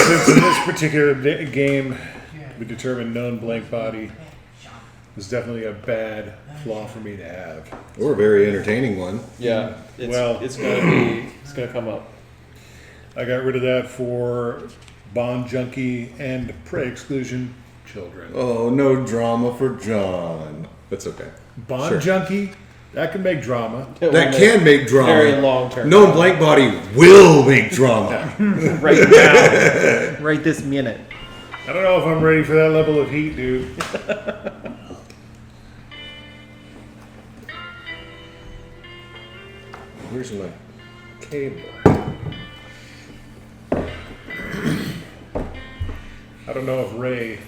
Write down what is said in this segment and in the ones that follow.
since in this particular game, we determined known blank body was definitely a bad flaw for me to have. Or a very entertaining one. Yeah. It's gonna come up. I got rid of that for Bond Junkie and Prey Exclusion Children. Oh, no drama for John. That's okay. Bond Junkie, that can make drama. That can make drama. Very long term. No blank body will make drama. Right now. Right this minute. I don't know if I'm ready for that level of heat, dude. Where's my cable? I don't know if Ray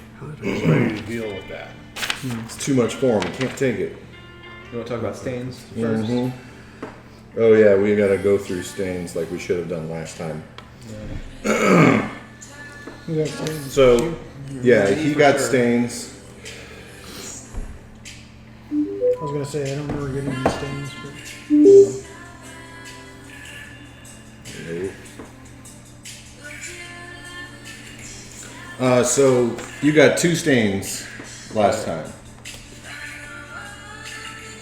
is ready to deal with that. It's too much for him. He can't take it. You want to talk about stains first? Mm-hmm. Oh, yeah, we got to go through stains like we should have done last time. Yeah. So, yeah, he got stains. I was gonna say I don't remember getting any stains, but So, you got 2 stains last time.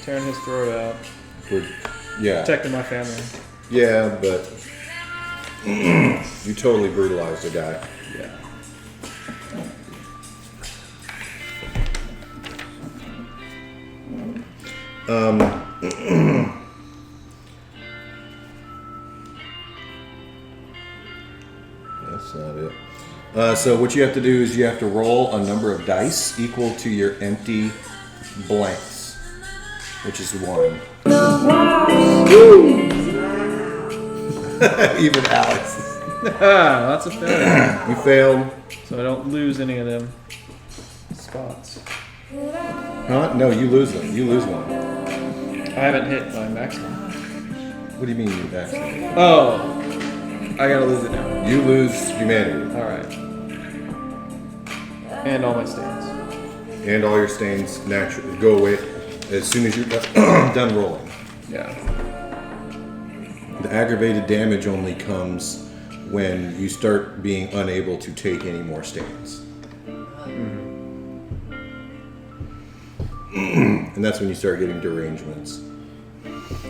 Tearing his throat out. Yeah. Protecting my family. Yeah, but you totally brutalized a guy. Yeah. That's not it. So what you have to do is you have to roll a number of dice equal to your empty blanks, which is 1. Even Alex. That's a failure. You failed. So I don't lose any of them spots. Huh? No, you lose them. You lose one. I haven't hit my maximum. What do you mean you actually? Oh. I gotta lose it now. You lose humanity. Alright. And all my stains. And all your stains naturally go away as soon as you're done rolling. Yeah. The aggravated damage only comes when you start being unable to take any more stains. And that's when you start getting derangements.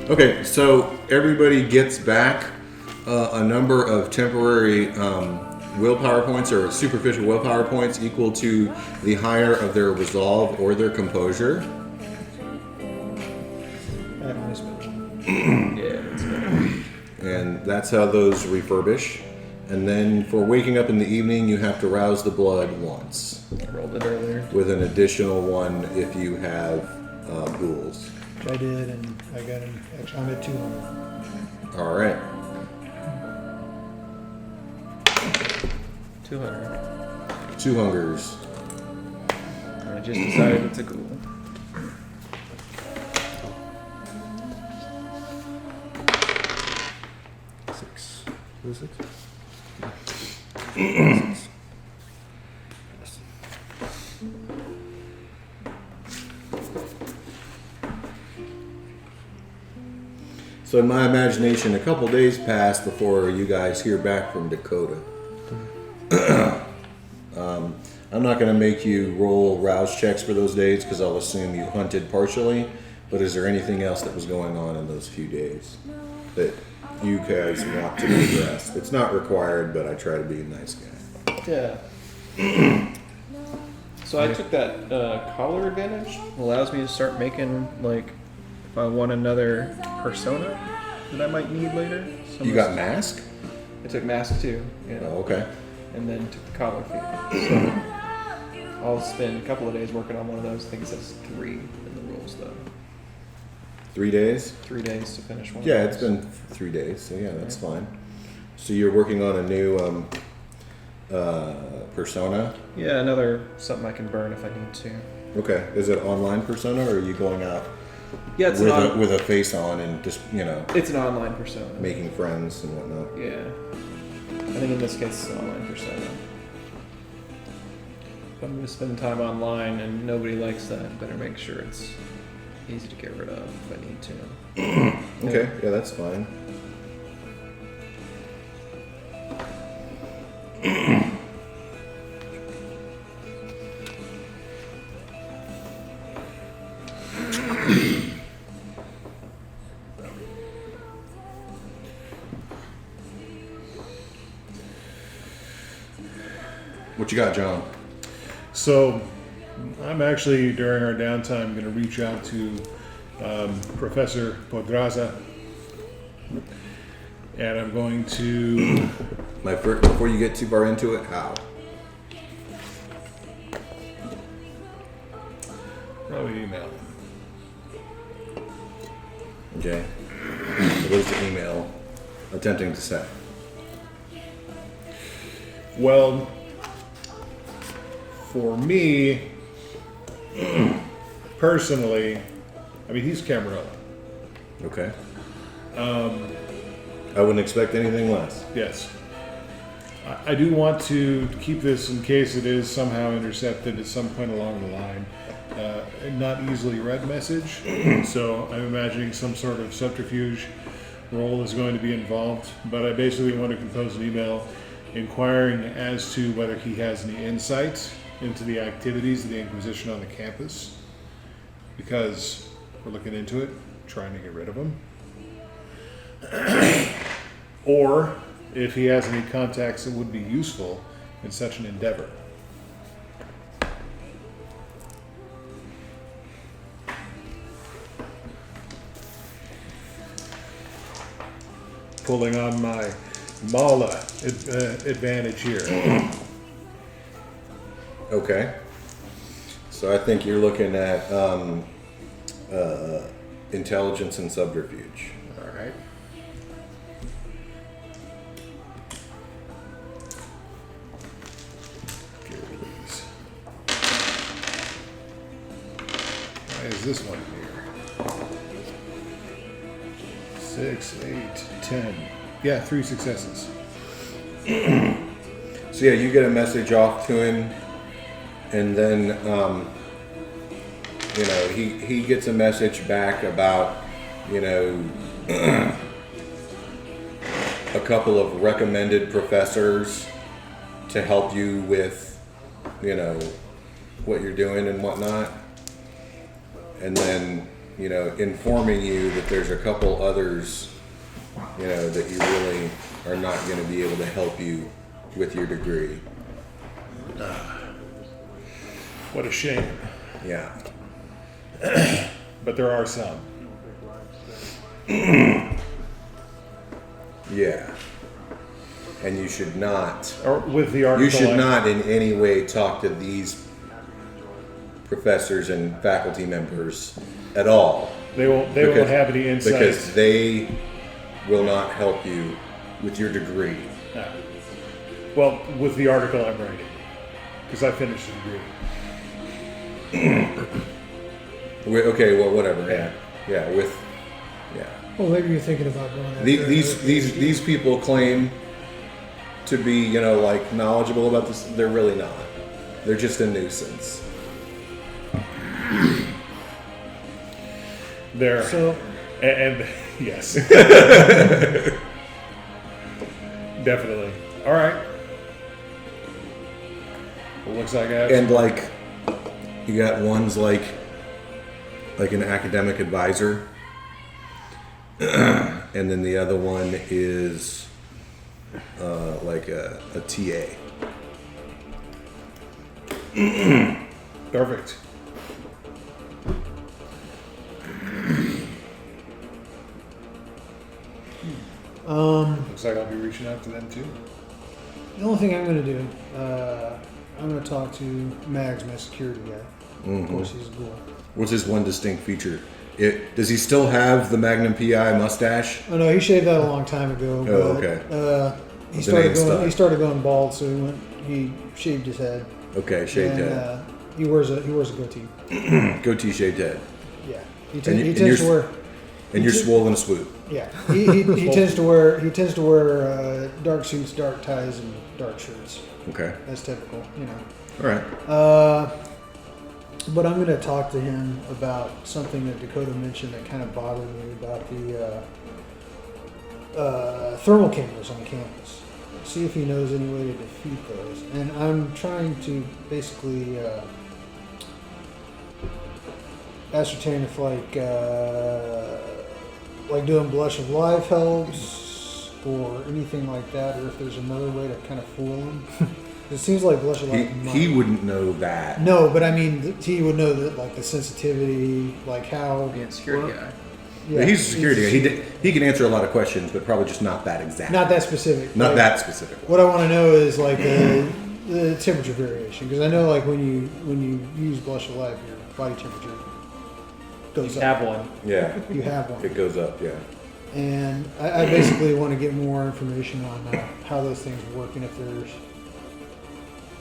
Okay, so everybody gets back a number of temporary willpower points or superficial willpower points equal to the higher of their resolve or their composure. I haven't always been. Yeah, that's better. And that's how those refurbish. And then for waking up in the evening, you have to rouse the blood once. I rolled it earlier. With an additional one if you have ghouls. I did, and I got an extra. I'm at 200. All right. 200. 2 hungers. I just decided it's a ghoul. Six. What is it? So in my imagination, a couple days pass before you guys hear back from Dakota. I'm not going to make you roll rouse checks for those days because I'll assume you hunted partially. But is there anything else that was going on in those few days that you guys want to address? It's not required, but I try to be a nice guy. Yeah. So I took that collar advantage. Allows me to start making, like, if I want another persona that I might need later. You got mask? I took mask too. Yeah. Oh, okay. And then took the collar feat. So I'll spend a couple of days working on one of those. I think it says 3 in the rules though. 3 days? 3 days to finish one. Yeah, of it's those. been 3 days, so yeah, that's fine. So you're working on a new persona? Yeah, another something I can burn if I need to. Okay. Is it online persona or are you going out Yeah, it's with a face on and just, it's an online persona. making friends and whatnot? Yeah. I think in this case it's an online persona. If I'm going to spend time online and nobody likes that, better make sure it's easy to get rid of if I need to. Okay, yeah, that's fine. What you got, John? So, I'm actually, during our downtime, going to reach out to Professor Podraza, and I'm going to... Before you get too far into it, how? Probably email. Okay. What is the email attempting to say? Well, for me, personally, I mean, he's Camarilla. Okay. I wouldn't expect anything less. Yes. I do want to keep this in case it is somehow intercepted at some point along the line. A not easily read message. So I'm imagining some sort of subterfuge role is going to be involved. But I basically want to compose an email inquiring as to whether he has any insight into the activities of the Inquisition on the campus. Because we're looking into it, trying to get rid of him. Or if he has any contacts that would be useful in such an endeavor. Pulling on my Mala advantage here. Okay. So I think you're looking at intelligence and subterfuge. All right. Why is this one here? 6, 8, 10. Yeah, 3 successes. So yeah, you get a message off to him, and then he gets a message back about a couple of recommended professors to help you with what you're doing and whatnot, and then informing you that there's a couple others that you really are not going to be able to help you with your degree. What a shame. Yeah. But there are some. Yeah. And you should not. Or with the article. You should not in any way talk to these professors and faculty members at all. They won't have any insight. Because they will not help you with your degree. Well, with the article I'm writing. Because I finished the degree. Okay, well, whatever. Yeah. Yeah, Well, maybe you're thinking about going after These people claim to be, knowledgeable about this. They're really not. They're just a nuisance. There. So, and yes. Definitely. All right. Well, looks like I have And you got ones like an academic advisor, and then the other one is like a TA. perfect. Looks like I'll be reaching out to them too. the only thing I'm going to do, I'm going to talk to Mags, my security guy. Of course, he's a ghoul. What's his one distinct feature? Does he still have the Magnum PI mustache? Oh no, he shaved that a long time ago. Oh, but, okay. He The started going bald, so he shaved his head. Okay, shaved And, head. he wears a goatee. Goatee, shaved head. Yeah, he And tends to wear. And you're swollen as swoop. Yeah, he tends to wear dark suits, dark ties, and dark shirts. Okay. That's typical, All right. But I'm going to talk to him about something that Dakota mentioned that kind of bothered me about the thermal cameras on campus. See if he knows any way to defeat those. And I'm trying to basically ascertain if like doing Blush of Life helps or anything like that, or if there's another way to kind of fool him. It seems like blush of light. He wouldn't know that. No, but I mean, he would know that, like, the sensitivity, like how. Being a security guy. Yeah, he's a security guy. He can answer a lot of questions, but probably just not that exact. Not that specific. Not like, that specific. What I want to know is like the temperature variation, because I know like when you use blush of light, your body temperature goes You up. have one. Yeah, You have one. it goes up. Yeah. And I basically want to get more information on how those things work and if there's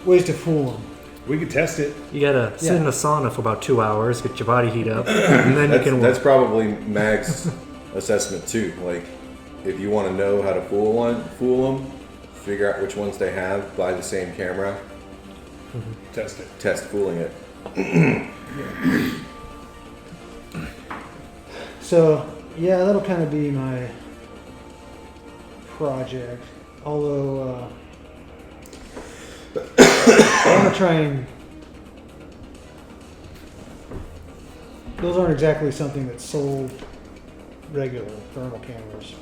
ways to fool them. We could test it. You gotta sit in a sauna for about 2 hours, get your body heat up, and then you can That's work. probably Mag's assessment too. Like, if you want to know how to fool them, figure out which ones they have, buy the same camera, Test it. test fooling it. So yeah, that'll kind of be my project. Although I want to try and. Those aren't exactly something that's sold regular thermal cameras.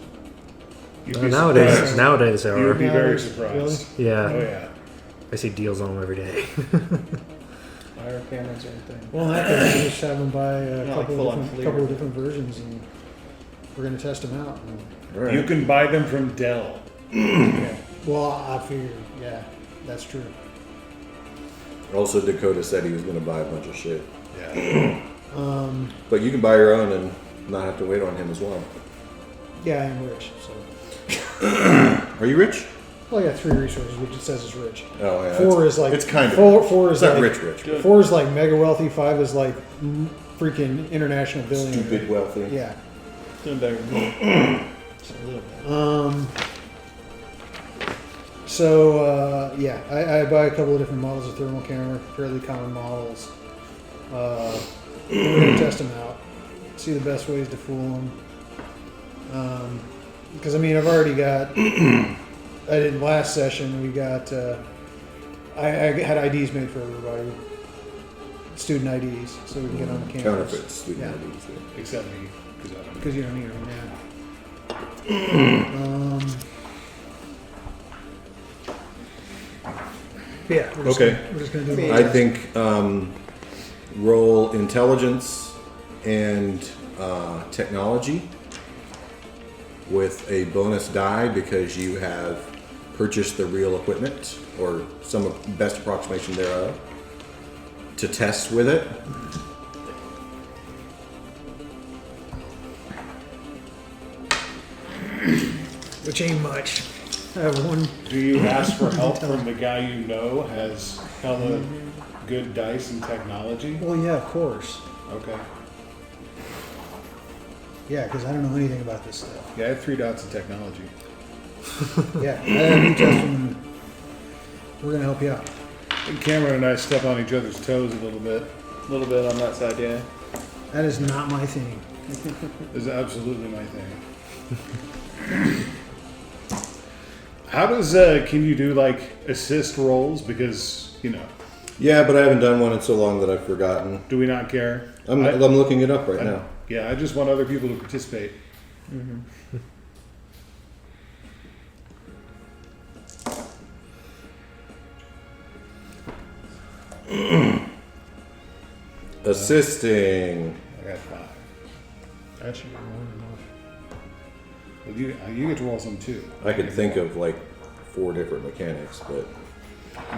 You'd be Nowadays surprised. they You'd be are. very Really? surprised. Yeah, Oh yeah. I see deals on them every day. Fire cameras or anything. Well, in that case, we just have them buy a Not like full-on FLIR. couple of different versions, and we're going to test them out. And, All right. You can buy them from Dell. yeah. Well, I figured, yeah, that's true. Also, Dakota said he was going to buy a bunch of shit, Yeah. but you can buy your own and not have to wait on him as well. Yeah, I am rich, so. Are you rich? Well, I got 3 resources, which it says is rich. Oh yeah. 4 is like it's kind of. four It's is not like rich. 4 is like mega wealthy. 5 is like freaking international billionaire. Stupid wealthy. Yeah. Doing better than me. Just a little bit. So yeah, I buy a couple of different models of thermal camera, fairly common models. We're gonna test them out, see the best ways to fool them. Because I mean, I've already got. I did last session. We got. I had IDs made for everybody, student IDs, so we can get on the campus. Counterfeit student Yeah. IDs. Yeah. Except me, because I don't. Because you don't need them now. Yeah. We're just Okay. Gonna, we're just gonna do. I think roll intelligence and technology with a bonus die because you have purchased the real equipment or some best approximation thereof to test with it. Which ain't much. I have one. Do you ask for help from the guy you know has hella good dice and technology? Well, yeah, of course. Okay. Yeah, because I don't know anything about this stuff. Yeah, I have 3 dots in technology. Yeah, I have you test them. We're gonna help you out. And Cameron and I step on each other's toes a little bit. A little bit on that side, yeah. That is not my thing. This is absolutely my thing. How does can you do like assist rolls? Because Yeah, but I haven't done one in so long that I've forgotten. do we not care? I'm looking it up right now. Yeah, I just want other people to participate. Assisting. I got 5. That should be more than enough. Well, you get to roll some too. I could think of like 4 different mechanics, but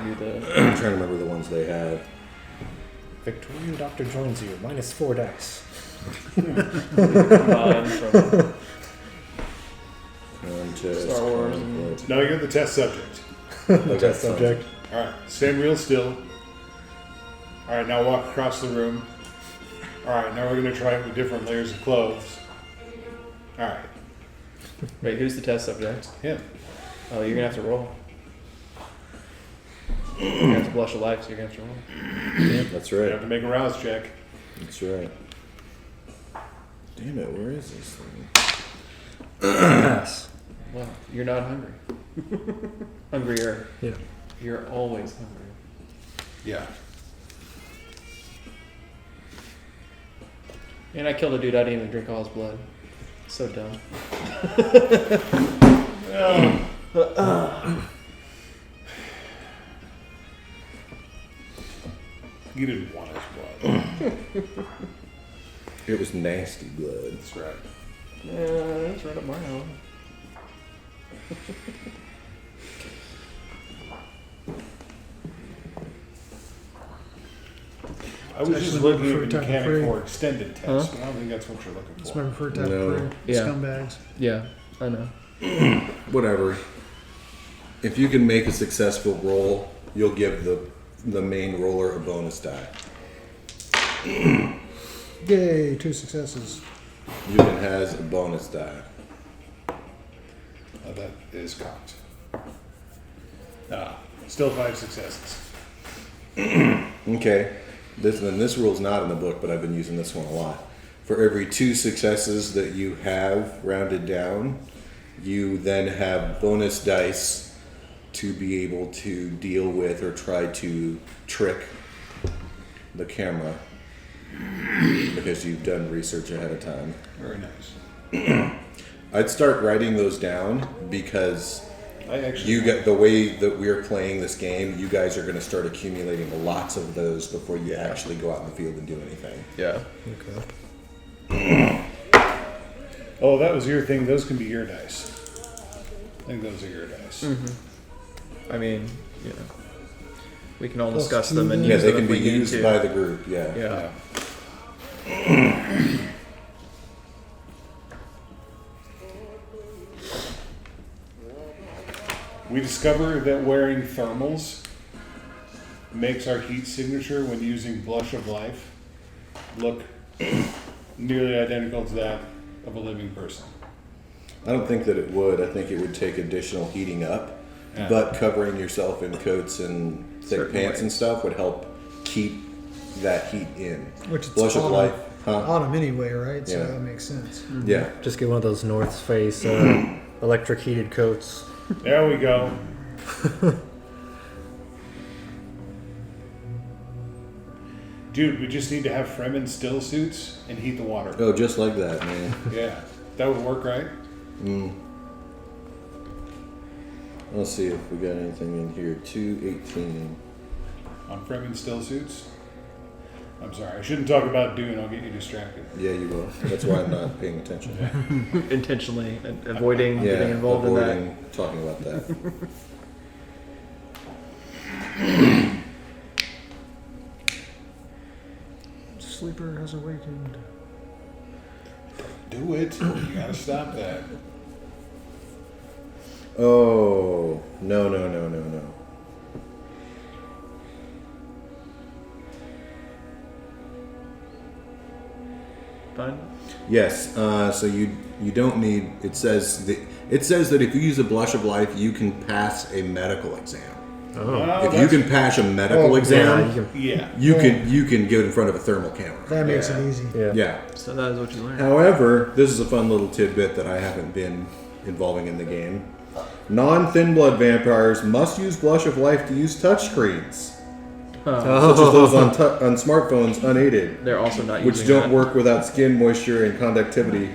You're the I'm trying to remember the ones they had. Victorian Doctor joins you, -4 dice. combine from Contest, Star Wars conflict. No, you're the test subject. Okay, Test subject. All right, stand real still. All right, now walk across the room. All right, now we're gonna try it with different layers of clothes. All right, Wait, who's the test subject? him. Oh, you're gonna have to roll. You're gonna have to blush a life, so you're gonna have to roll. That's You right. have to make a rouse check. That's right. Damn it, where is this thing? Pass. Well, you're not hungry. Hungrier. Yeah. You're always hungry. Yeah. And I killed a dude, I didn't even drink all his blood. So dumb. You didn't want his blood. It was nasty blood. That's right. Yeah, that's right up my alley. I was just actually looking my at preferred the type of mechanic prey. for extended tests, but I don't think that's what you're looking It's for. my preferred type No. of prey. Yeah. Scumbags. Yeah, I know. Whatever. If you can make a successful roll, you'll give the main roller a bonus die. Yay, 2 successes. Eugen has a bonus die. That is cocked. Still 5 successes. Okay. This rule's not in the book, but I've been using this one a lot. For every 2 successes that you have rounded down, you then have bonus dice to be able to deal with or try to trick the camera because you've done research ahead of time. Very nice. I'd start writing those down because I actually. you get the way that we're playing this game, you guys are going to start accumulating lots of those before you actually go out in the field and do anything. Yeah. Okay. Oh, that was your thing. Those can be your dice. I think those are your dice. I mean, you know, we can all Plus discuss 2 them and then? Yeah, use they them can if be we need used to. by the group. Yeah. Yeah. We discover that wearing thermals makes our heat signature when using Blush of Life look nearly identical to that of a living person. I don't think that it would. I think it would take additional heating up. Yeah. But covering yourself in coats and thick Certain pants and ways. stuff would help keep that heat in. Which it's Blush of autumn. Life, huh? Autumn anyway, right? So Yeah. that makes sense. Yeah. Just get one of those North Face electric heated coats. There we go. Dude, we just need to have Fremen still suits and heat the water. Oh, just like that, man. Yeah, that would work, right? Let's see if we got anything in here. 218. On Fremen still suits? I'm sorry, I shouldn't talk about Dune, I'll get you distracted. Yeah, you will. That's why I'm not paying attention. Intentionally avoiding Yeah, getting involved in that. avoiding talking about that. Sleeper has awakened. Do it. You gotta stop that. Oh, no. Fine. Yes. So you don't need. It says that if you use a Blush of Life, you can pass a medical exam. Oh. If you can pass a medical exam, Yeah, you can, Yeah. you can get in front of a thermal camera. That makes it easy. yeah. Yeah. So that is what you learn. However, this is a fun little tidbit that I haven't been involving in the game. Non-thin blood vampires must use Blush of Life to use touchscreens, such as those on smartphones unaided, They're also not which using don't that. work without skin moisture and conductivity.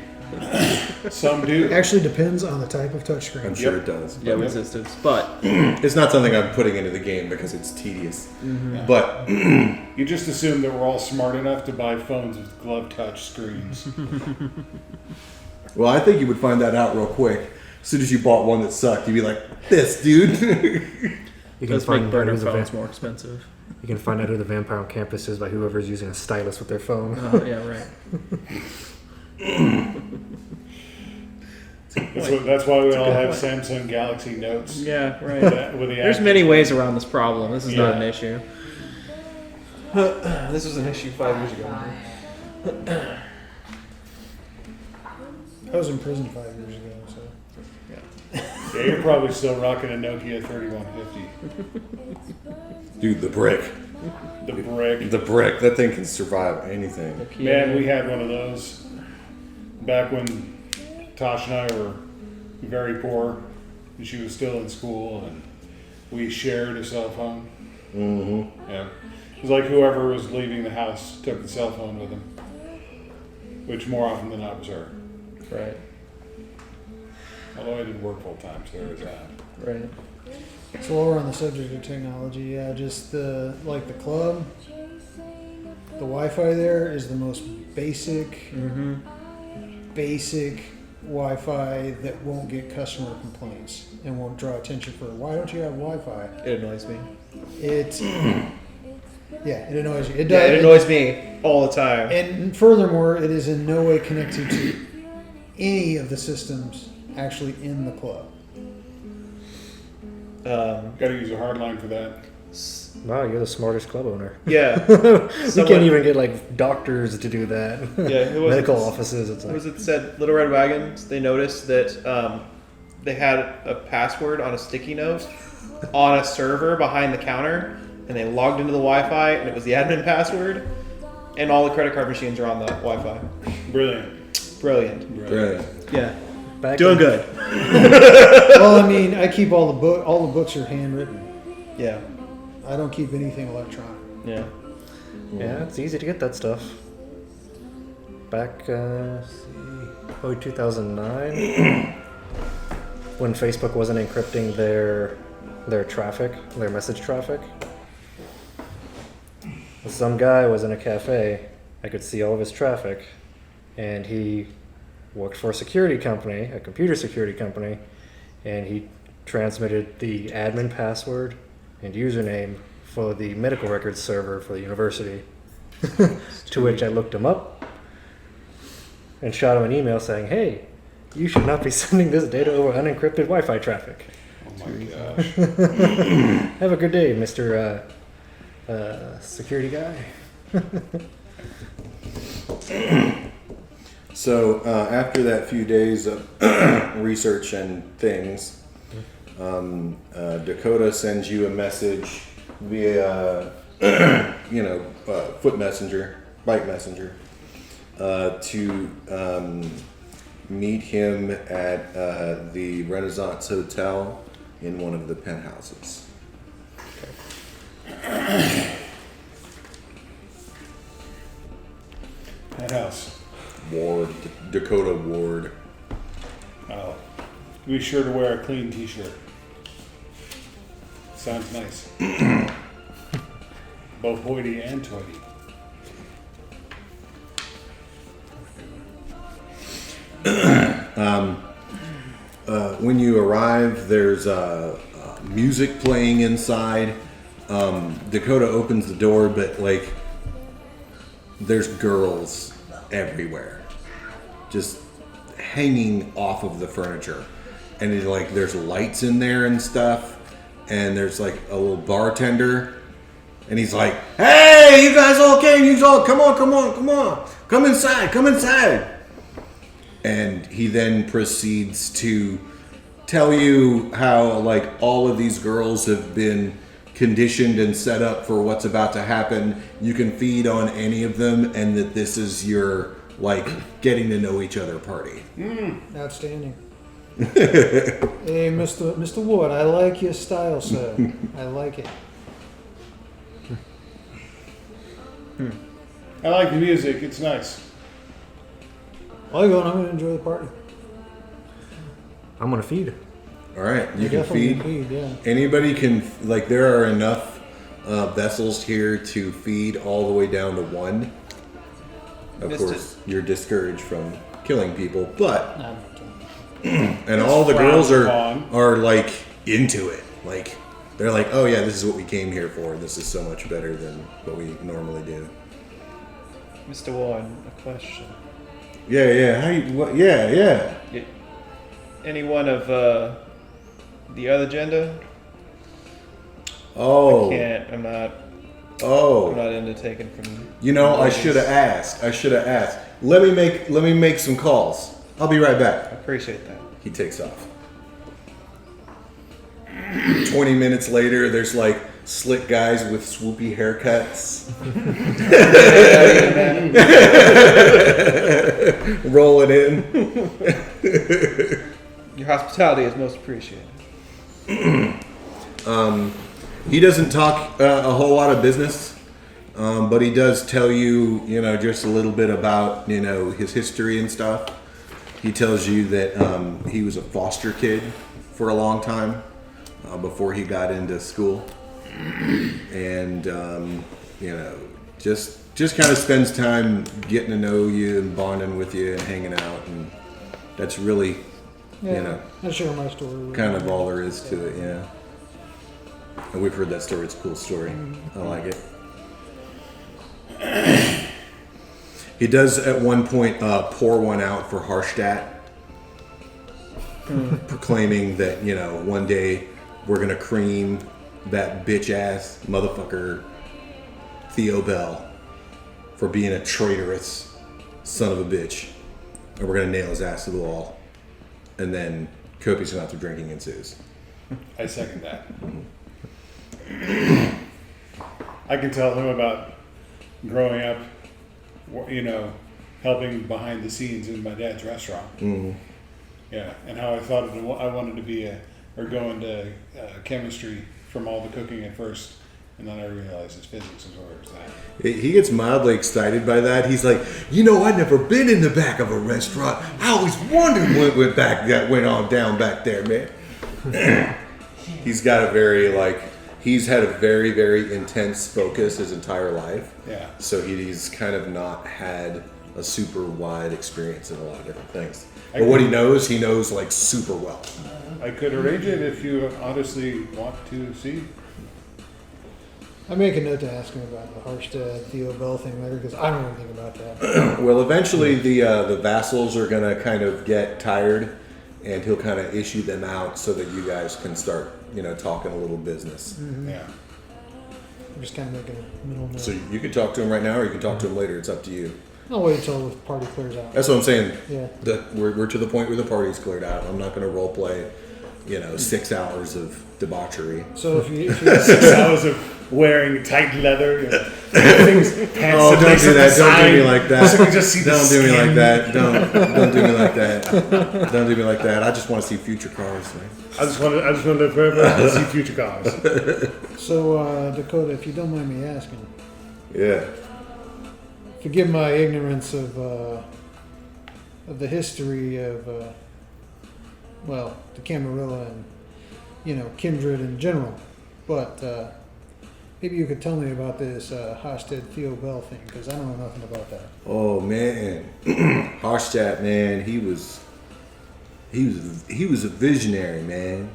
Some do. Actually depends on the type of touchscreen. I'm sure it does. Yeah, resistance. But It's not something I'm putting into the game because it's tedious. But You just assume that we're all smart enough to buy phones with glove touch screens. well, I think you would find that out real quick. As soon as you bought one that sucked, you'd be like, "This dude." You can let's find make out burner who's a phones va- more expensive. You can find out who the vampire on campus is by whoever's using a stylus with their phone. Yeah, right. That's why we all good have point. Samsung Galaxy Notes. Yeah, right. With the There's app- many ways around this problem. This is not Yeah. an issue. This was an issue 5 years ago. I was in prison 5 years ago, so. Yeah, you're probably still rocking a Nokia 3150. Dude, the brick. The brick. The brick. That thing can survive anything. Man, we had one of those back when Tosh and I were very poor, and she was still in school, and we shared a cell phone. Mm-hmm. Yeah, it was like whoever was leaving the house took the cell phone with them, which more often than not was her. Right, Although I didn't work full time, so there was that. right. So while we're on the subject of technology, yeah, just the club, The Wi-Fi there is the most basic Wi-Fi that won't get customer complaints and won't draw attention for why don't you have Wi-Fi? It annoys me. It annoys you. It Yeah, does. it annoys me all the time. And furthermore, it is in no way connected to any of the systems actually in the club. Got to use a hard line for that. Wow, you're the smartest club owner. Yeah. You can't even get like doctors to do that. Yeah, who was Medical it? offices. It's What like was it said? Little Red Wagons, they noticed that they had a password on a sticky note on a server behind the counter, and they logged into the Wi-Fi, and it was the admin password, and all the credit card machines are on the Wi-Fi. Brilliant. Brilliant. Brilliant. Yeah. back Doing in- good. Well, I mean, I keep all the books are handwritten. Yeah. I don't keep anything electronic. Yeah. Yeah, it's easy to get that stuff. Back, probably 2009, when Facebook wasn't encrypting their traffic, their message traffic. Some guy was in a cafe. I could see all of his traffic, and he worked for a security company, a computer security company, and he transmitted the admin password and username for the medical records server for the university. To which I looked him up and shot him an email saying, "Hey, you should not be sending this data over unencrypted Wi-Fi traffic. Oh my gosh. Have a good day, Mr. Security guy." So after that few days of research and things, Dakota sends you a message via, foot messenger, bike messenger, to meet him at the Renaissance Hotel in one of the penthouses. That house. Ward, Dakota Ward. Oh. Be sure to wear a clean t-shirt. Sounds nice. Both hoity and toity. When you arrive, there's music playing inside. Dakota opens the door, but like, there's girls everywhere, just hanging off of the furniture, and it's like there's lights in there and stuff, and there's like a little bartender, and he's like, "Hey, you guys all came? You all come on, come inside." And he then proceeds to tell you how like all of these girls have been conditioned and set up for what's about to happen. You can feed on any of them, and that this is your like getting to know each other party. Outstanding. Hey, Mr. Wood, I like your style, sir. I like it. I like the music. It's nice. Well, I'm going to enjoy the party. I'm gonna feed. All right, you can Definitely feed. yeah. Anybody can, like, there are enough vessels here to feed all the way down to one. Of Missed course, you're discouraged from killing people, but Nah, I'm not doing and all the girls frowned upon. are like into it. Like they're like, "Oh yeah, this is what we came here for. This is so much better than what we normally do." Mr. Warren, a question. Yeah. How you? What? Yeah. Any one of the other gender? Oh. I'm not Oh. into taking from. You know, I ladies. should have asked. Let me make some calls. I'll be right back. I appreciate that. He takes off. 20 minutes later, there's like slick guys with swoopy haircuts rolling in. Your hospitality is most appreciated. He doesn't talk a whole lot of business, but he does tell you, just a little bit about, his history and stuff. He tells you that he was a foster kid for a long time before he got into school. And, just just kind of spends time getting to know you and bonding with you and hanging out, and that's really, you know, I share my story. With kind of him. all there is to it. Yeah. And we've heard that story. It's a cool story. I like it. He does at one point pour one out for Harstadt, proclaiming that, you know, one day we're gonna cream that bitch ass motherfucker Theo Bell for being a traitorous son of a bitch, and we're gonna nail his ass to the wall, and then copious amounts of drinking ensues. I second that. I can tell him about growing up, you know, helping behind the scenes in my dad's restaurant. Mm-hmm. Yeah, and how I thought I wanted to be go into chemistry from all the cooking at first, and then I realized it's physics is where it's at. He gets mildly excited by that. He's like, you know, I've never been in the back of a restaurant. I always wondered what went on down back there, man. He's got a very, like, he's had a very, very intense focus his entire life. Yeah. So he's kind of not had a super wide experience in a lot of different things. But what he knows like super well. I could arrange it if you honestly want to see. I make a note to ask him about the Harstead Theo Bell thing later because I don't know anything about that. Well, eventually the vassals are gonna kind of get tired, and he'll kind of issue them out so that you guys can start, you know, talking a little business. Yeah. I'm just kind of making a middle note. So you can talk to him right now, or you can talk to him later. It's up to you. I'll wait until the party clears out. That's what I'm saying. Yeah. We're to the point where the party's cleared out. I'm not gonna role play, you know, 6 hours of debauchery. So if you 6 hours of wearing tight leather, you know, things, pants Oh, that don't lace do at the that! Don't do me side, like that! So we can just see the Don't do me skin. like that! Don't do me like that! Don't do me like that! I just want to see future cars, man. I just want to live forever and see future cars. So Dakota, if you don't mind me asking, Yeah. forgive my ignorance of the history of the Camarilla and, you know, kindred in general, but maybe you could tell me about this Harstead Theo Bell thing because I don't know nothing about that. Oh man, Harstadt, man, he was a visionary, man.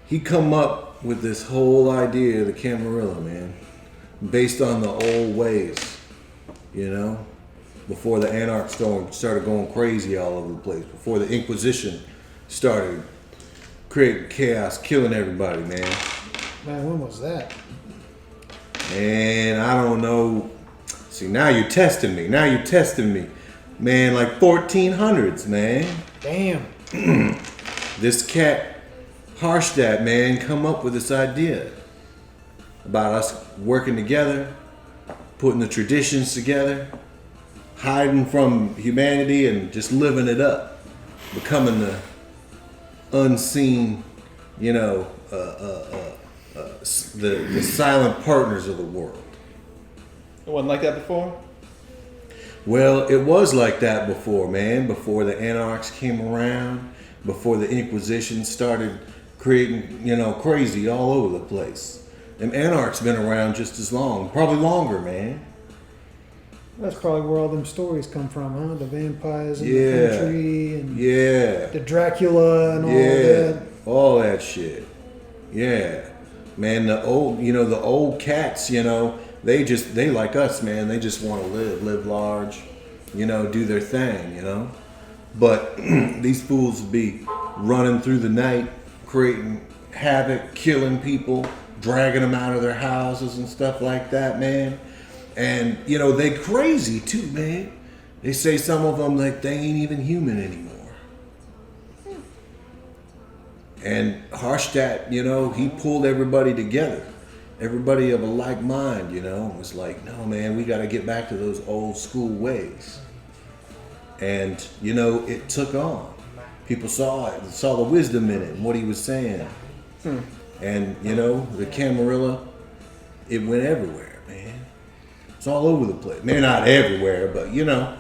He come up with this whole idea of the Camarilla, man, based on the old ways, you know, before the anarchs started going crazy all over the place, before the Inquisition started creating chaos, killing everybody, man. Man, when was that? And I don't know. See, now you're testing me. Man, like 1400s, man. Damn. This cat, Harstadt, man, come up with this idea about us working together, putting the traditions together, hiding from humanity and just living it up, becoming the unseen, you know, the silent partners of the world. It wasn't like that before? Well, it was like that before, man. Before the anarchs came around, before the Inquisition started creating, you know, crazy all over the place. Them anarchs been around just as long, probably longer, man. That's probably where all them stories come from, huh? The vampires in the Yeah. country and Yeah. the Dracula and all Yeah. that. All that shit. Yeah. Man, the old cats, you know, they like us, man. They just want to live large, you know, do their thing, you know. But these fools be running through the night, creating havoc, killing people, dragging them out of their houses and stuff like that, man. And, you know, they crazy too, man. They say some of them, like, they ain't even human anymore. And Harstadt, you know, he pulled everybody together. Everybody of a like mind, you know, was like, no, man, we got to get back to those old school ways. And, you know, it took on. People saw it, saw the wisdom in it and what he was saying. And, you know, the Camarilla, it went everywhere, man. It's all over the place. Maybe not everywhere, but, you know,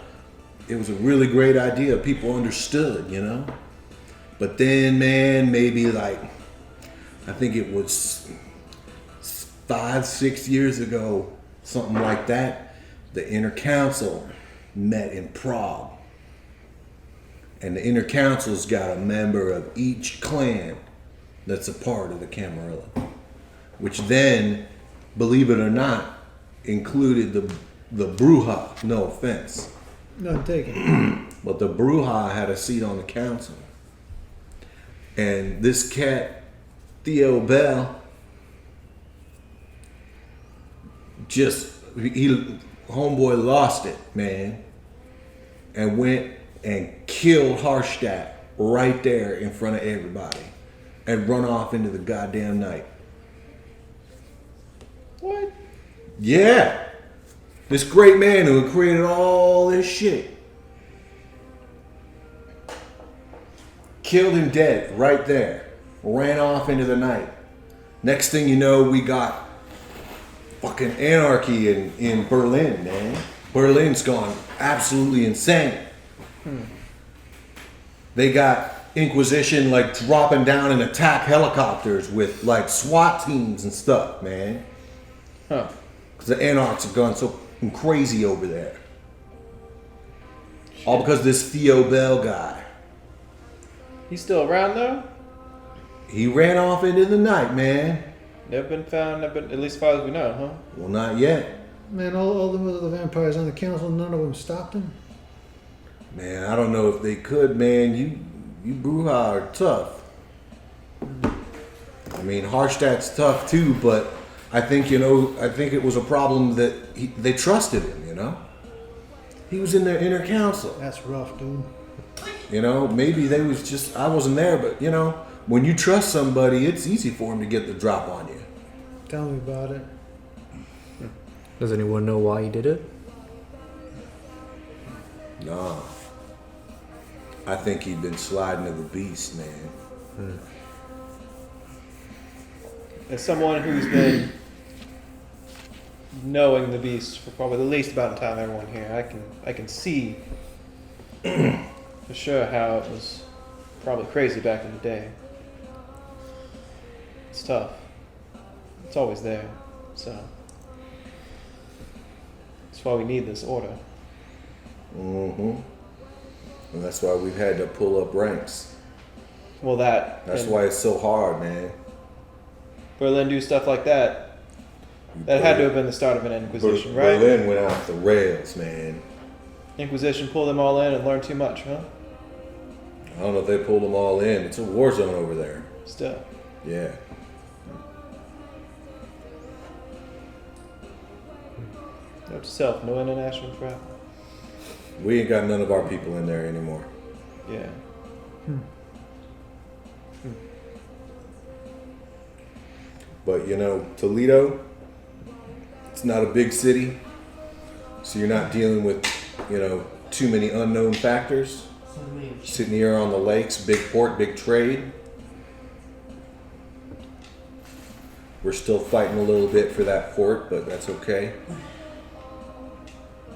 it was a really great idea. People understood, you know. But then, man, maybe like, I think it was 5-6 years ago, something like that, the inner council met in Prague. And the inner council's got a member of each clan that's a part of the Camarilla. Which then, believe it or not, included the Bruja, no offense. None taken. But the Bruja had a seat on the council. And this cat, Theo Bell, homeboy lost it, man. And went and killed Harstadt right there in front of everybody. And run off into the goddamn night. What? Yeah. This great man who had created all this shit. Killed him dead right there. Ran off into the night. Next thing you know, we got fucking anarchy in Berlin, man. Berlin's gone absolutely insane. They got Inquisition like dropping down and attack helicopters with like SWAT teams and stuff, man. Huh. Because the anarchs have gone so crazy over there. All because of this Theo Bell guy. He's still around though? He ran off into the night, man. Never been found, at least as far as we know, huh? Well, not yet. Man, all the other vampires on the council, none of them stopped him. Man, I don't know if they could, man. You Bruja are tough. I mean, Harstadt's tough too, but I think it was a problem that they trusted him, you know? He was in their inner council. That's rough, dude. You know, maybe they was just, I wasn't there, but you know, when you trust somebody, it's easy for him to get the drop on you. Tell me about it. Does anyone know why he did it? No. I think he'd been sliding to the beast, man. As someone who's been knowing the beast for probably the least amount of time everyone here, I can see for sure how it was probably crazy back in the day. It's tough. It's always there. So that's why we need this order. Mm-hmm. And that's why we've had to pull up ranks. Well, That's why it's so hard, man. Berlin do stuff like that. That had to have been the start of an Inquisition, right? Berlin went off the rails, man. Inquisition pulled them all in and learned too much, huh? I don't know if they pulled them all in. It's a war zone over there. Still. Yeah. Note to self, no international travel. We ain't got none of our people in there anymore. Yeah. But you know, Toledo, it's not a big city, so you're not dealing with, you know, too many unknown factors. Sitting here on the lakes, big port, big trade. We're still fighting a little bit for that port, but that's okay.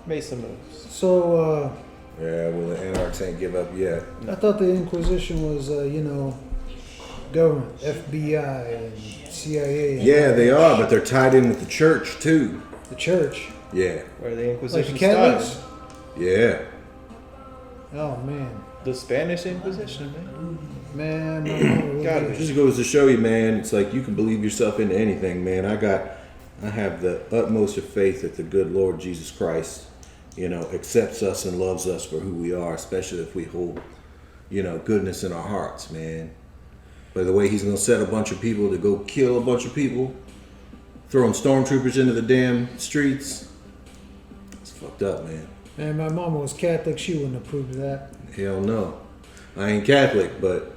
Made some moves. So, Yeah, well, the anarchs ain't give up yet. I thought the Inquisition was, government, FBI, and CIA. And Yeah, they are, but they're tied in with the church too. The church. Yeah, Where the Like Inquisition the Catholics? started. yeah. Oh, man. The Spanish Inquisition, man. Man, my mama Gotta It be. just goes to show you, man. It's like you can believe yourself into anything, man. I have the utmost of faith that the good Lord Jesus Christ, you know, accepts us and loves us for who we are, especially if we hold, you know, goodness in our hearts, man. By the way, he's gonna set a bunch of people to go kill a bunch of people, throwing stormtroopers into the damn streets. It's fucked up, man. Man, my mama was Catholic. She wouldn't approve of that. Hell no. I ain't Catholic, but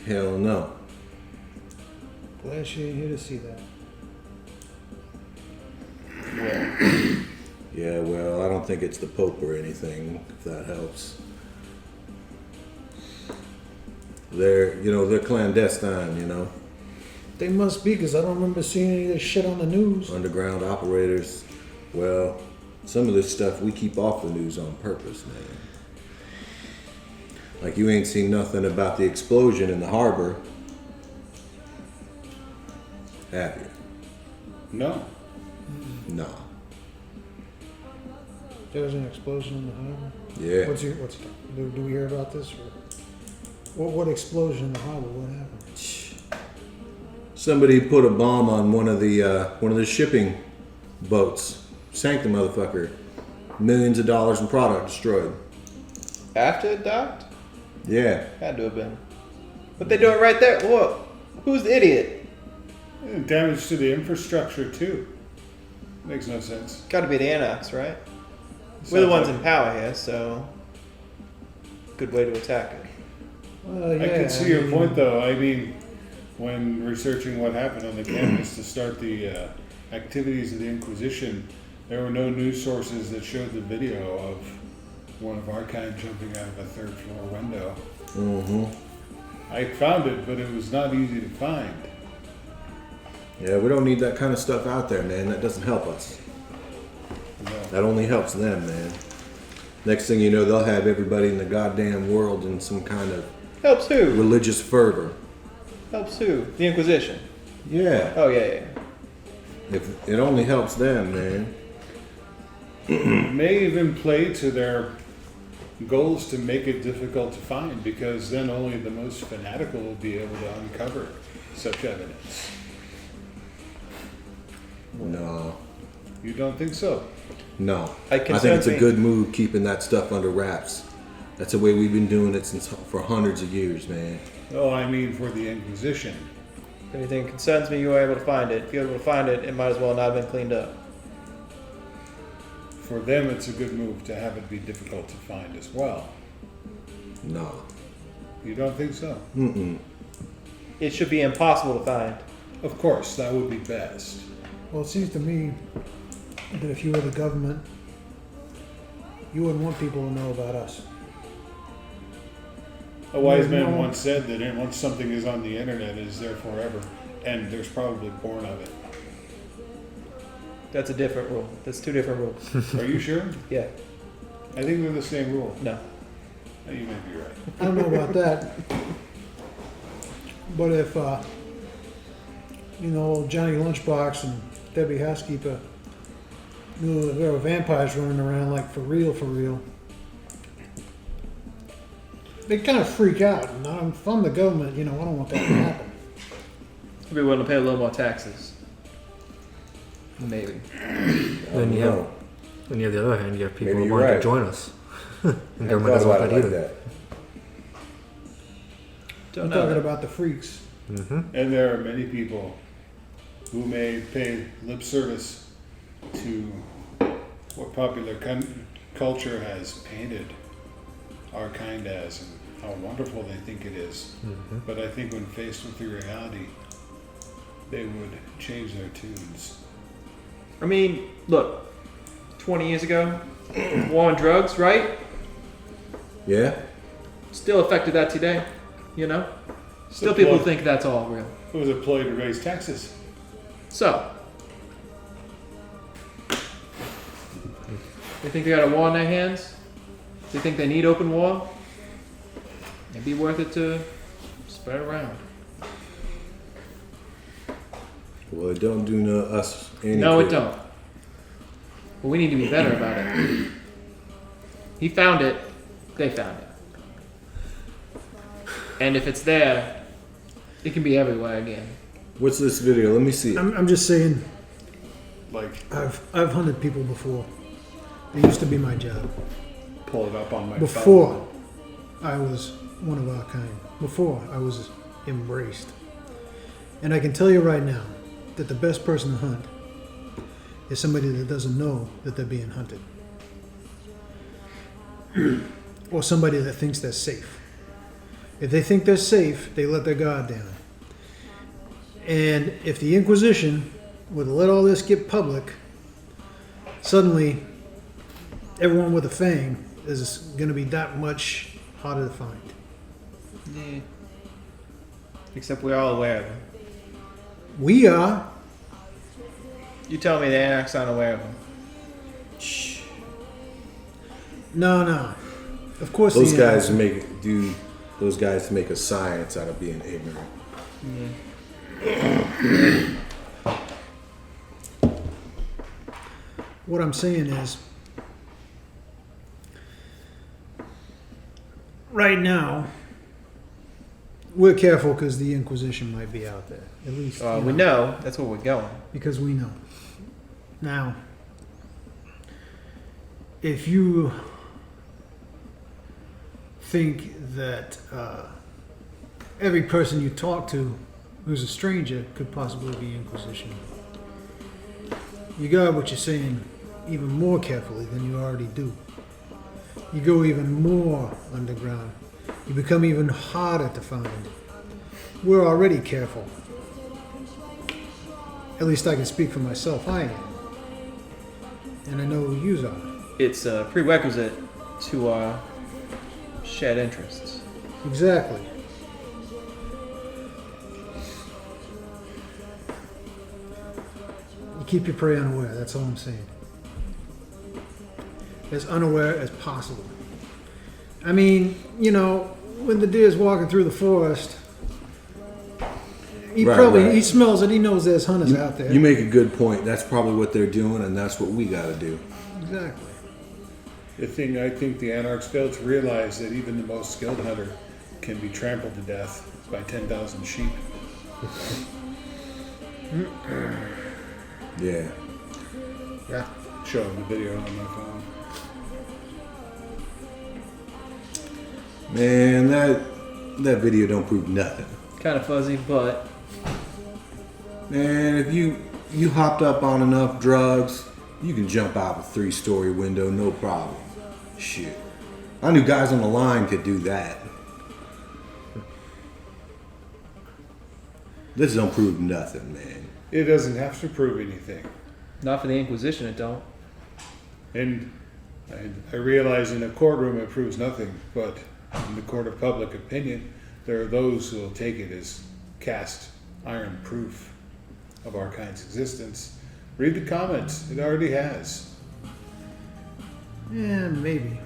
hell no. Glad she ain't here to see that. Yeah, well, I don't think it's the Pope or anything, if that helps. They're clandestine, you know. They must be, because I don't remember seeing any of this shit on the news. Underground operators. Well, some of this stuff we keep off the news on purpose, man. Like you ain't seen nothing about the explosion in the harbor. Have you? No. No. There was an explosion in the highway. Yeah. Do we hear about this? Or what explosion in the highway? What happened? Somebody put a bomb on one of the shipping boats. Sank the motherfucker. Millions of dollars in product destroyed. After it docked? Yeah. Had to have been. But they do it right there. Whoa. Who's the idiot? Damage to the infrastructure too. Makes no sense. Got to be the Annox, right? We're the ones in power here, so good way to attack it. I can see your point, though. I mean, when researching what happened on the campus to start the activities of the Inquisition, there were no news sources that showed the video of one of our kind jumping out of a third-floor window. Mm-hmm. I found it, but it was not easy to find. Yeah, we don't need that kind of stuff out there, man. That doesn't help us. No. That only helps them, man. Next thing you know, they'll have everybody in the goddamn world in some kind of Helps who? religious fervor. Helps who? The Inquisition. Yeah. Oh, yeah. If it only helps them, man. It may even play to their goals to make it difficult to find, because then only the most fanatical will be able to uncover such evidence. No. You don't think so? No. I I think it's a good move keeping that stuff under wraps. That's the way we've been doing it for hundreds of years, man. Oh, I mean for the Inquisition. If anything concerns me, you were able to find it. If you're able to find it, it might as well not have been cleaned up. For them, it's a good move to have it be difficult to find as well. No. You don't think so? Mm-mm. It should be impossible to find. Of course, that would be best. Well, it seems to me that if you were the government, you wouldn't want people to know about us. A wise No. man once said that once something is on the internet, it is there forever, and there's probably born of it. That's a different rule. That's two different rules. Are you sure? Yeah. I think they're the same rule. No. You may be right. I don't know about that. But if, Johnny Lunchbox and Debbie Housekeeper knew that there were vampires running around, like for real, they'd kind of freak out. And I'm from the government, I don't want that to happen. I'd be willing to pay a little more taxes. Maybe. Then you have the other hand, you have people Maybe who you're want right. to join us. And I government doesn't thought want about that it either. like Don't I'm know. talking about the freaks. Mm-hmm. And there are many people who may pay lip service to what popular culture has painted our kind as, and how wonderful they think it is. Mm-hmm. But I think when faced with the reality, they would change their tunes. I mean, look, 20 years ago, war on drugs, right? that. Yeah? Still affected that today, Still So people ploy- think that's all real. It was a ploy to raise taxes. So, they think they got a war on their hands? They think they need open war? It'd be worth it to spread it around. Well, it don't do us any No, it good. don't. But we need to be better about it. He found it. They found it. And if it's there, it can be everywhere again. What's this video? Let me see it. I'm just saying, Like, I've hunted people before. It used to be my job. pull it up on my Before I was one of our kind. Before I was embraced. And I can tell you right now that the best person to hunt is somebody that doesn't know that they're being hunted. Or somebody that thinks they're safe. If they think they're safe, they let their guard down. And if the Inquisition would let all this get public, suddenly everyone with a fang is going to be that much harder to find. Yeah. Except we're all aware of them. We are. You tell me the Annex aren't aware of them. No. Of course, Those the guys Annex- make a science out of being ignorant. what I'm saying is, right now, we're careful because the Inquisition might be out there. At least We know that's where we're going. because we know. Now, if you think that every person you talk to who's a stranger could possibly be Inquisition, you guard what you're saying even more carefully than you already do. You go even more underground. You become even harder to find. We're already careful. At least I can speak for myself. I am. And I know who you are. It's a prerequisite to shared interests. Exactly. You keep your prey unaware. That's all I'm saying. As unaware as possible. I mean, when the deer's walking through the forest, he Right. he smells it. He knows there's hunters out there. You make a good point. That's probably what they're doing, and that's what we got to do. Exactly. The thing I think the Anarchs failed to realize that even the most skilled hunter can be trampled to death by 10,000 sheep. Yeah. Yeah. Showing the video on my phone. Man, that video don't prove nothing. Kind of fuzzy, but Man, if you hopped up on enough drugs, you can jump out a 3-story window, no problem. Shit. I knew guys on the line could do that. This don't prove nothing, man. It doesn't have to prove anything. not for the Inquisition, it don't. And I realize in a courtroom it proves nothing, but in the court of public opinion, there are those who will take it as cast iron proof of our kind's existence. Read the comments. It already has. Yeah, maybe.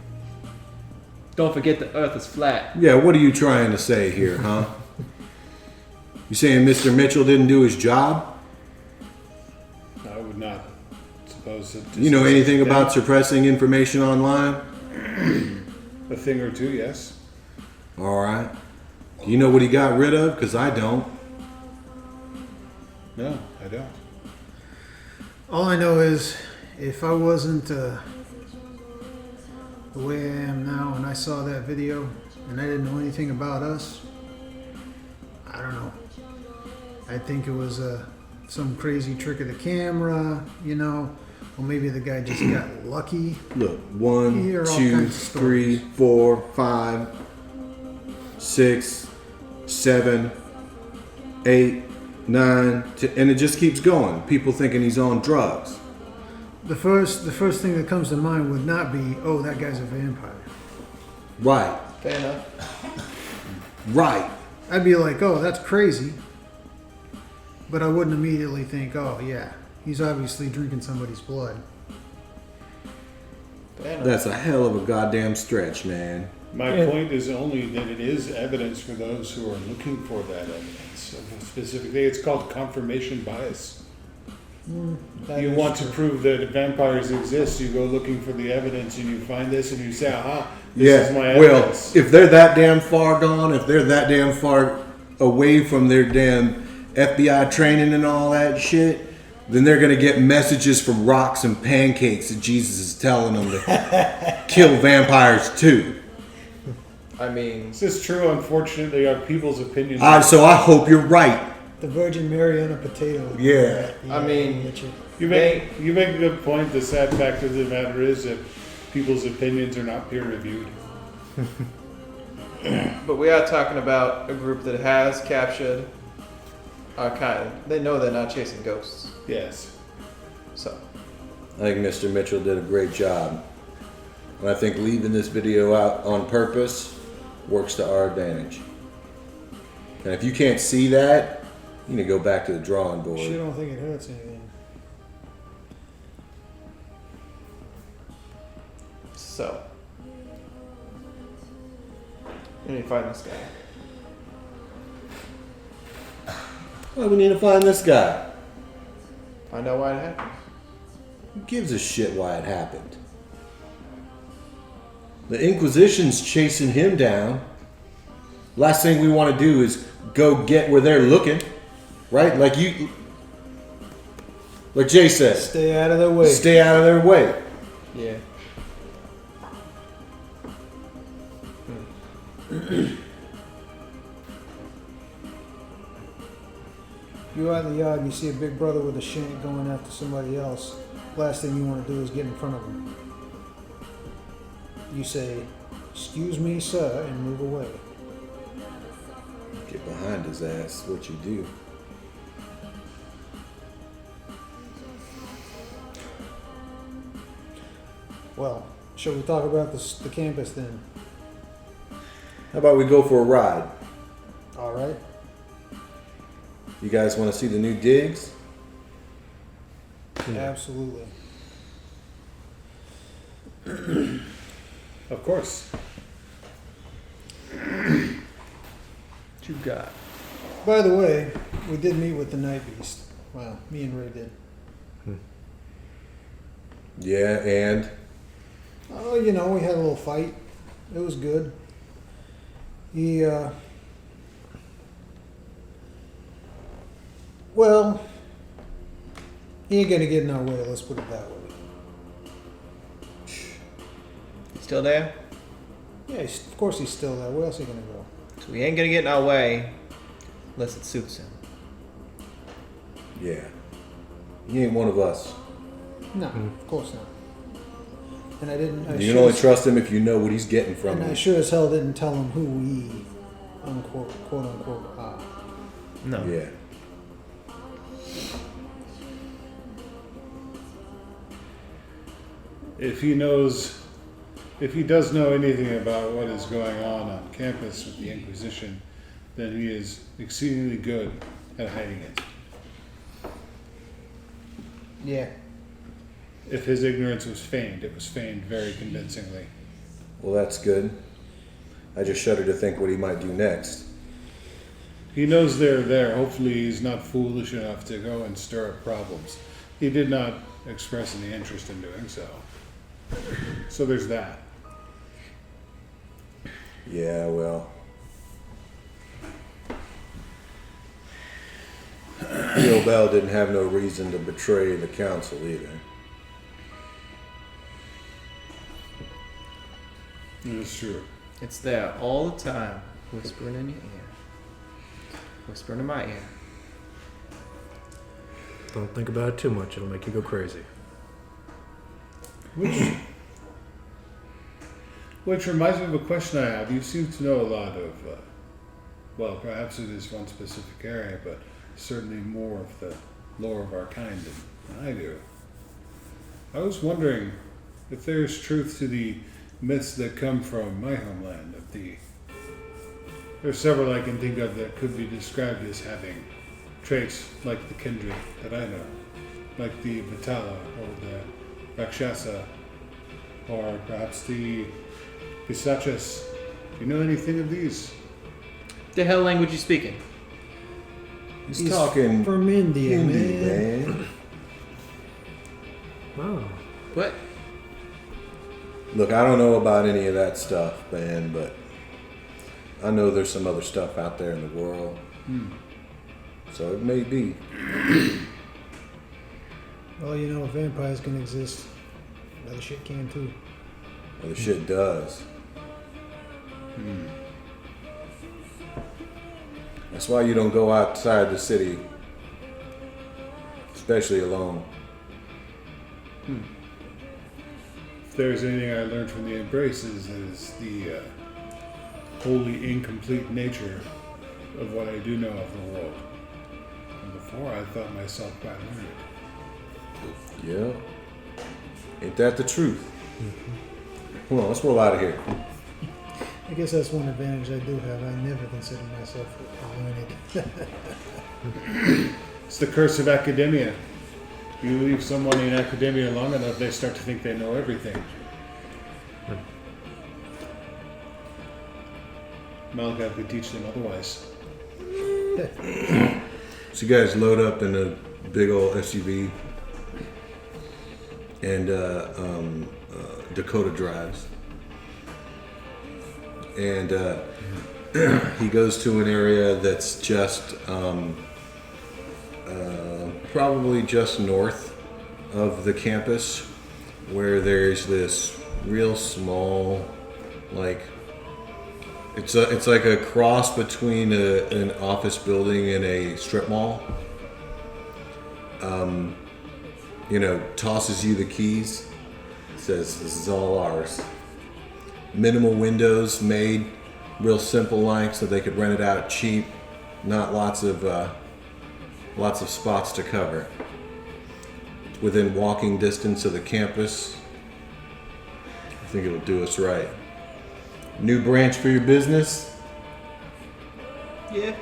Don't forget the Earth is flat. Yeah, what are you trying to say here, huh? You saying Mr. Mitchell didn't do his job? I would not suppose that. You know anything about suppressing information online? A thing or two, yes. All right. Do you know what he got rid of? Because I don't. No, I don't. All I know is if I wasn't the way I am now and I saw that video and I didn't know anything about us, I don't know. I think it was some crazy trick of the camera, you know, or maybe the guy just got lucky. Look, You 1, hear all 2, kinds of 3, 4, 5, 6, 7, 8, 9, 10, and it just keeps going. People thinking he's on drugs. The first thing that comes to mind would not be, oh, that guy's a vampire. Right. Fair enough. Right. I'd be like, oh, that's crazy. But I wouldn't immediately think, oh, yeah, he's obviously drinking somebody's blood. Fair enough. That's a hell of a goddamn stretch, man. My point is only that it is evidence for those who are looking for that evidence of a specific thing. It's called confirmation bias. You want to prove that vampires exist, you go looking for the evidence and you find this and you say, aha, this is my evidence. Well, if they're that damn far gone, if they're that damn far away from their damn FBI training and all that shit, then they're going to get messages from rocks and pancakes that Jesus is telling them to kill vampires too. I mean, This is true, unfortunately, our people's opinions. So I hope you're right. The Virgin Mary on a potato. Yeah. I mean, You make a good point. The sad fact of the matter is that people's opinions are not peer reviewed. but we are talking about a group that has captured our kind. They know they're not chasing ghosts. Yes. So, I think Mr. Mitchell did a great job. And I think leaving this video out on purpose works to our advantage. And if you can't see that, you need to go back to the drawing board. She don't think it hurts anything. so. We need to find this guy. Well, we need to find this guy. Find out why it happened. Who gives a shit why it happened? The Inquisition's chasing him down. Last thing we want to do is go get where they're looking, right? Like Jay said, Stay out of their way. stay out of their way. Yeah. You're out in the yard and you see a big brother with a shank going after somebody else. Last thing you want to do is get in front of him. You say, "Excuse me, sir," and move away. Get behind his ass, what you do. Well, shall we talk about the campus then? How about we go for a ride? All right. You guys want to see the new digs? Absolutely. Of course. What you got? By the way, we did meet with the Night Beast. Well, me and Ray did. Yeah, and Oh, we had a little fight. It was good. Well, he ain't gonna get in our way, let's put it that way. Still there? Yeah, of course he's still there. Where else is he gonna go? So we ain't gonna get in our way unless it suits him. yeah, he ain't one of us. No, of course not. And I didn't. You can only trust him if you know what he's getting from And I you. sure as hell didn't tell him who we, unquote, quote unquote, are. No. Yeah. If he does know anything about what is going on campus with the Inquisition, then he is exceedingly good at hiding it. Yeah. If his ignorance was feigned, it was feigned very convincingly. Well, that's good. I just shudder to think what he might do next. He knows they're there. Hopefully he's not foolish enough to go and stir up problems. He did not express any interest in doing so. So there's that. Yeah, well. Bill Bell didn't have no reason to betray the council either. It's true. It's there all the time, whispering in your ear. Whispering in my ear. Don't think about it too much. It'll make you go crazy. Which reminds me of a question I have. You seem to know a lot of, well, perhaps it is one specific area, but certainly more of the lore of our kind than I do. I was wondering if there's truth to the myths that come from my homeland. There's several I can think of that could be described as having traits like the kindred that I know, like the Vitala or the Rakshasa, or perhaps the Pisachas. Do you know anything of these? The hell language you speaking? He's talking from India, Hindi, man. man. Oh. What? Look, I don't know about any of that stuff, man, but I know there's some other stuff out there in the world. So it may be. Well, if vampires can exist, other shit can too. Well, the shit does. That's why you don't go outside the city, especially alone. If there's anything I learned from the Embraces is the wholly incomplete nature of what I do know of the world. And before I thought myself quite learned. Yeah. Ain't that the truth? Come on, let's roll out of here. I guess that's one advantage I do have. I never consider myself learned. It's the curse of academia. You leave someone in academia long enough, they start to think they know everything. Malachi could teach them otherwise. So you guys load up in a big old SUV. and Dakota drives. And he goes to an area that's just probably just north of the campus, where there's this real small, like, it's like a cross between an office building and a strip mall. Tosses you the keys, says this is all ours. Minimal windows made real simple, like, so they could rent it out cheap. Not lots of spots to cover. It's within walking distance of the campus. I think it'll do us right. New branch for your business. Yeah.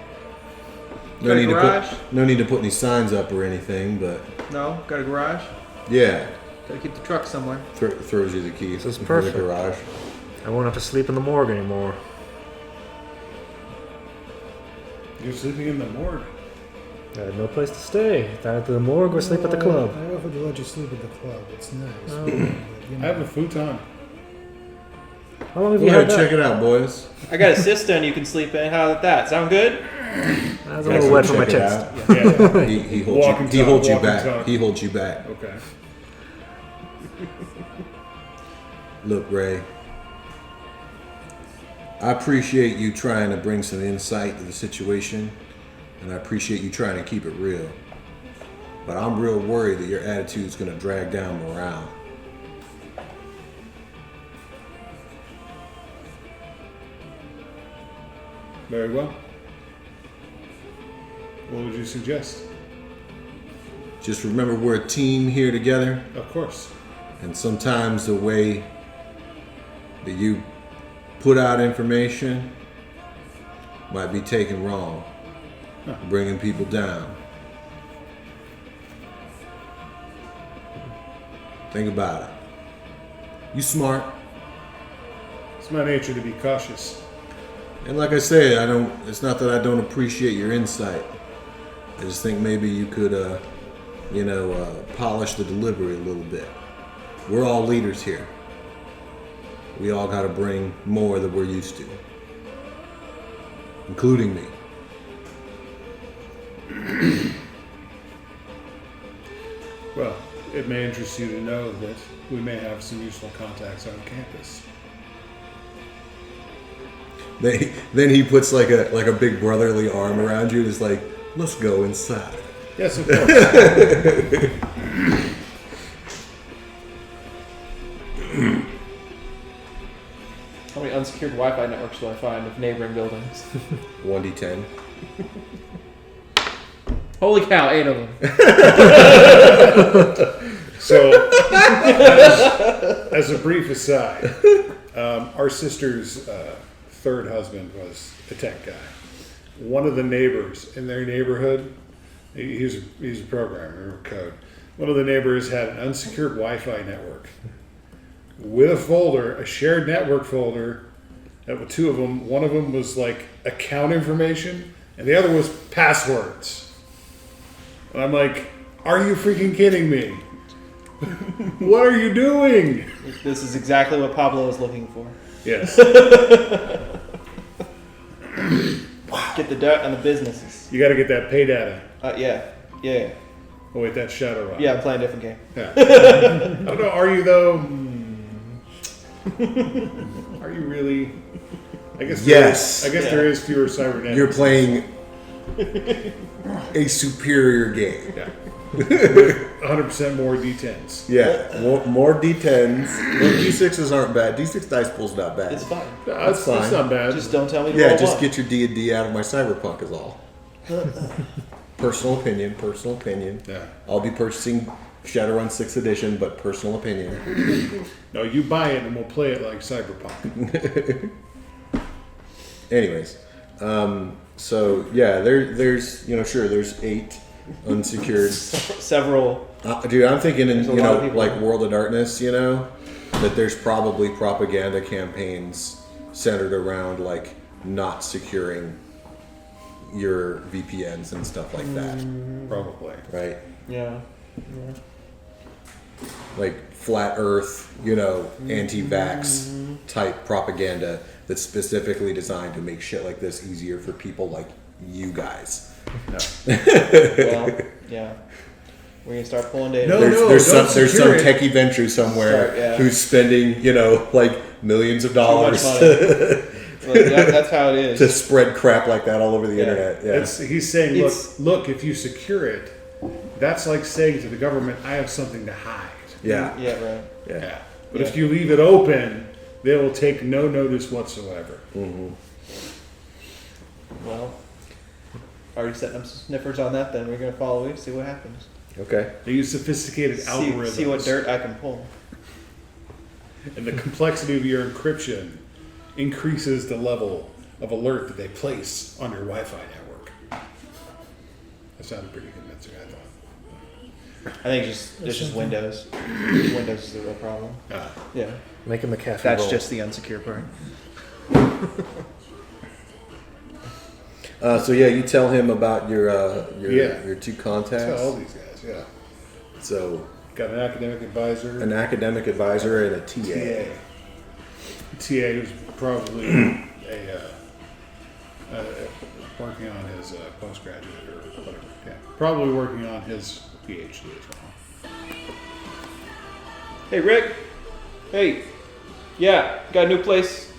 No Got a need garage? no need to put any signs up or anything, but No, got a garage. yeah, Gotta keep the truck somewhere. throws you the keys. This is for perfect. the garage. I won't have to sleep in the morgue anymore. You're sleeping in the morgue. I had no place to stay. Either the morgue or sleep at the club. I offered to let you sleep at the club. It's nice. Oh. But, you I know, have a futon. How long have Go you ahead, had check that? it out, boys. I got a cistern you can sleep in. How about that? Sound good? That's a little wet for my Check it chest. out. Yeah. He holds Walking you. He talk, holds you walking back. talk. He holds you back. Okay. Look, Ray. I appreciate you trying to bring some insight to the situation, and I appreciate you trying to keep it real. But I'm real worried that your attitude's going to drag down morale. Very well. What would you suggest? Just remember, we're a team here together, Of course. and sometimes the way that you put out information might be taken wrong, bringing people down. Think about it. You smart. It's my nature to be cautious. And like I said, it's not that I don't appreciate your insight. I just think maybe you could, polish the delivery a little bit. We're all leaders here. We all got to bring more than we're used to, including me. Well, it may interest you to know that we may have some useful contacts on campus. Then he puts like a big brotherly arm around you and is like, let's go inside. Yes, of course. How many unsecured Wi-Fi networks do I find of neighboring buildings? 1d10. Holy cow, 8 of them. So, as a brief aside, our sister's third husband was a tech guy. One of the neighbors in their neighborhood, he's a programmer, code. One of the neighbors had an unsecured Wi-Fi network with a folder, a shared network folder. With two of them, one of them was like account information, and the other was passwords. And I'm like, are you freaking kidding me? What are you doing? This is exactly what Pablo is looking for. Yes. Get the dirt on the businesses. You got to get that pay data. Yeah. Oh wait, that's Shadowrun. Yeah, I'm playing a different game. Yeah. I don't know. Are you though? Are you really? I guess. Yes. I guess there is fewer cybernetics. You're playing a superior game. Yeah. 100% more D10s. Yeah, more D10s. Well, D6s aren't bad. D6 dice pool's not bad. It's fine. That's fine. not bad. Just don't tell me to Yeah, roll just one. get your D&D out of my cyberpunk is all. Personal opinion. Yeah. I'll be purchasing Shadowrun 6th edition, but personal opinion. No, you buy it and we'll play it like Cyberpunk. Anyways, so yeah, there's there's 8 unsecured. Several. Dude, I'm thinking in There's a lot of people. like World of Darkness, that there's probably propaganda campaigns centered around like not securing your VPNs and stuff like that, Probably. right? Yeah. like flat Earth, anti-vax type propaganda that's specifically designed to make shit like this easier for people like you guys. Well, yeah. We're gonna start pulling data. No, There's don't some secure it. techie venture somewhere Start, yeah. who's spending, like millions of dollars Too much money. But that's how it is. to spread crap like that all over the Yeah. internet. Yeah. He's saying, It's- look, if you secure it, that's like saying to the government, I have something to hide. Yeah. Yeah, right. Yeah. But if you leave it open, they will take no notice whatsoever. Well, already setting up some sniffers on that. Then we're gonna follow it, see what happens. Okay. They use sophisticated algorithms. See what dirt I can pull. And the complexity of your encryption increases the level of alert that they place on your Wi-Fi network. That sounded pretty convincing, I thought. I think it's just Windows. Windows is the real problem. Yeah, Make a McAfee that's roll. just the unsecure part. So you tell him about your two Tell contacts. all these guys, yeah. So Got an academic advisor. an academic advisor and a TA. TA who's probably working on his postgraduate or whatever. Yeah, probably working on his PhD as well. Hey, Rick. Hey. Yeah, got a new place.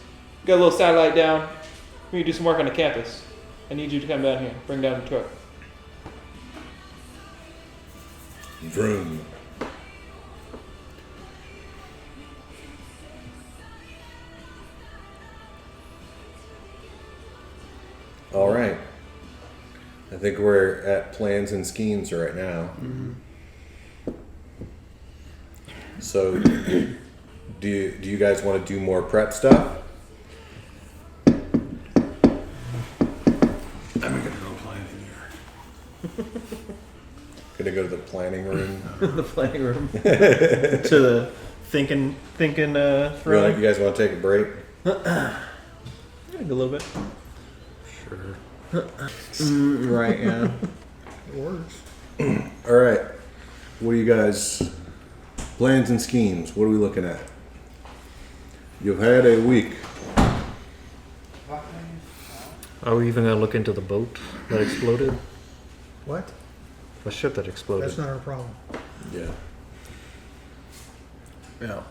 Got a little satellite down. We need to do some work on the campus. I need you to come down here. Bring down the truck. Vroom. All right. I think we're at plans and schemes right now. So, do you guys want to do more prep stuff? I'm gonna go planning here. Gonna go to the planning room. The planning room. To the thinking You room. guys want to take a break? A little bit. Sure. Right, yeah. It works. All right. What do you guys plans and schemes? What are we looking at? You've had a week. Are we even gonna look into the boat that exploded? What? The ship that exploded. That's not our problem. Yeah. Yeah.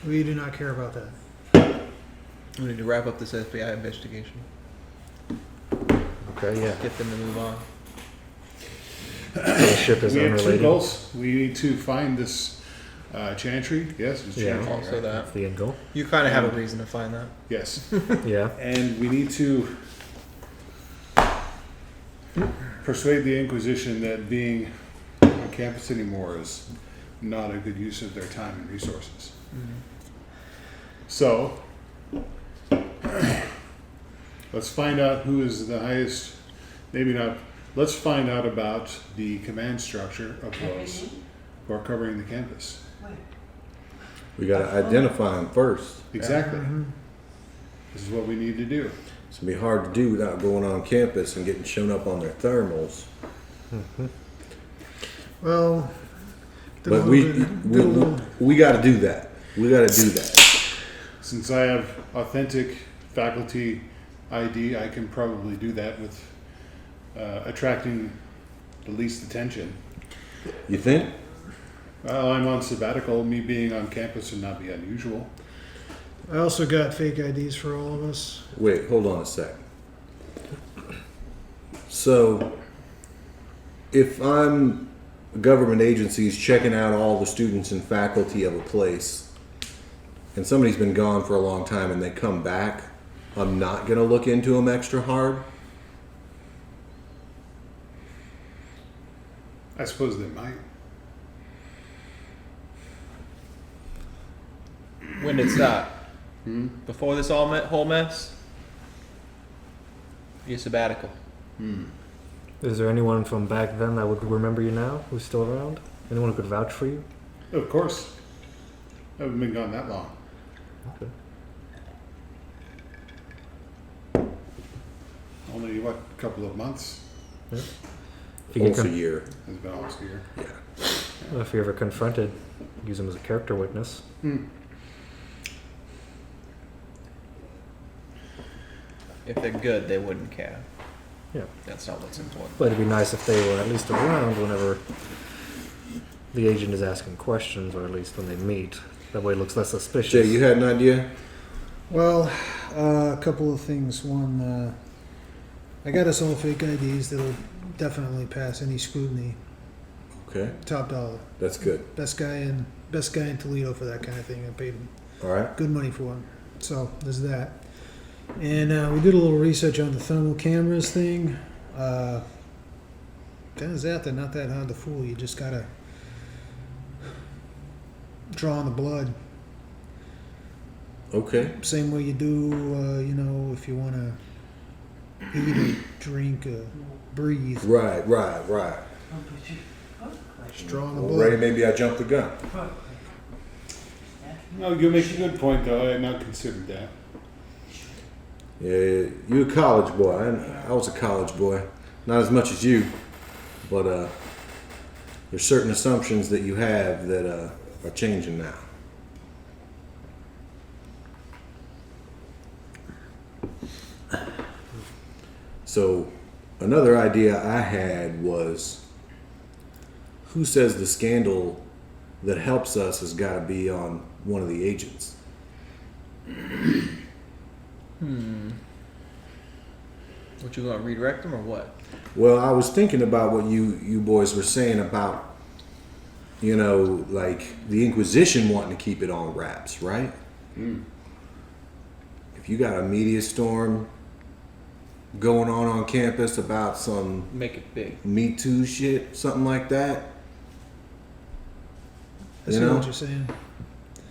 We do not care about that. We need to wrap up this FBI investigation. Okay, yeah. Get them to move on. So the ship is We have two unrelated. goals. We need to find this chantry. Yes, it's Yeah. chantry. Also right? that. That's the end goal. You kind of have a reason to find that. Yes. Yeah. And we need to persuade the Inquisition that being on campus anymore is not a good use of their time and resources. So, let's find out who is the highest, maybe not, let's find out about the command structure of those who are covering the campus. We got to identify them first. Exactly. This is what we need to do. It's gonna be hard to do without going on campus and getting shown up on their thermals. Well, But we got to do that. We got to do that. Since I have authentic faculty ID, I can probably do that with attracting the least attention. You think? Well, I'm on sabbatical. Me being on campus would not be unusual. I also got fake IDs for all of us. Wait, hold on a sec. So, if I'm government agencies checking out all the students and faculty of a place, and somebody's been gone for a long time and they come back, I'm not going to look into them extra hard? I suppose they might. When did it start? Before this whole mess? Your sabbatical. Is there anyone from back then that would remember you now who's still around? Anyone who could vouch for you? Of course. I haven't been gone that long. Okay. Only, what, a couple of months? Yeah. If you could Almost a con- year. It's been almost a year. Yeah. If you're ever confronted, use them as a character witness. If they're good, they wouldn't care. Yeah. That's not what's important. But it'd be nice if they were at least around whenever the agent is asking questions, or at least when they meet. That way it looks less suspicious. Jay, you had an idea? Well, a couple of things. One, I got us all fake IDs that'll definitely pass any scrutiny. Okay, Top dollar. that's good. Best guy in Toledo for that kind of thing. I paid him All right. good money for him. So there's that. And we did a little research on the thermal cameras thing. Turns out they're not that hard to fool. You just gotta draw on the blood. Okay. Same way you do, if you want to eat or drink or breathe. Right. Just draw on the Well, blood. Ray, maybe I jumped the gun. No, you make a good point, though. I had not considered that. Yeah, you a college boy. I was a college boy. Not as much as you, but there's certain assumptions that you have that are changing now. So another idea I had was, who says the scandal that helps us has got to be on one of the agents? What, you gonna redirect them or what? Well, I was thinking about what you boys were saying about, like the Inquisition wanting to keep it on wraps, right? If you got a media storm going on campus about some Make it big. Me Too shit, something like that, I see what you're saying.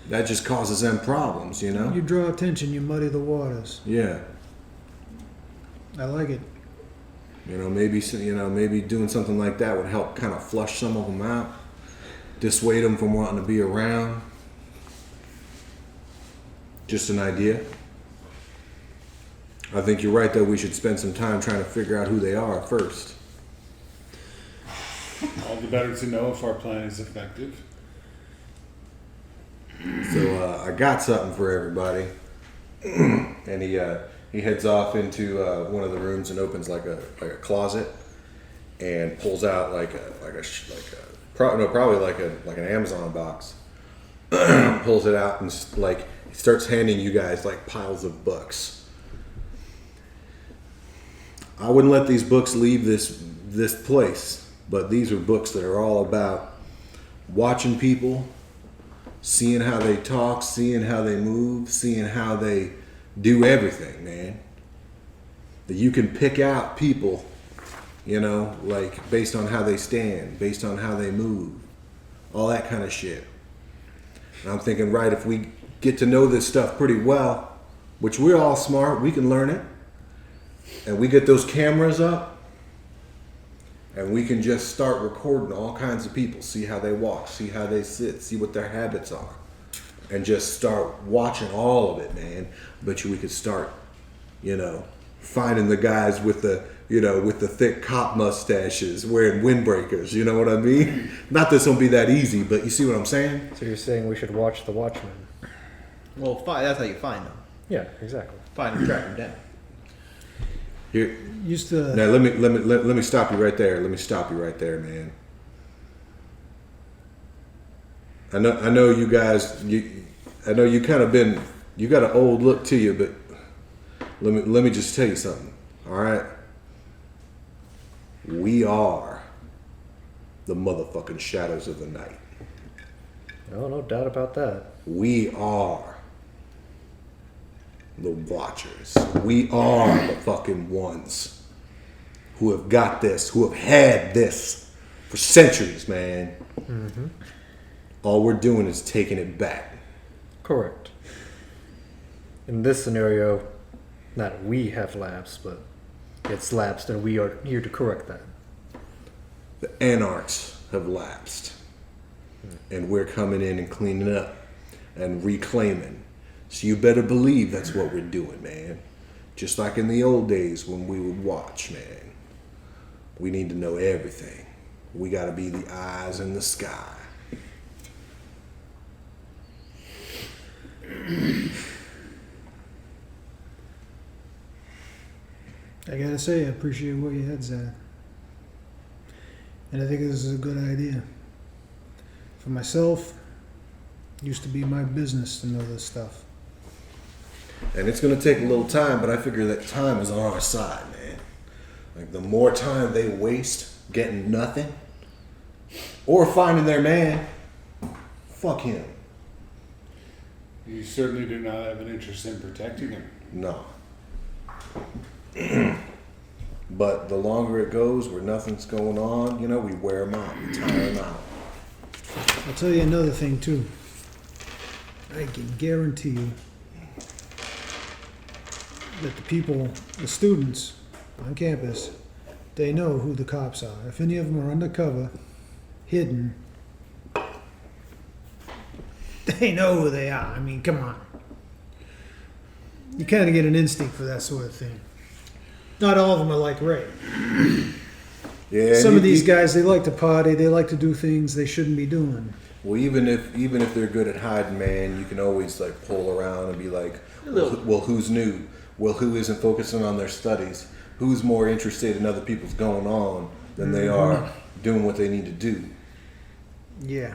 that just causes them problems, You draw attention, you muddy the waters. Yeah. I like it. Maybe doing something like that would help kind of flush some of them out, dissuade them from wanting to be around. Just an idea. I think you're right, though. We should spend some time trying to figure out who they are first. All the better to know if our plan is effective. So I got something for everybody, and he heads off into one of the rooms and opens like a closet, and pulls out probably like an Amazon box. Pulls it out and he starts handing you guys like piles of books. I wouldn't let these books leave this place, but these are books that are all about watching people, seeing how they talk, seeing how they move, seeing how they do everything, man. That you can pick out people, like based on how they stand, based on how they move, all that kind of shit. And I'm thinking, right, if we get to know this stuff pretty well, which we're all smart, we can learn it, and we get those cameras up, and we can just start recording all kinds of people, see how they walk, see how they sit, see what their habits are, and just start watching all of it, man. Bet you we could start, finding the guys with the thick cop mustaches wearing windbreakers. You know what I mean? Not that it's gonna be that easy, but you see what I'm saying? So you're saying we should watch The Watchmen? Well, that's how you find them. Yeah, exactly. Find and track them down. Here, Used to. now let me stop you right there. Let me stop you right there, man. I know you guys. I know you kind of been. You got an old look to you, but let me just tell you something. All right. We are the motherfucking shadows of the night. Oh, no doubt about that. We are the watchers. We are the fucking ones who have got this, who have had this for centuries, man. Mm-hmm. All we're doing is taking it back. Correct. In this scenario, not we have lapsed, but it's lapsed, and we are here to correct that. The anarchs have lapsed. And we're coming in and cleaning up and reclaiming. So you better believe that's what we're doing, man. Just like in the old days when we would watch, man. We need to know everything. We got to be the eyes in the sky. I gotta say, I appreciate where your head's at. And I think this is a good idea. For myself, it used to be my business to know this stuff. And it's going to take a little time, but I figure that time is on our side, man. Like, the more time they waste getting nothing or finding their man, fuck him. You certainly do not have an interest in protecting him. No. But the longer it goes where nothing's going on, you know, we wear them out, we tire them out. I'll tell you another thing, too. I can guarantee you that the people, the students on campus, they know who the cops are. If any of them are undercover, hidden, they know who they are. I mean, come on. You kind of get an instinct for that sort of thing. Not all of them are like Ray. Yeah. Some of these guys, they like to party. They like to do things they shouldn't be doing. Well, even if they're good at hiding, man, you can always like pull around and be like, well, who's new? Well, who isn't focusing on their studies? Who's more interested in other people's going on than they are doing what they need to do? Yeah.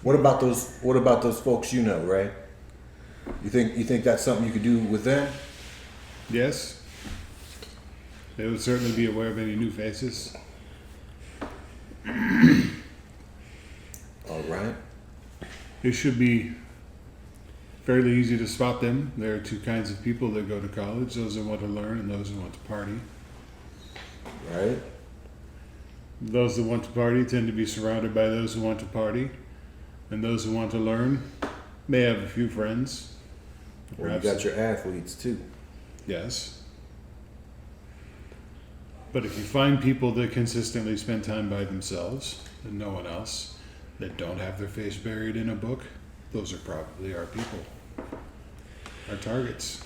What about those folks you know, right? You think that's something you could do with them? Yes. They would certainly be aware of any new faces. All right. It should be fairly easy to spot them. There are two kinds of people that go to college, those who want to learn and those who want to party. Right. Those that want to party tend to be surrounded by those who want to party, and those who want to learn may have a few friends. Well, you got your athletes too. Yes. But if you find people that consistently spend time by themselves and no one else, that don't have their face buried in a book, those are probably our people, our targets.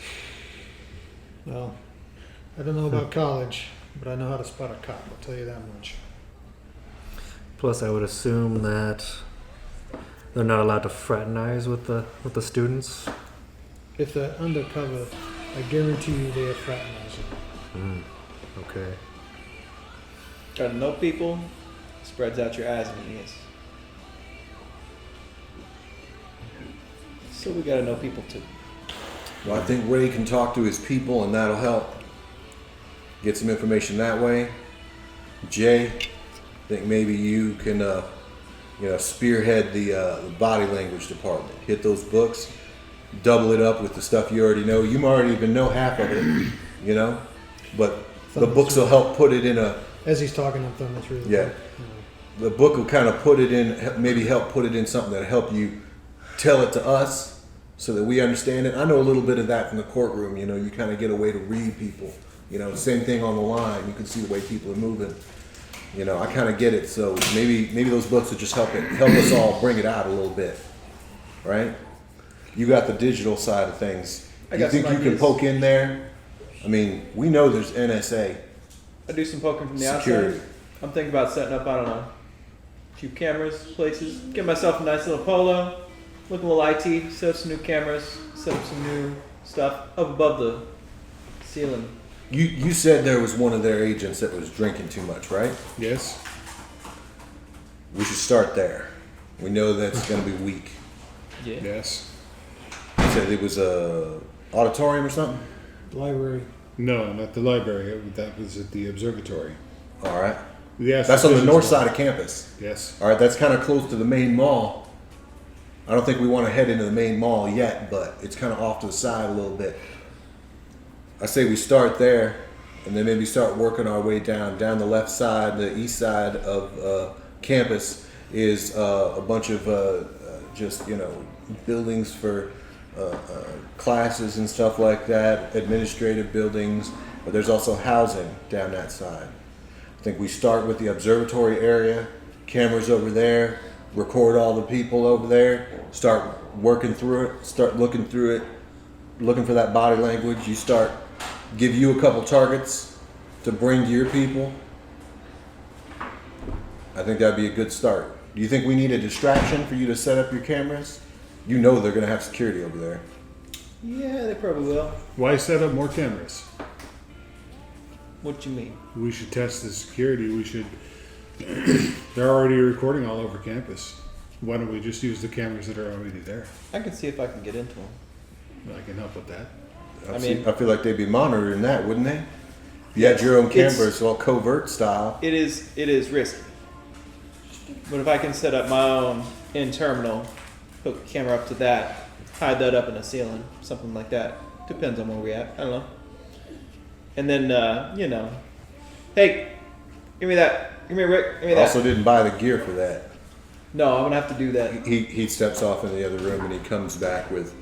Well, I don't know about college, but I know how to spot a cop. I'll tell you that much. Plus, I would assume that they're not allowed to fraternize with the students. If they're undercover, I guarantee you they are fraternizing. Okay. Gotta know people, spreads out your eyes and ears. So we gotta know people too. Well, I think Ray can talk to his people, and that'll help. Get some information that way. Jay, I think maybe you can, spearhead the body language department. Hit those books, double it up with the stuff you already know. You might already even know half of it, you know, but the books will help put it in a. As he's talking, I'm thumbing through the Yeah. book. The book will kind of put it in, maybe help put it in something that'll help you tell it to us so that we understand it. I know a little bit of that from the courtroom, you know, you kind of get a way to read people. You know, same thing on the line. You can see the way people are moving. You know, I kind of get it. So maybe those books will just help us all bring it out a little bit, right? You got the digital side of things. I You got think some you can ideas. poke in there? I mean, we know there's NSA. I do some poking from the Security. outside. I'm thinking about setting up, I don't know, a few cameras, places, get myself a nice little polo, look a little IT, set up some new cameras, set up some new stuff up above the ceiling. You said there was one of their agents that was drinking too much, right? Yes. We should start there. We know that's going to be weak. Yeah. Yes. You said it was a auditorium or something? Library. No, not the library. That was at the observatory. All right. Yes. That's on the north side of campus. Yes. All right, that's kind of close to the main mall. I don't think we want to head into the main mall yet, but it's kind of off to the side a little bit. I say we start there, and then maybe start working our way down. Down the left side, the east side of campus is a bunch of buildings for classes and stuff like that, administrative buildings, but there's also housing down that side. I think we start with the observatory area, cameras over there, record all the people over there, start working through it, start looking through it, looking for that body language. Give you a couple targets to bring to your people, I think that'd be a good start. Do you think we need a distraction for you to set up your cameras? You know they're going to have security over there. Yeah, they probably will. Why set up more cameras? What you mean? We should test the security. We should. They're already recording all over campus. Why don't we just use the cameras that are already there? I can see if I can get into them. I can help with that. I mean- I feel like they'd be monitoring that, wouldn't they? If you had your own It's- cameras, all covert style. It is risky. But if I can set up my own in terminal, hook a camera up to that, hide that up in the ceiling, something like that. Depends on where we at. I don't know. And then hey, give me that. Give me Rick. Give me that. Also, didn't buy the gear for that. No, I'm gonna have to do that. He steps off in the other room and he comes back with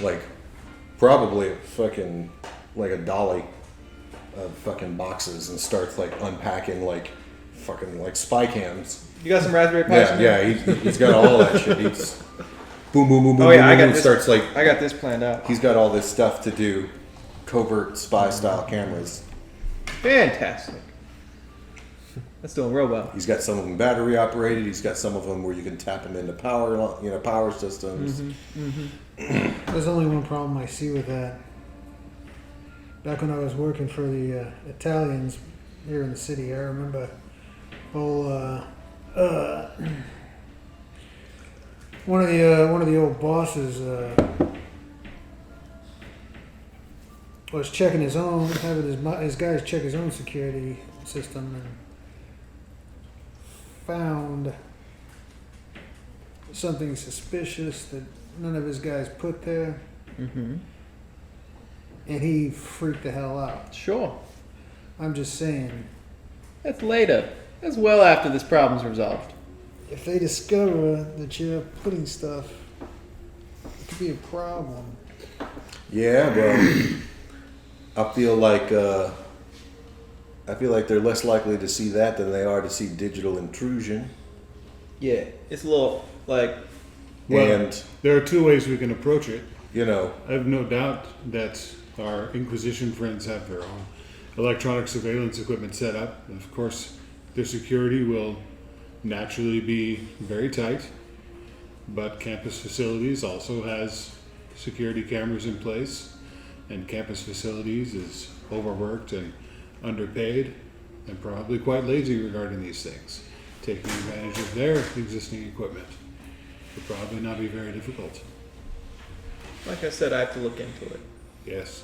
like probably a fucking like a dolly of fucking boxes and starts like unpacking like fucking like spy cams. You got some Raspberry Pis? in there? He's got all that shit. He's boom boom boom boom. Oh yeah, boom, I got boom, this. starts like I got this planned out. he's got all this stuff to do, covert spy style cameras. Fantastic. That's doing real well. He's got some of them battery operated. He's got some of them where you can tap them into power systems. There's only one problem I see with that. Back when I was working for the Italians here in the city, I remember one of the old bosses was checking his own, having his guys check his own security system, and found something suspicious that none of his guys put there, Mm-hmm. and he freaked the hell out. Sure. I'm just saying, That's later. That's well after this problem's resolved. if they discover that you're putting stuff, it could be a problem. Yeah, well, I feel like they're less likely to see that than they are to see digital intrusion. Yeah, it's a little like Well, And there are two ways we can approach it. you know, I have no doubt that our Inquisition friends have their own electronic surveillance equipment set up. Of course, their security will naturally be very tight, but campus facilities also has security cameras in place, and campus facilities is overworked and underpaid and probably quite lazy regarding these things. Taking advantage of their existing equipment would probably not be very difficult. I said, I have to look into it. Yes.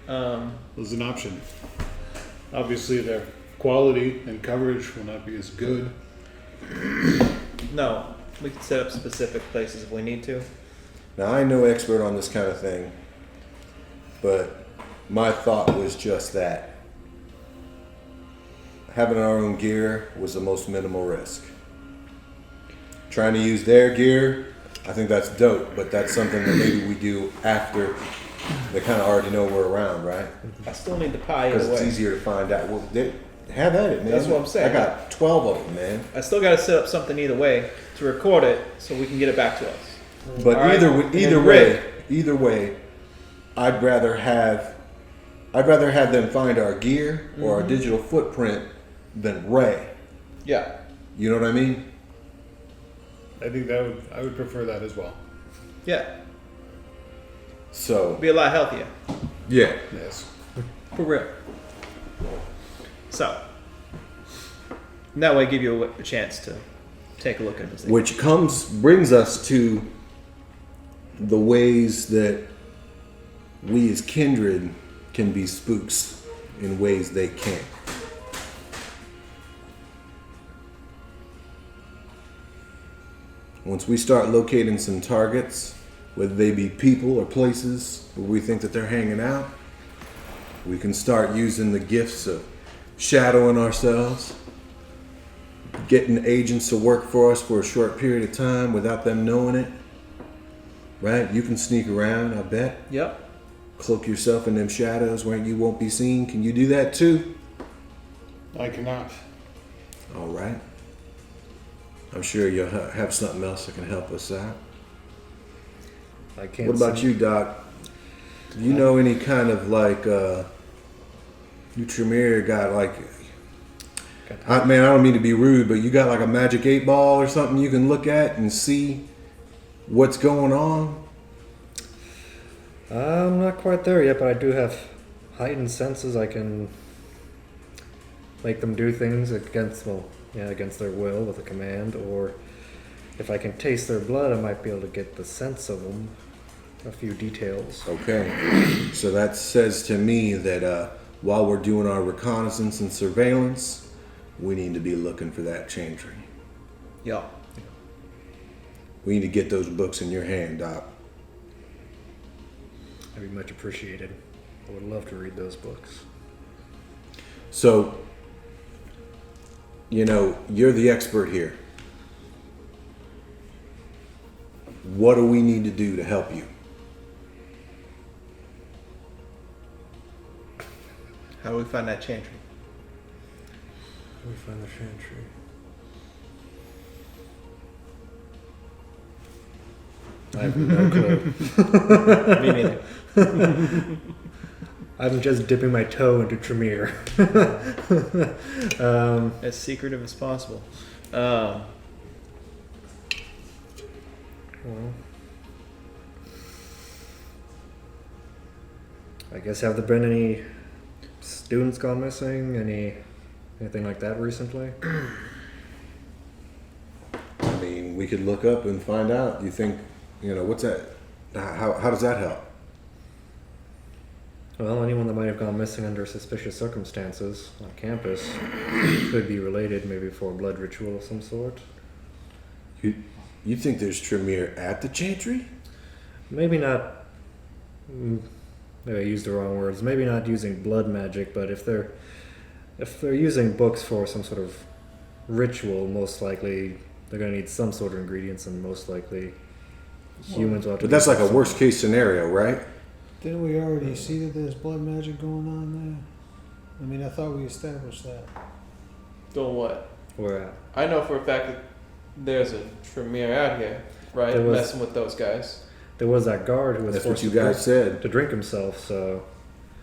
Um, Is an option. Obviously, their quality and coverage will not be as good. no, we can set up specific places if we need to. now I'm no expert on this kind of thing, but my thought was just that having our own gear was the most minimal risk. Trying to use their gear, I think that's dope, but that's something that maybe we do after they kind of already know we're around, right? I still need the pie Because either it's way. easier to find out. Well, have at it, man. That's what I'm saying. I got 12 of them, man. I still got to set up something either way to record it so we can get it back to us. But All right. either way, I'd rather have them find our gear or our digital footprint than Ray. Yeah. You know what I mean? I think I would prefer that as well. Yeah. So Be a lot healthier. yeah, Yes. For real. So, and that way give you a chance to take a look at this thing. which brings us to the ways that we as kindred can be spooks in ways they can't. Once we start locating some targets, whether they be people or places where we think that they're hanging out, we can start using the gifts of shadowing ourselves, getting agents to work for us for a short period of time without them knowing it. Right? You can sneak around, I bet. Yep. Cloak yourself in them shadows where you won't be seen. Can you do that too? I cannot. All right. I'm sure you'll have something else that can help us out. I can't. What about see- you, Doc? Do you know any kind of like Tremere got like Man, I don't mean to be rude, but you got like a magic 8-ball or something you can look at and see what's going on? I'm not quite there yet, but I do have heightened senses. I can make them do things against their will with a command, or if I can taste their blood, I might be able to get the sense of them, a few details. Okay, so that says to me that while we're doing our reconnaissance and surveillance, we need to be looking for that chantry. Yeah. We need to get those books in your hand, Doc. That'd be much appreciated. I would love to read those books. So, you're the expert here. What do we need to do to help you? How do we find that chantry? We find the chantry. I have no clue. Me neither. I'm just dipping my toe into Tremere. As secretive as possible. Well, I guess have there been any students gone missing? Anything like that recently? I mean, we could look up and find out. You think, what's that? How does that help? Well, anyone that might have gone missing under suspicious circumstances on campus could be related, maybe for a blood ritual of some sort. You think there's Tremere at the chantry? Maybe not. Maybe I used the wrong words. Maybe not using blood magic, but if they're using books for some sort of ritual, most likely they're going to need some sort of ingredients, and most likely humans will have to. But that's like a worst case scenario, right? Didn't we already see that there's blood magic going on there? I mean, I thought we established that. Doing what? Where at? I know for a fact that there's a Tremere out here, right? There was- Messing with those guys. There was that guard who was That's what forced you to guys said. to drink himself. So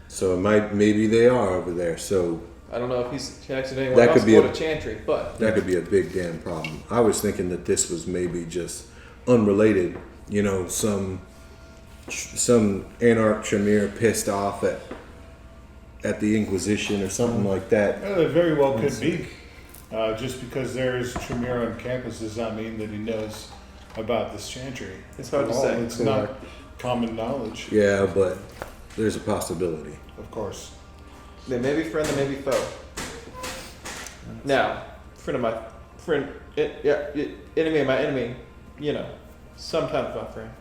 So maybe they are over there. So I don't know if he's connected to anyone That else could be going a- to Chantry, but that could be a big damn problem. I was thinking that this was maybe just unrelated. Some anarch Tremere pissed off at the Inquisition or something like that. It very well could be. Just because there is Tremere on campus does not mean that he knows about this chantry. It's hard to At all. say. It's not common knowledge, Yeah, but there's a possibility. of course. they may be friend, they may be foe. Now, enemy of my enemy, sometimes my friend.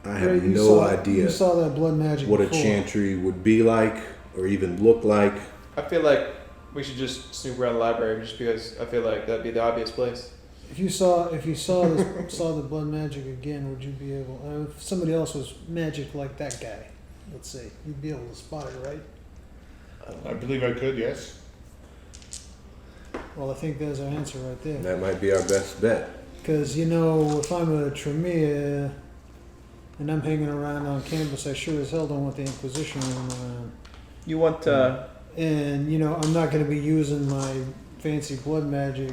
I Right, have you no saw- idea You saw that blood magic what a before. chantry would be like or even look like. I feel like we should just snoop around the library just because I feel like that'd be the obvious place. If you saw saw the blood magic again, would you be able? If somebody else was magic like that guy, let's say, you'd be able to spot it, right? I believe I could, yes. Well, I think there's our answer right there. That might be our best bet. Because if I'm a Tremere and I'm hanging around on campus, I sure as hell don't want the Inquisition running around. You want And I'm not going to be using my fancy blood magic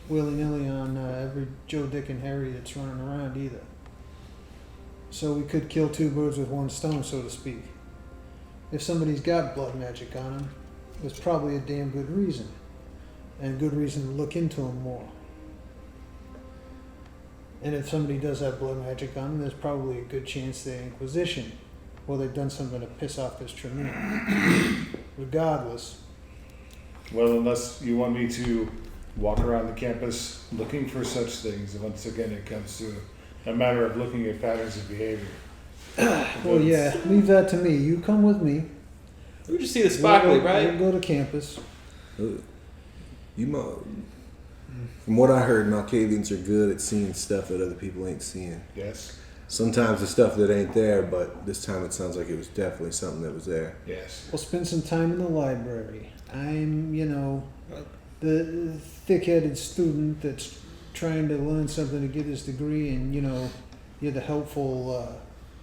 willy-nilly on every Joe, Dick, and Harry that's running around either. So we could kill two birds with one stone, so to speak. If somebody's got blood magic on them, there's probably a damn good reason. And good reason to look into them more. And if somebody does have blood magic on them, there's probably a good chance they're Inquisition. Or they've done something to piss off this Tremere. Regardless. Well, unless you want me to walk around the campus looking for such things, once again it comes to a matter of looking at patterns of behavior. Well, yeah, leave that to me. You come with me. we just see the sparkly, right? We'll go to campus. From what I heard, Malkavians are good at seeing stuff that other people ain't seeing. Yes, Sometimes the stuff that ain't there, but this time it sounds like it was definitely something that was there. yes. We'll spend some time in the library. I'm, the thick-headed student that's trying to learn something to get his degree, and, you're the helpful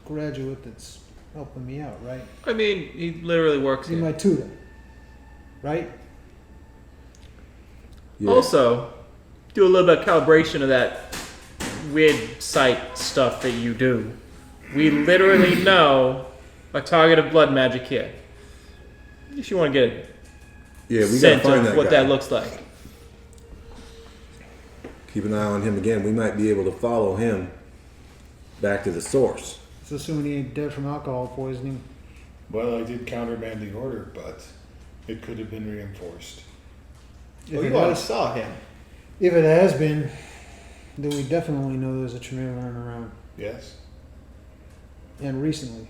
graduate that's helping me out, right? I mean, he literally works He's here. my tutor, right? Yeah. Also, do a little bit of calibration of that weird sight stuff that you do. We literally know a target of blood magic here. If you want to get Yeah, a we gotta sense find of that what guy. that looks like. Keep an eye on him again. We might be able to follow him back to the source. It's assuming he ain't dead from alcohol poisoning. Well, I did countermand the order, but it could have been reinforced. If, Well, it you already has, saw him. if it has been, then we definitely know there's a Tremere running around. Yes? And recently.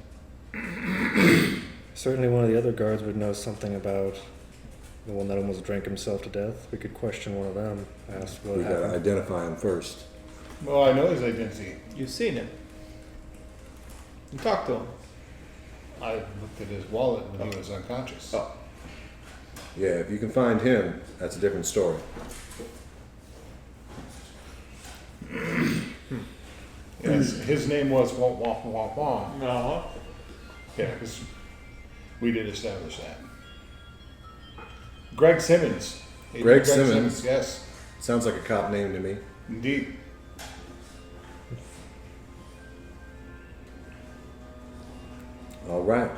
Certainly one of the other guards would know something about the one that almost drank himself to death. We could question one of them, ask what We gotta happened. identify him first. Well, I know his identity. You've seen him. You talked to him. I looked at his wallet when he was unconscious. Oh. Yeah, if you can find him, that's a different story. Yes, his name was Wah Wah Wah Wah. No. Yeah, because we did establish that. Greg Simmons. Agent Greg Simmons. Yes, Sounds like a cop name to me. indeed. All right.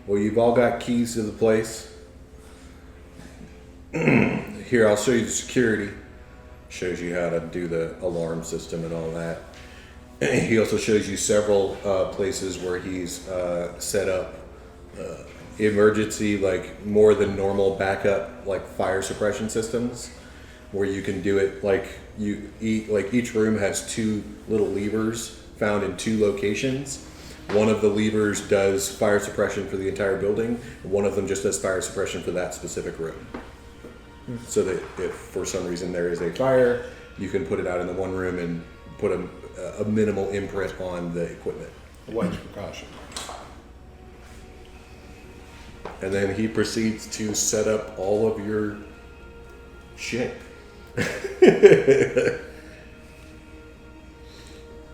Well, you've all got keys to the place. Here, I'll show you the security. Shows you how to do the alarm system and all that. He also shows you several places where he's set up emergency, like more than normal backup, like fire suppression systems, where you can do it like each room has two little levers found in two locations. One of the levers does fire suppression for the entire building. One of them just does fire suppression for that specific room. So that if for some reason there is a fire, you can put it out in the one room and put a minimal imprint on the equipment. A wise precaution. And then he proceeds to set up all of your shit.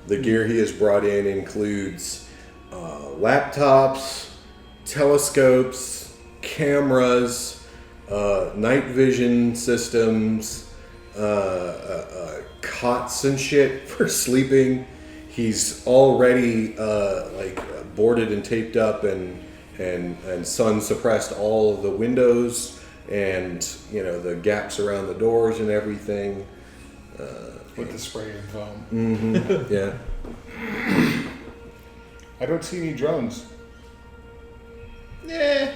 The gear he has brought in includes laptops, telescopes, cameras, night vision systems, cots and shit for sleeping. He's already boarded and taped up and sun suppressed all of the windows and the gaps around the doors and everything. With the spray and foam. Mm-hmm. Yeah. I don't see any drones. Yeah.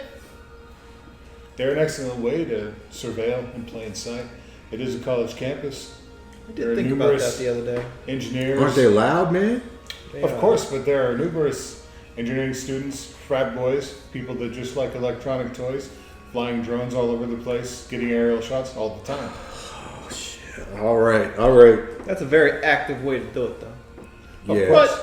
They're an excellent way to surveil in plain sight. It is a college campus. I There are did think about numerous that the other day. engineers. Aren't they loud, man? Of course, but there are numerous engineering students, frat boys, people that just like electronic toys, flying drones all over the place, getting aerial shots all the time. Oh shit! All right. That's a very active way to do it, though. Of Yeah. course.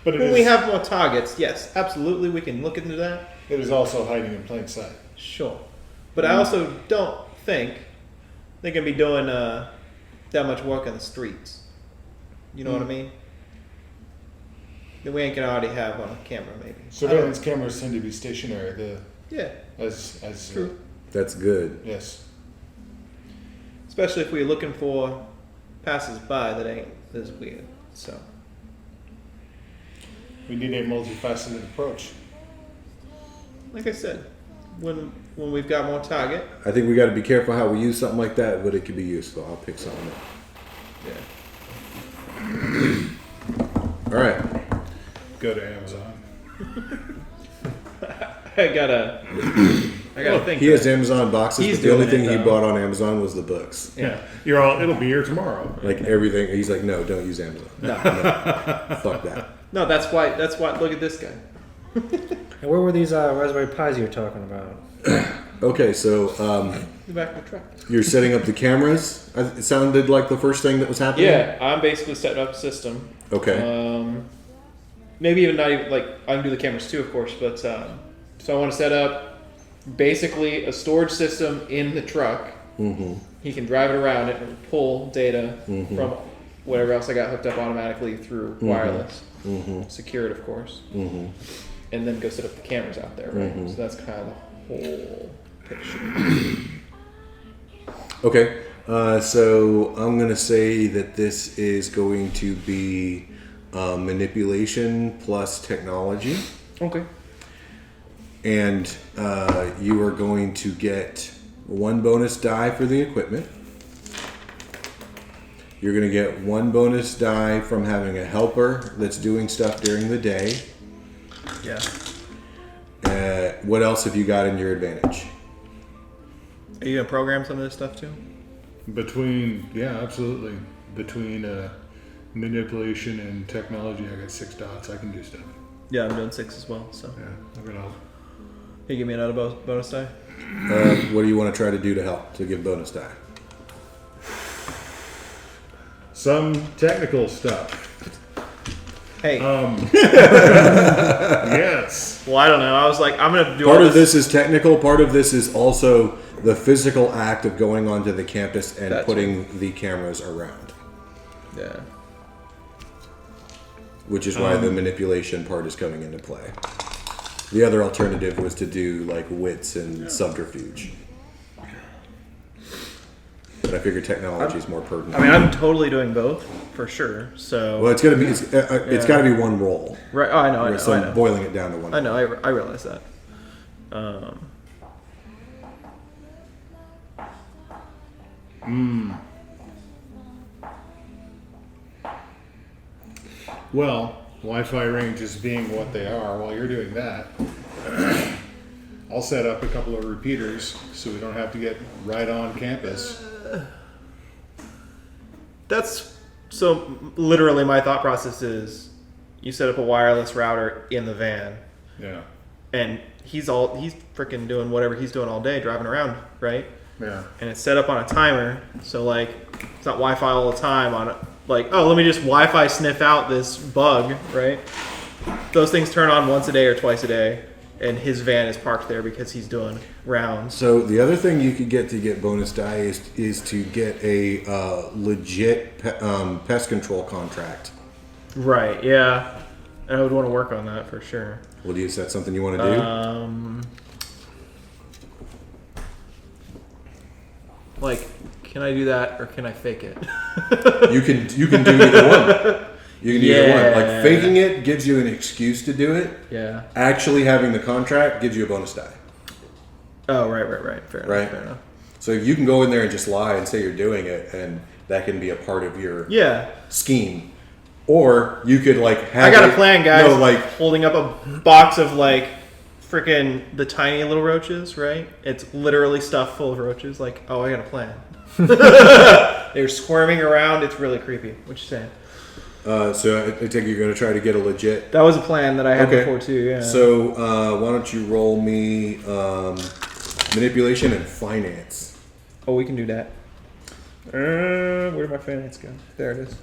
But it When is, we have more targets, yes, absolutely, we can look into that. it is also hiding in plain sight. Sure. But I also don't think they're going to be doing that much work on the streets. You know what I mean? That we ain't going to already have on a camera, maybe. Surveillance cameras tend to be stationary. Yeah, As true. That's good. Yes. Especially if we're looking for passers-by that ain't this weird. So, We need a multifaceted approach. like I said, when we've got more target, I think we got to be careful how we use something like that, but it could be useful. I'll pick something up. yeah. All right. Go to Amazon. I gotta think. He has Amazon boxes, He's but the only doing thing it, he though. bought on Amazon was the books. Yeah. You're all. It'll be here tomorrow. Like everything. He's like, no, don't use Amazon. No, Fuck that. no, that's why. Look at this guy. And where were these Raspberry Pis you were talking about? Okay, so The back of the truck. you're setting up the cameras. It sounded like the first thing that was happening. Yeah, I'm basically setting up a system. Okay. Maybe even not even, like, I can do the cameras too, of course, but so I want to set up basically a storage system in the truck. Mm-hmm. He can drive it around it and pull data from whatever else I got hooked up automatically through wireless. secured, of course, Mm-hmm. and then go set up the cameras out there, right? Mhm. So that's kind of the whole picture. Okay, so I'm gonna say that this is going to be manipulation plus technology, Okay. and you are going to get 1 bonus die for the equipment. You're gonna get 1 bonus die from having a helper that's doing stuff during the day. Yeah. What else have you got in your advantage? Are you gonna program some of this stuff too? Absolutely. Between manipulation and technology, I got 6 dots. I can do stuff. Yeah, I'm doing 6 as well. So, Yeah, I'm gonna. can you give me another bonus die? What do you want to try to do to help to give bonus die? Some technical stuff. Hey. Yes. Well, I don't know. I was like, I'm gonna do Part all of this is technical. Part of this is also the physical act of going onto the campus and That's putting the cameras around, Yeah. which is why the manipulation part is coming into play. The other alternative was to do like wits and subterfuge, but I figure technology is more pertinent. I mean, I'm totally doing both for sure. So. well, it's got to be one roll. Right. Oh, I know. So I I'm know. boiling it down to one. I know. I realize that. Well, Wi-Fi ranges being what they are, while you're doing that, I'll set up a couple of repeaters so we don't have to get right on campus. That's so. Literally, my thought process is, you set up a wireless router in the van, Yeah. and he's freaking doing whatever he's doing all day, driving around, right? Yeah. And it's set up on a timer, so like it's not Wi-Fi all the time on it. Like, oh, let me just Wi-Fi sniff out this bug, right? Those things turn on once a day or twice a day, and his van is parked there because he's doing rounds. So the other thing you could get to get bonus die is to get a legit pest control contract. Right? Yeah, and I would want to work on that for sure. Well, is that something you want to do? Like, can I do that or can I fake it? You can do either one. You can do either one. Like Yeah. faking it gives you an excuse to do it. Yeah. Actually having the contract gives you a bonus die. Oh, right. Fair enough. Right. Fair enough. So you can go in there and just lie and say you're doing it, and that can be a part of your Yeah. scheme. Or you could like have. I got a plan, guys. No, like holding up a box of like freaking the tiny little roaches, right? It's literally stuffed full of roaches. Like, oh, I got a plan. They're squirming around. It's really creepy. What you saying? so I think you're going to try to get a legit. That was a plan that I had Okay. before too. Yeah. So why don't you roll me manipulation and finance? Oh, we can do that. Where did my finance go? There it is.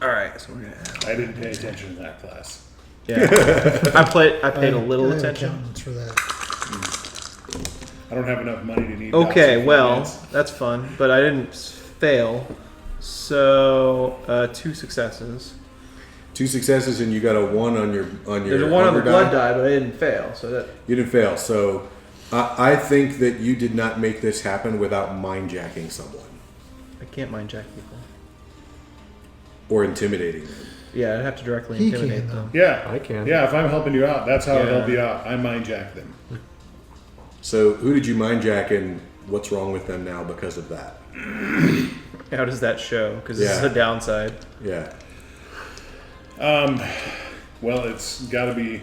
All right, so we're gonna. I didn't pay attention in that class. Yeah, I paid a little I have attention. accountants for that. I don't have enough money to need. Okay, dots in well, finance. that's fun, but I didn't fail. So 2 successes. 2 successes, and you got a 1 on your There's a 1 on the hunger blood die, but I didn't fail. So that You didn't fail. So I think that you did not make this happen without mind jacking someone I can't mind jack people. or intimidating them. Yeah, I'd have to directly He intimidate can, them. Yeah, I can. Yeah, if I'm helping you out, that's how I Yeah. help you out. I mind jack them. So who did you mind jack, and what's wrong with them now because of that? How does that show? Because this is Yeah. the downside. Yeah. Well, it's got to be.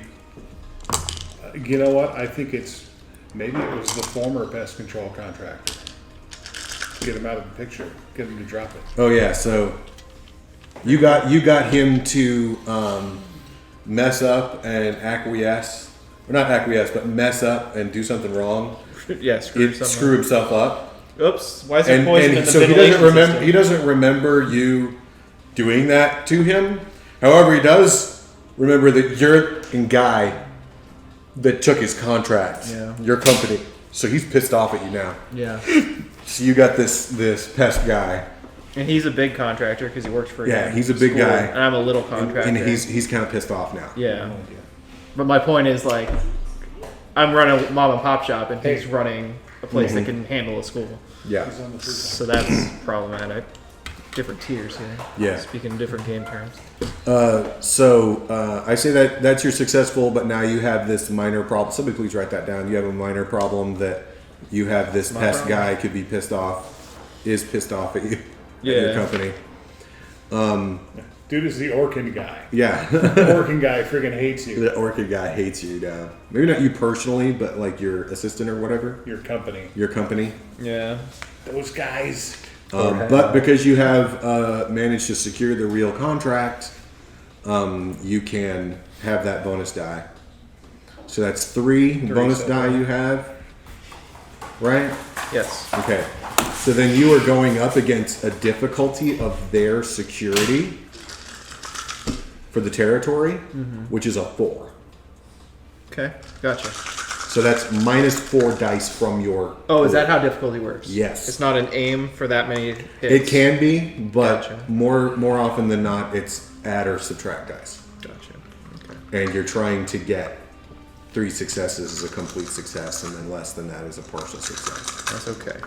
You know what? I think maybe it was the former pest control contractor. Get him out of the picture. Get him to drop it. Oh yeah. So you got him to mess up and acquiesce, or not acquiesce, but mess up and do something wrong. Yeah, screw something. Screw himself up. Oops. Why is there poison in the so he ventilation doesn't remember. system? He doesn't remember you doing that to him. However, he does remember that you're the guy that took his contract. Yeah. Your company. So he's pissed off at you now. Yeah. So you got this pest guy And he's a big contractor because he works for Yeah, he's a big school, guy. and I'm a little contractor. And he's kind of pissed off now. yeah. But my point is like, I'm running a mom and pop shop, and he's running a place that can handle a school. Yeah. So that's problematic. Different tiers here. Yeah. Speaking in different game terms. So I say that's your successful, but now you have this minor problem. Somebody please write that down. You have a minor problem that you have this My pest problem? guy could be pissed off, is pissed off at you, Yeah. at your company. Dude is the Orkin guy. Yeah. The Orkin guy friggin' hates you. The orchid guy hates you now. Maybe not you personally, but like your assistant or whatever. Your company. Your company. Yeah. Those guys. But because you have managed to secure the real contract, you can have that bonus die. So that's three bonus so die far. you have, right? Yes. Okay. So then you are going up against a difficulty of their security for the territory, which is a 4. Okay. Gotcha. So that's -4 dice from your. Oh, is that how difficulty works? Yes. It's not an aim for that many hits. It can be, but Gotcha. more often than not, it's add or subtract dice. Gotcha. Okay. And you're trying to get 3 successes as a complete success, and then less than that is a partial success. That's okay.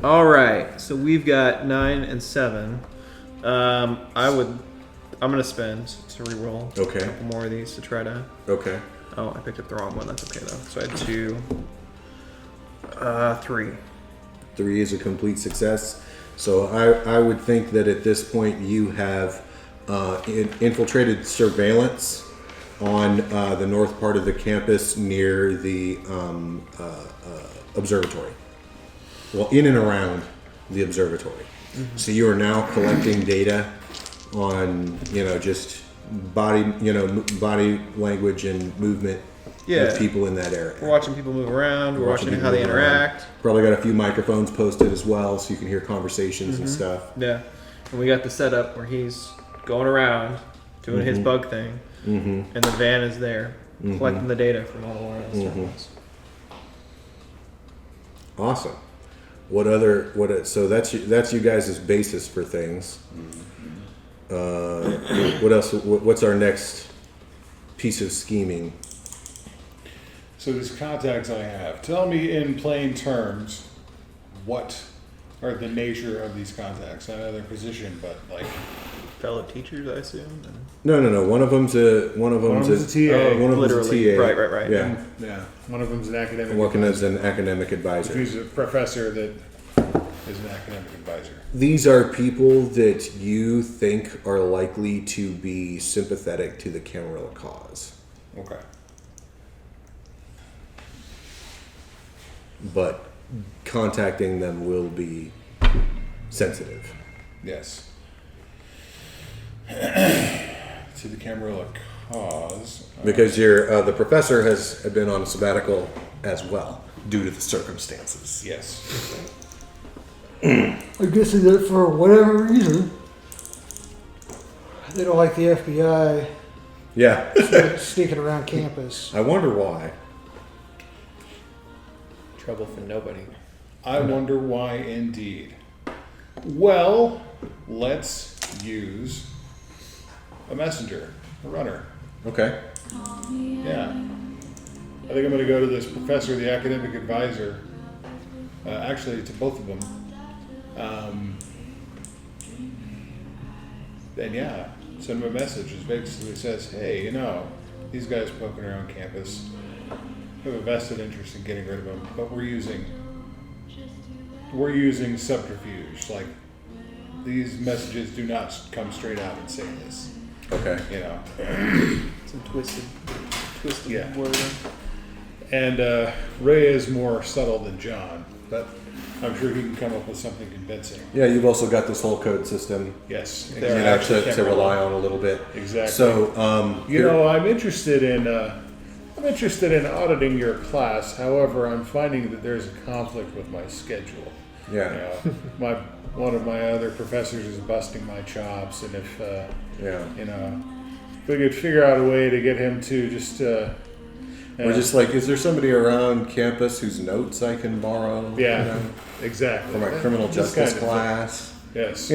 All right. So we've got 9 and 7. I'm gonna spend to reroll a Okay. couple more of these to try to. Okay. Oh, I picked up the wrong one. That's okay though. So I had 2, 3. 3 is a complete success. So I would think that at this point you have infiltrated surveillance on the north part of the campus near the observatory. Well, in and around the observatory. So you are now collecting data on, just body language and movement Yeah. of people in that area. We're watching people move around. We're watching people how they move around. interact. Probably got a few microphones posted as well, so you can hear conversations and stuff. Yeah. And we got the setup where he's going around doing his bug thing, and the van is there collecting the data from all around the surveillance. Awesome. So that's you guys' basis for things. What else? What's our next piece of scheming? So these contacts I have, tell me in plain terms, what are the nature of these contacts? I know their position, but like Fellow teachers, I assume. No. One of them's a TA. One of them's Literally. a TA. Right. Yeah. Yeah, one of them's an academic. Working as advisor. an academic advisor. He's a professor that is an academic advisor. These are people that you think are likely to be sympathetic to the Camarilla cause, Okay. but contacting them will be sensitive. Yes. To the Camarilla cause. Because the professor has been on a sabbatical as well, due to the circumstances. Yes. I guess they did it for whatever reason. They don't like the FBI Yeah. sneaking around campus. I wonder why. Trouble for nobody. I wonder why indeed. Well, let's use a messenger, a runner. Okay. Yeah. I think I'm going to go to this professor, the academic advisor, actually to both of them. And yeah, send them a message. It basically says, hey, these guys poking around campus have a vested interest in getting rid of them, but we're using subterfuge. Like, these messages do not come straight out and say this. Okay. Some twisted Yeah. wording. And Ray is more subtle than John, but I'm sure he can come up with something convincing. Yeah, you've also got this whole code system Yes, They're to rely on a little bit. exactly. So, I'm interested in auditing your class. However, I'm finding that there's a conflict with my schedule. yeah, One of my other professors is busting my chops, and if yeah. if we could figure out a way to get him to just Or just like, is there somebody around campus whose notes I can borrow? Yeah, you know, exactly. for my criminal This justice kind of class. Yes.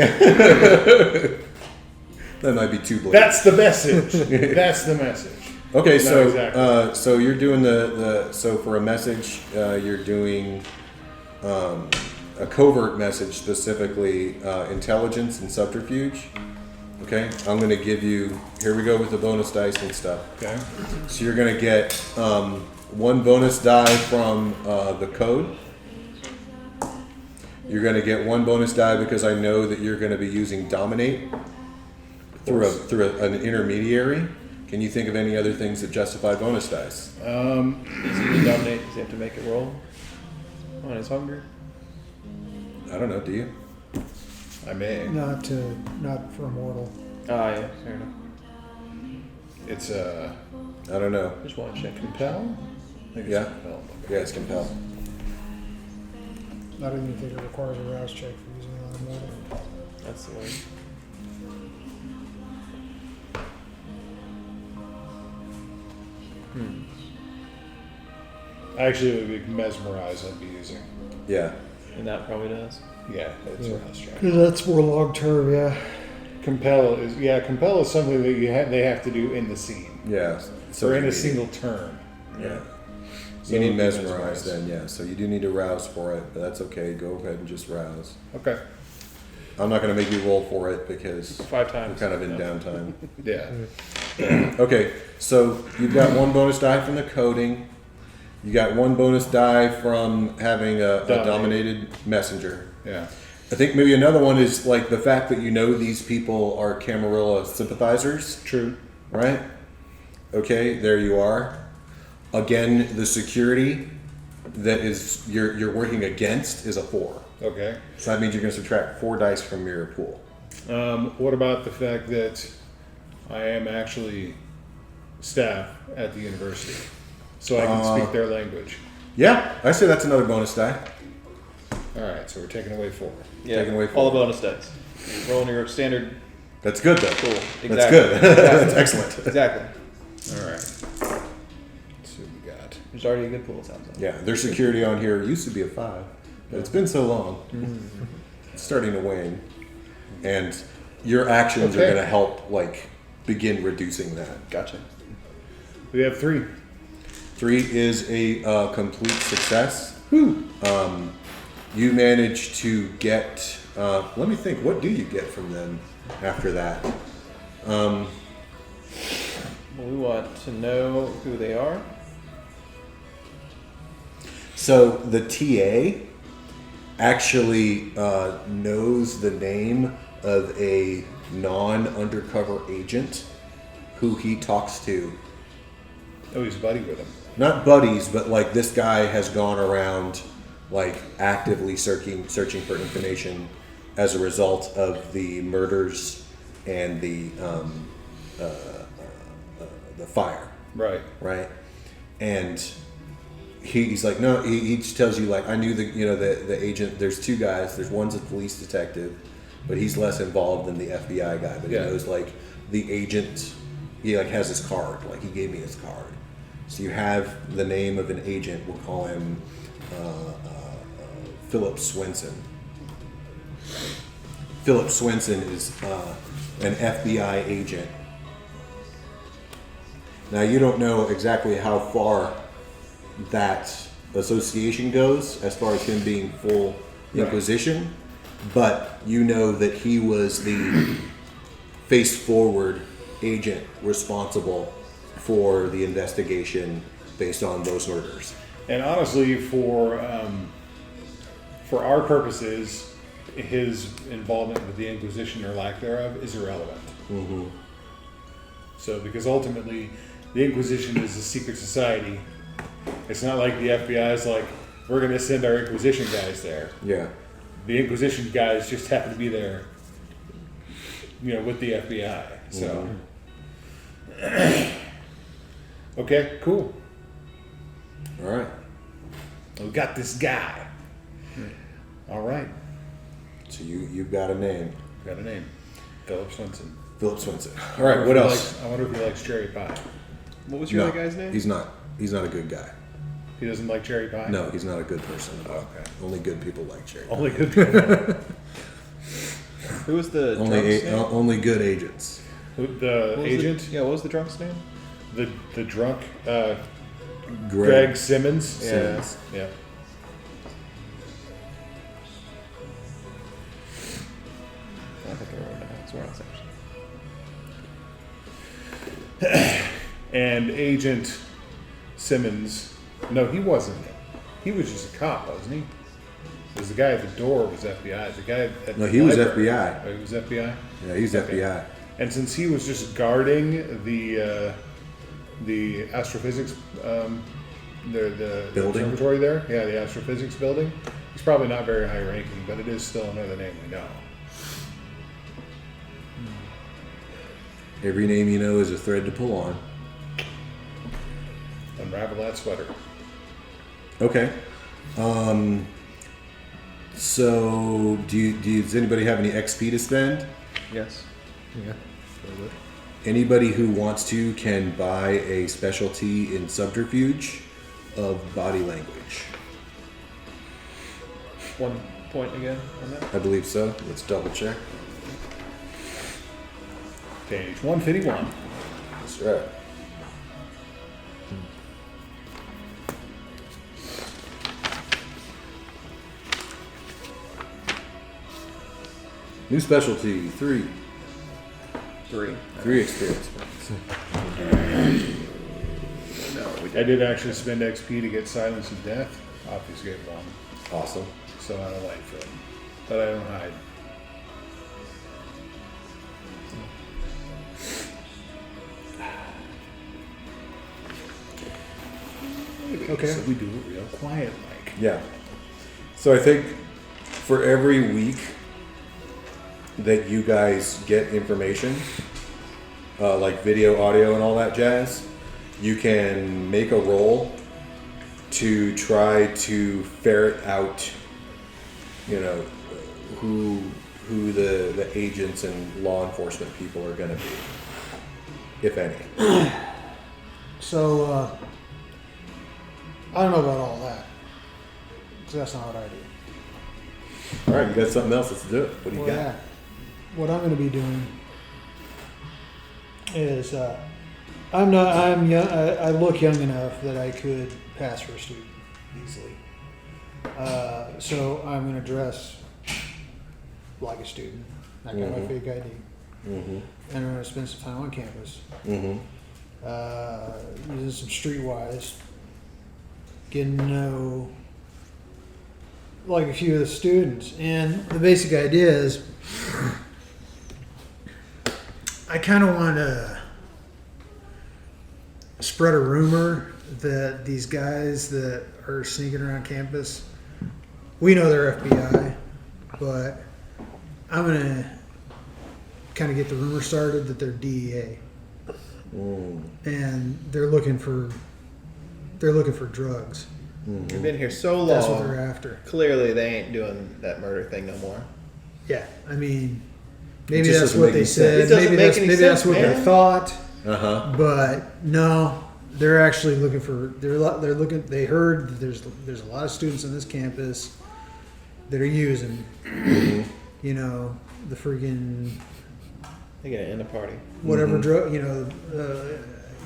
That might be too blatant. That's the message. That's the message. Okay, Not so exactly. so you're doing so for a message, you're doing a covert message, specifically intelligence and subterfuge. Okay, I'm going to give you. Here we go with the bonus dice and stuff. Okay. So you're going to get one bonus die from the code. You're going to get one bonus die because I know that you're going to be using dominate through an intermediary. Can you think of any other things that justify bonus dice? He's using dominate. Does he have to make it roll on his hunger? I don't know. Do you? I may. Not for a mortal. Ah, yeah, fair enough. It's I don't know. Just want to check. compel. I think it's Yeah. compel. Yeah, it's compel. I don't even think it requires a rouse check for using it on a mortal. That's the one. Actually, it would be mesmerize. I'd be using. Yeah. And that probably does. Yeah, it's a rouse check. Because that's more long term, yeah. Compel is something that they have to do in the scene Yeah. or in a you single turn. Yeah. So You it need would be mesmerize then, yeah. So you do need to rouse for it, but that's okay. Go ahead and just rouse. Okay. I'm not going to make you roll for it because 5 we're times. kind of in Yeah. downtime. Yeah. Okay, so you've got one bonus die from the coding. You got one bonus die from having a dominated messenger. Yeah. I think maybe another one is like the fact that you know these people are Camarilla sympathizers, True. right? Okay, there you are. Again, the security that is you're working against is a 4. Okay. So that means you're going to subtract 4 dice from your pool. What about the fact that I am actually staff at the university, so I can speak their language? Yeah, I say that's another bonus die. All right, so we're taking away 4. Yeah, Taking away all the 4. bonus dice. You're rolling your standard. That's good though. Cool. Exactly. That's good. That's excellent. Exactly. All right. Let's see what we got. There's already a good pool, it sounds like. Yeah, their security on here used to be a 5, but it's been so long. It's starting to wane, and your actions are Okay. going to help like begin reducing that. Gotcha. We have 3. 3 is a complete success. You manage to get. Let me think. What do you get from them after that? Well, we want to know who they are. So the TA actually knows the name of a non-undercover agent who he talks to. Oh, he's a buddy with him. Not buddies, but like this guy has gone around like actively searching for information as a result of the murders and the fire, Right. right? And he's like, no, he just tells you like, I knew the agent. There's 2 guys. There's one's a police detective, but he's less involved than the FBI guy. But Yeah. he knows like the agent. He like has his card. Like he gave me his card. So you have the name of an agent. We'll call him Philip Swenson. Philip Swenson is an FBI agent. Now you don't know exactly how far that association goes as far as him being full Inquisition, but you know that he was the face-forward agent responsible for the investigation based on those murders. And honestly, for our purposes, his involvement with the Inquisition or lack thereof is irrelevant. Mm-hmm. So, because ultimately, the Inquisition is a secret society. It's not like the FBI is like, we're going to send our Inquisition guys there. Yeah. The Inquisition guys just happen to be there, with the FBI. So, okay, cool. All right. We got this guy. All right, So you've got a name, got a name, Philip Swenson. Philip Swenson. All right. What else? I wonder if he likes cherry pie. What was your No, other guy's name? he's not. He's not a good guy. He doesn't like cherry pie? No, he's not a good person at all. Okay. Only good people like cherry pie. Only good people. Who was the drunk's Only name? only good agents. The What was agent? Yeah, what was the drunk's name? The drunk Greg Simmons? Simmons. Yeah. I think I wrote it down. It's where I was actually. And Agent Simmons, no, he wasn't. He was just a cop, wasn't he? Because the guy at the door was FBI. The guy at No, the he was library- FBI. Oh, he was FBI? Yeah, he's Okay. FBI. And since he was just guarding the astrophysics, the Building? observatory there, yeah, the astrophysics building, he's probably not very high ranking, but it is still another name we know. Every name you know is a thread to pull on. Unravel that sweater. Okay. So, does anybody have any XP to spend? Yes. Yeah. Anybody who wants to can buy a specialty in subterfuge of body language. 1 point again on that. I believe so. Let's double check. Page 151. That's right. New specialty, 3. 3. 3 experience points. No, we I did. did actually spend XP to get Silence of Death, obfuscate 1, Awesome. so I don't light foot, but I don't hide. Okay. So we do it real quiet like. Yeah. So I think for every week that you guys get information, like video, audio, and all that jazz, you can make a roll to try to ferret out, you know, who the agents and law enforcement people are going to be, if any. So, I don't know about all that. Because that's not what I do. All right, you got something else? Let's do it. What do you got? Yeah. What I'm going to be doing is I'm young. I look young enough that I could pass for a student easily. So I'm going to dress like a student. That kind of fake ID. Mm-hmm. And I'm going to spend some time on campus. Mm-hmm. Using some streetwise. Getting to know like a few of the students. And the basic idea is I kind of want to spread a rumor that these guys that are sneaking around campus, we know they're FBI, but I'm going to kind of get the rumor started that they're DEA. And they're looking for drugs. We've been here so long. That's what they're after. Clearly, they ain't doing that murder thing no more. Yeah, I mean, maybe just that's doesn't what make they any said. sense. It doesn't Maybe make that's any maybe sense, that's what they man. thought. Uh-huh. But no, they're actually looking for. They're looking. They heard that there's a lot of students on this campus that are using, you know, the freaking They get it in a party. whatever drug, you know,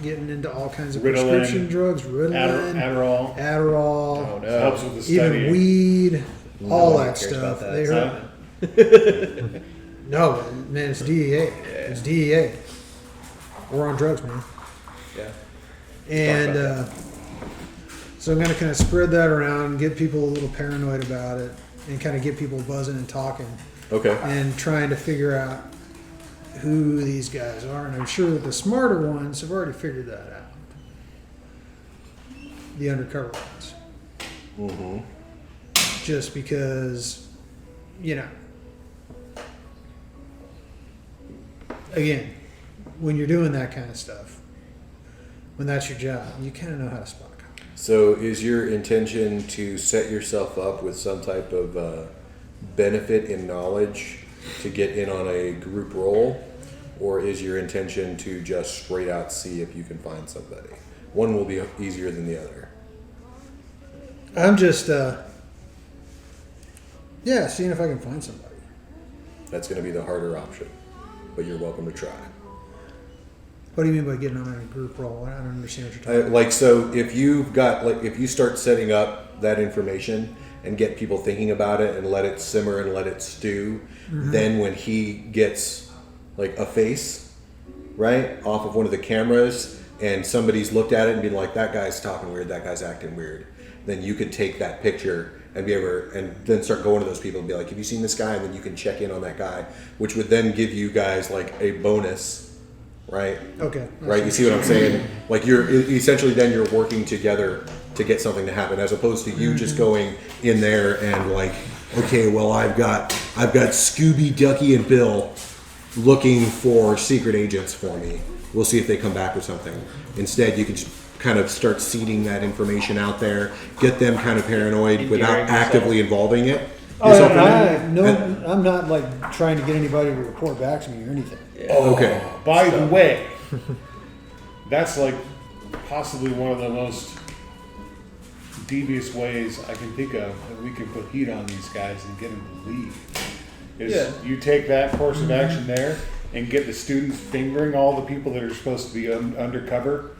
getting into all kinds of Ritalin, prescription drugs, Ritalin, Adderall. Adderall, Oh no. Helps with the even studying. weed, all one that cares about stuff. that. They It's heard. No, man, it's DEA. It's DEA. We're on drugs, man. Yeah. And about so I'm going to kind of spread that around, get people a little paranoid about it, and kind of get people buzzing and talking, Okay. and trying to figure out who these guys are. And I'm sure that the smarter ones have already figured that out. The undercover ones. Mm-hmm. Just because, you know, again, when you're doing that kind of stuff, when that's your job, you kind of know how to spot cops. So is your intention to set yourself up with some type of benefit in knowledge to get in on a group role? Or is your intention to just straight out see if you can find somebody? One will be easier than the other. I'm just, seeing if I can find somebody. That's going to be the harder option, but you're welcome to try. What do you mean by getting on a group roll? I don't understand what you're talking about. Like, so if you've got, like, if you start setting up that information and get people thinking about it and let it simmer and let it stew, then when he gets like a face, right, off of one of the cameras and somebody's looked at it and been like, that guy's talking weird, that guy's acting weird, then you could take that picture and be able, and then start going to those people and be like, have you seen this guy? And then you can check in on that guy, which would then give you guys like a bonus, right? Okay. Right, you see what I'm saying? Like, you're essentially then you're working together to get something to happen, as opposed to you just going in there and like, okay, well, I've got Scooby, Ducky, and Bill looking for secret agents for me. We'll see if they come back with something. Instead, you can just kind of start seeding that information out there, get them kind of paranoid without actively involving it. I'm not like trying to get anybody to report back to me or anything. Oh, okay. By the way, that's like possibly one of the most devious ways I can think of that we can put heat on these guys and get them to leave. Is you take that course of action there and get the students fingering all the people that are supposed to be undercover.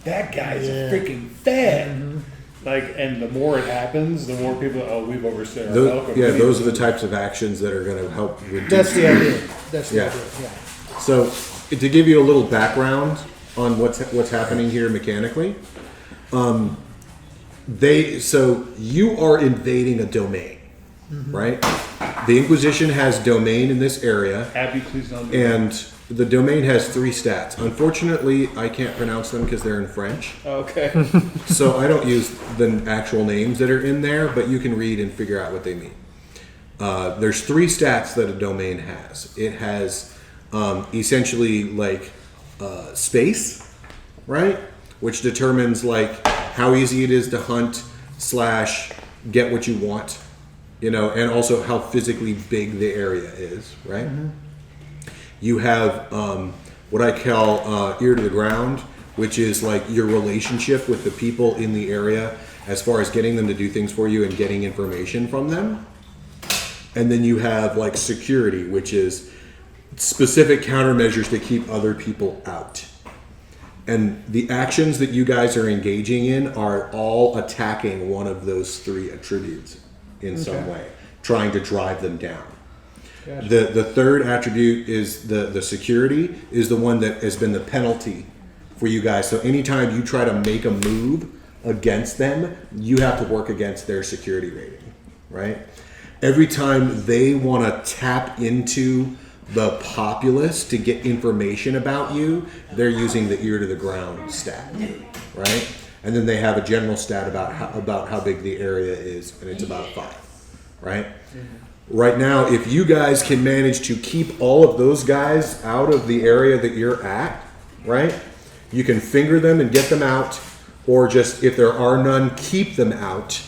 That guy's a freaking fan. Like, and the more it happens, the more people, we've overstayed our welcome. Yeah, those are the types of actions that are going to help reduce. That's the idea. That's the idea. Yeah. So, to give you a little background on what's happening here mechanically, so you are invading a domain, right? The Inquisition has domain in this area. Abby, please don't. And the domain has 3 stats. Unfortunately, I can't pronounce them because they're in French. Okay. So I don't use the actual names that are in there, but you can read and figure out what they mean. There's 3 stats that a domain has. It has essentially like space, right? Which determines like how easy it is to hunt / get what you want, and also how physically big the area is, right? You have what I call ear to the ground, which is like your relationship with the people in the area as far as getting them to do things for you and getting information from them. And then you have like security, which is specific countermeasures to keep other people out. And the actions that you guys are engaging in are all attacking one of those 3 attributes in some way, trying to drive them down. Gotcha. The third attribute is the security, is the one that has been the penalty for you guys. So anytime you try to make a move against them, you have to work against their security rating, right? Every time they want to tap into the populace to get information about you, they're using the ear to the ground stat, right? And then they have a general stat about how big the area is, and it's about 5, right? Right now, if you guys can manage to keep all of those guys out of the area that you're at, right? You can finger them and get them out, or just, if there are none, keep them out,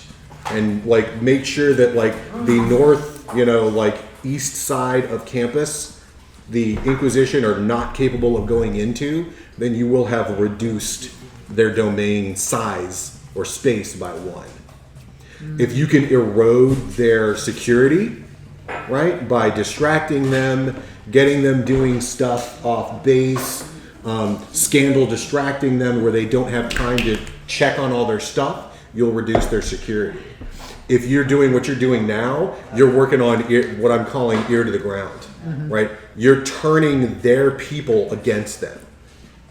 and like make sure that like the north, like east side of campus, the Inquisition are not capable of going into, then you will have reduced their domain size or space by 1. If you can erode their security, right, by distracting them, getting them doing stuff off base, scandal distracting them where they don't have time to check on all their stuff, you'll reduce their security. If you're doing what you're doing now, you're working on what I'm calling ear to the ground, right? You're turning their people against them,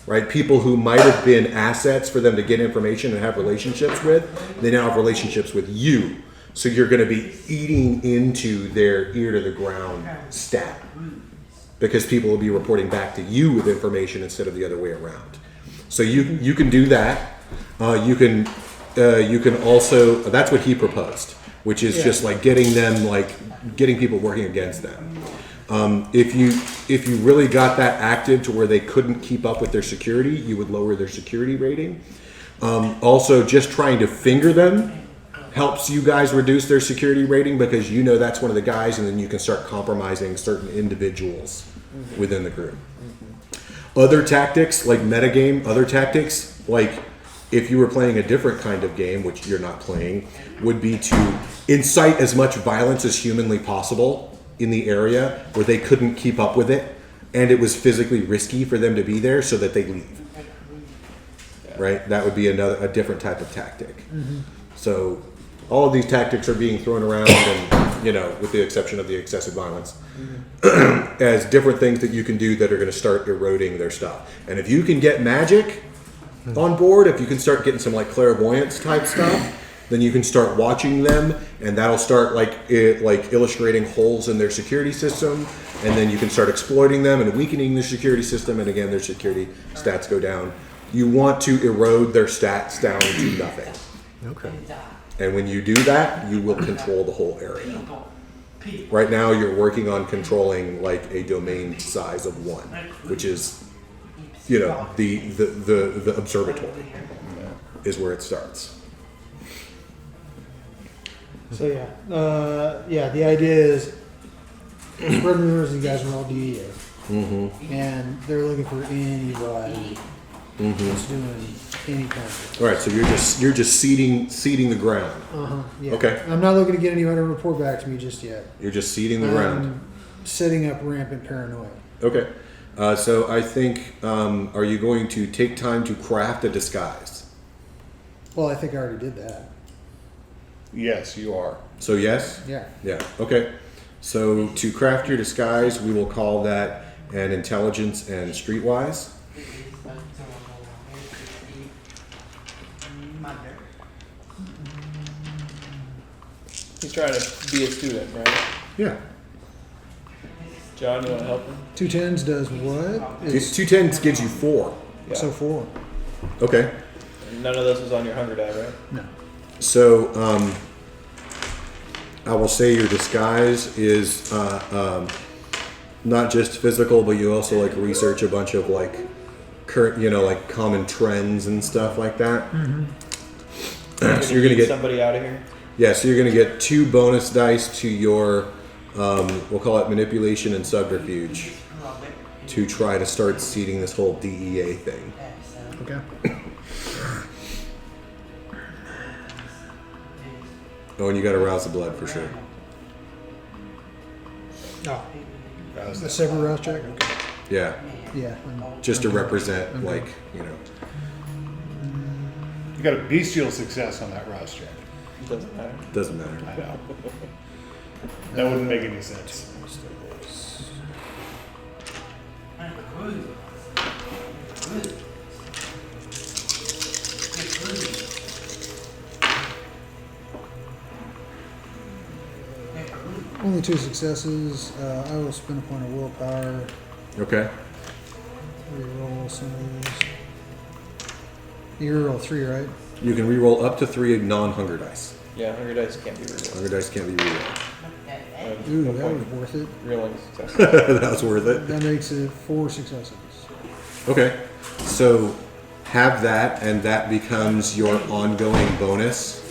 right? People who might have been assets for them to get information and have relationships with, they now have relationships with you. So you're going to be eating into their ear to the ground stat, because people will be reporting back to you with information instead of the other way around. So you can do that. You can also, that's what he proposed, which is just like getting people working against them. If you really got that active to where they couldn't keep up with their security, you would lower their security rating. Also, just trying to finger them helps you guys reduce their security rating, because that's one of the guys, and then you can start compromising certain individuals within the group. Other tactics, like metagame, like if you were playing a different kind of game, which you're not playing, would be to incite as much violence as humanly possible in the area where they couldn't keep up with it, and it was physically risky for them to be there, so that they leave. Right? That would be a different type of tactic. So all of these tactics are being thrown around, and with the exception of the excessive violence, as different things that you can do that are going to start eroding their stuff. And if you can get magic on board, if you can start getting some like clairvoyance type stuff, then you can start watching them, and that'll start like illustrating holes in their security system, and then you can start exploiting them and weakening their security system, and again their security stats go down. You want to erode their stats down to nothing. Okay. And when you do that, you will control the whole area. Right now, you're working on controlling like a domain size of 1, which is, the observatory is where it starts. So the idea is spread rumors. You guys are all DEA, and they're looking for anybody that's doing any kind of. All right, so you're just seeding the ground. Yeah. Okay. I'm not looking to get anybody to report back to me just yet. You're just seeding the ground. Setting up rampant paranoia. Okay. So I think, are you going to take time to craft a disguise? Well, I think I already did that. Yes, you are. So yes? Yeah. Yeah. Okay. So to craft your disguise, we will call that an intelligence and streetwise. He's trying to be a student, right? Yeah. John, you want to help him? 2 10s does what? It's, 2 10s gives you 4. Yeah. So 4. Okay. None of this was on your hunger die, right? No. So I will say your disguise is not just physical, but you also like research a bunch of like current, like common trends and stuff like that. So you're gonna get somebody out of here. Yeah, so you're gonna get 2 bonus dice to your we'll call it manipulation and subterfuge to try to start seeding this whole DEA thing. Okay. Oh, and you gotta rouse the blood for sure. Oh. The separate rouse check? Okay. Yeah, Yeah. just to represent like, You got a bestial success on that rouse check. Doesn't matter. doesn't matter. I know. That wouldn't make any sense. Only 2 successes. I will spend a point of willpower. Okay. Reroll some of these. You reroll 3, right? You can reroll up to 3 non-hunger dice. Yeah, hunger dice can't be rerolled. Hunger dice can't be rerolled. Ooh, No that point was worth it. reeling success. That was worth it. That makes it 4 successes. Okay, so have that, and that becomes your ongoing bonus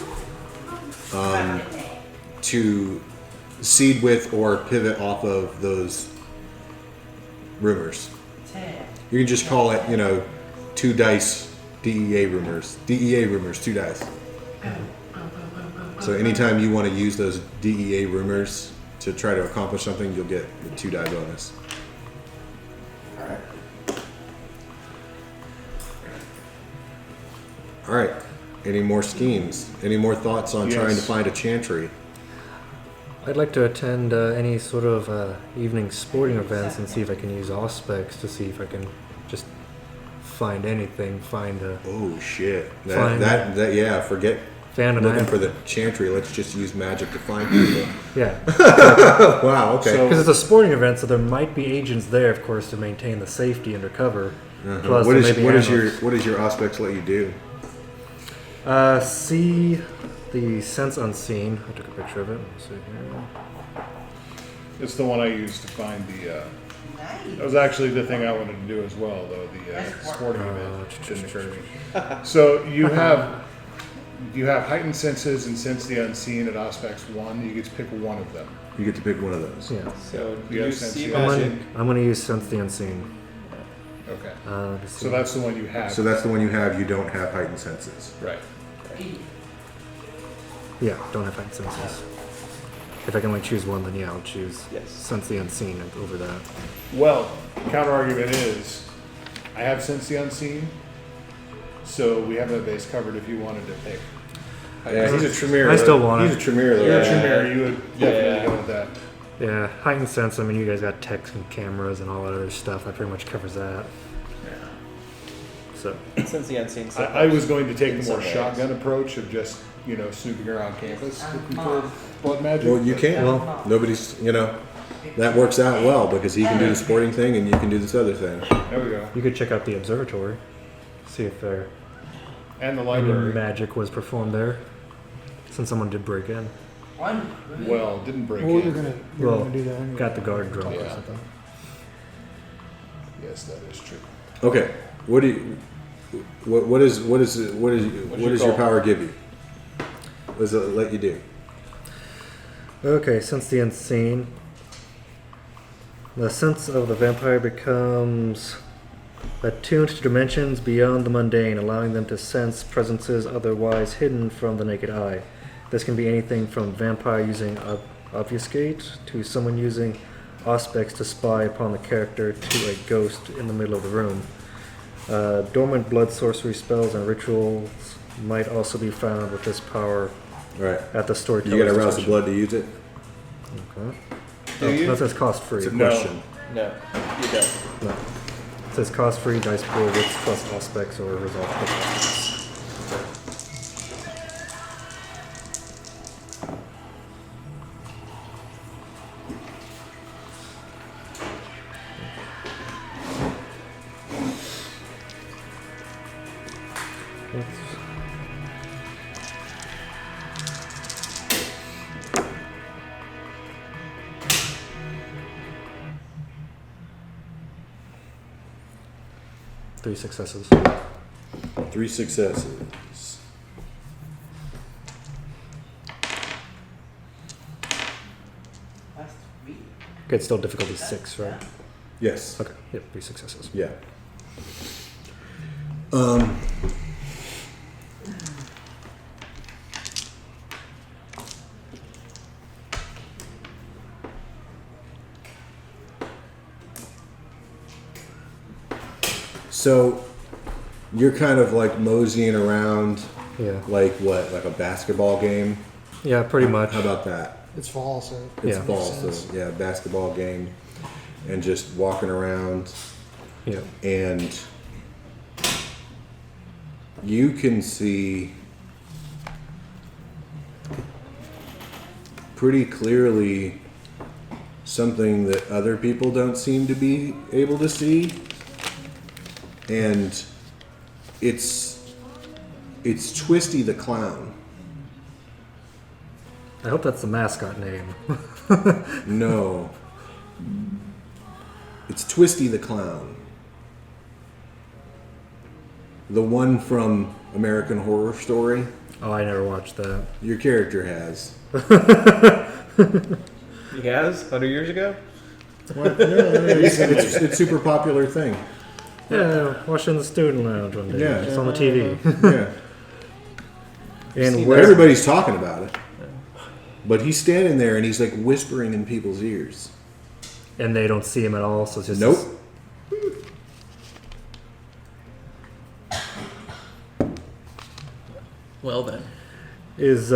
to seed with or pivot off of those rumors. You can just call it, 2 dice DEA rumors. DEA rumors, 2 dice. So anytime you want to use those DEA rumors to try to accomplish something, you'll get a 2 die bonus. All right. Any more schemes? Any more thoughts on trying to Yes. find a chantry? I'd like to attend any sort of evening sporting events and see if I can use Auspex to see if I can just find anything, find a Oh shit! Fine. Yeah. Forget fan and looking I. for the chantry. Let's just use magic to find people. Yeah, Wow. Okay. So- because it's a sporting event, so there might be agents there, of course, to maintain the safety undercover. Plus, What there is may be what is your animals. what does your aspects let you do? See the sense unseen. I took a picture of it. Let's see here. It's the one I used to find the. That was actually the thing I wanted to do as well, though the sporting event didn't occur to me. So you have heightened senses and sense the unseen at Auspex 1. You get to pick one of them. You get to pick one of those. Yeah, So Yeah, you sense see the I'm magic. gonna use sense the unseen. Okay. Let's So see. that's the one you have. So that's the one you have. You don't have heightened senses. right. Yeah, don't have heightened senses. If I can only choose one, then yeah, I'll choose Yes. sense the unseen over that. Well, counter argument is, I have Sense the Unseen, so we have that base covered if you wanted to pick. Yeah, he's a Tremere. I still want He's it. a Tremere though. You're a Yeah. Tremere, you would definitely Yeah. go with that. Yeah, heightened sense. I mean, you guys got techs and cameras and all that other stuff. That pretty much covers that. So Since the unseen stuff. I was going to take In the more some ways. shotgun approach of just, snooping around campus looking for blood magic. Well, you can. Well- Nobody's, that works out well because he can do the sporting thing and you can do this other thing. There we go. you could check out the observatory, see if there And the any library. magic was performed there, since someone did break in. Well, didn't break Well, in. you're Well, gonna do that anyway. Got the guard drunk or Yeah. something. Yes, that is true. Okay. What does your call? power give you? What does it let you do? Okay, sense the unseen. The sense of the vampire becomes attuned to dimensions beyond the mundane, allowing them to sense presences otherwise hidden from the naked eye. This can be anything from vampire using obfuscate to someone using auspex to spy upon the character to a ghost in the middle of the room. Dormant blood sorcery spells and rituals might also be found with this power All right. at the You storyteller's got to rouse the discretion. blood to use it. Okay. Do you? That says cost free. It's a No. question. No, you don't. No. It says cost free dice pool with plus aspects or resolve plus aspects. Three successes. 3 successes. Okay, it's still difficulty 6, right? Yes. Okay, yep, 3 successes. Yeah. So you're kind of like moseying around Yeah. like what? Like a basketball game? Yeah, pretty much. How about that? It's fall, so It's Yeah. fall, Makes so yeah, basketball game. And just walking around Yeah. and you can see pretty clearly something that other people don't seem to be able to see, and it's Twisty the Clown. I hope that's the mascot name. No, it's Twisty the Clown, the one from American Horror Story. Oh, I never watched that. Your character has. He has 100 years ago. It's super popular thing. Yeah, watched it in the student lounge one day. Yeah. It's on the TV. Yeah. And seen where Everybody's talking about it. But he's standing there and he's like whispering in people's ears. and they don't see him at all, so it's just Nope. Well then. Is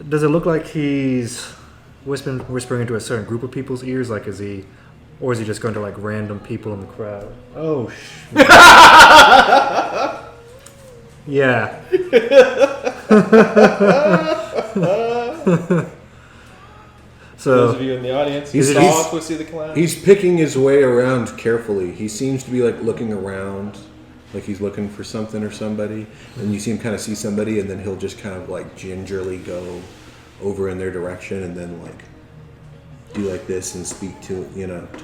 does it look like he's whispering into a certain group of people's ears? Like, is he, or is he just going to like random people in the crowd? Oh, yeah. Those of So you in the audience, He's- you saw he's- Twisty the Clown. He's picking his way around carefully. He seems to be like looking around, like he's looking for something or somebody. And you see him kind of see somebody, and then he'll just kind of like gingerly go over in their direction, and then like do like this and speak to,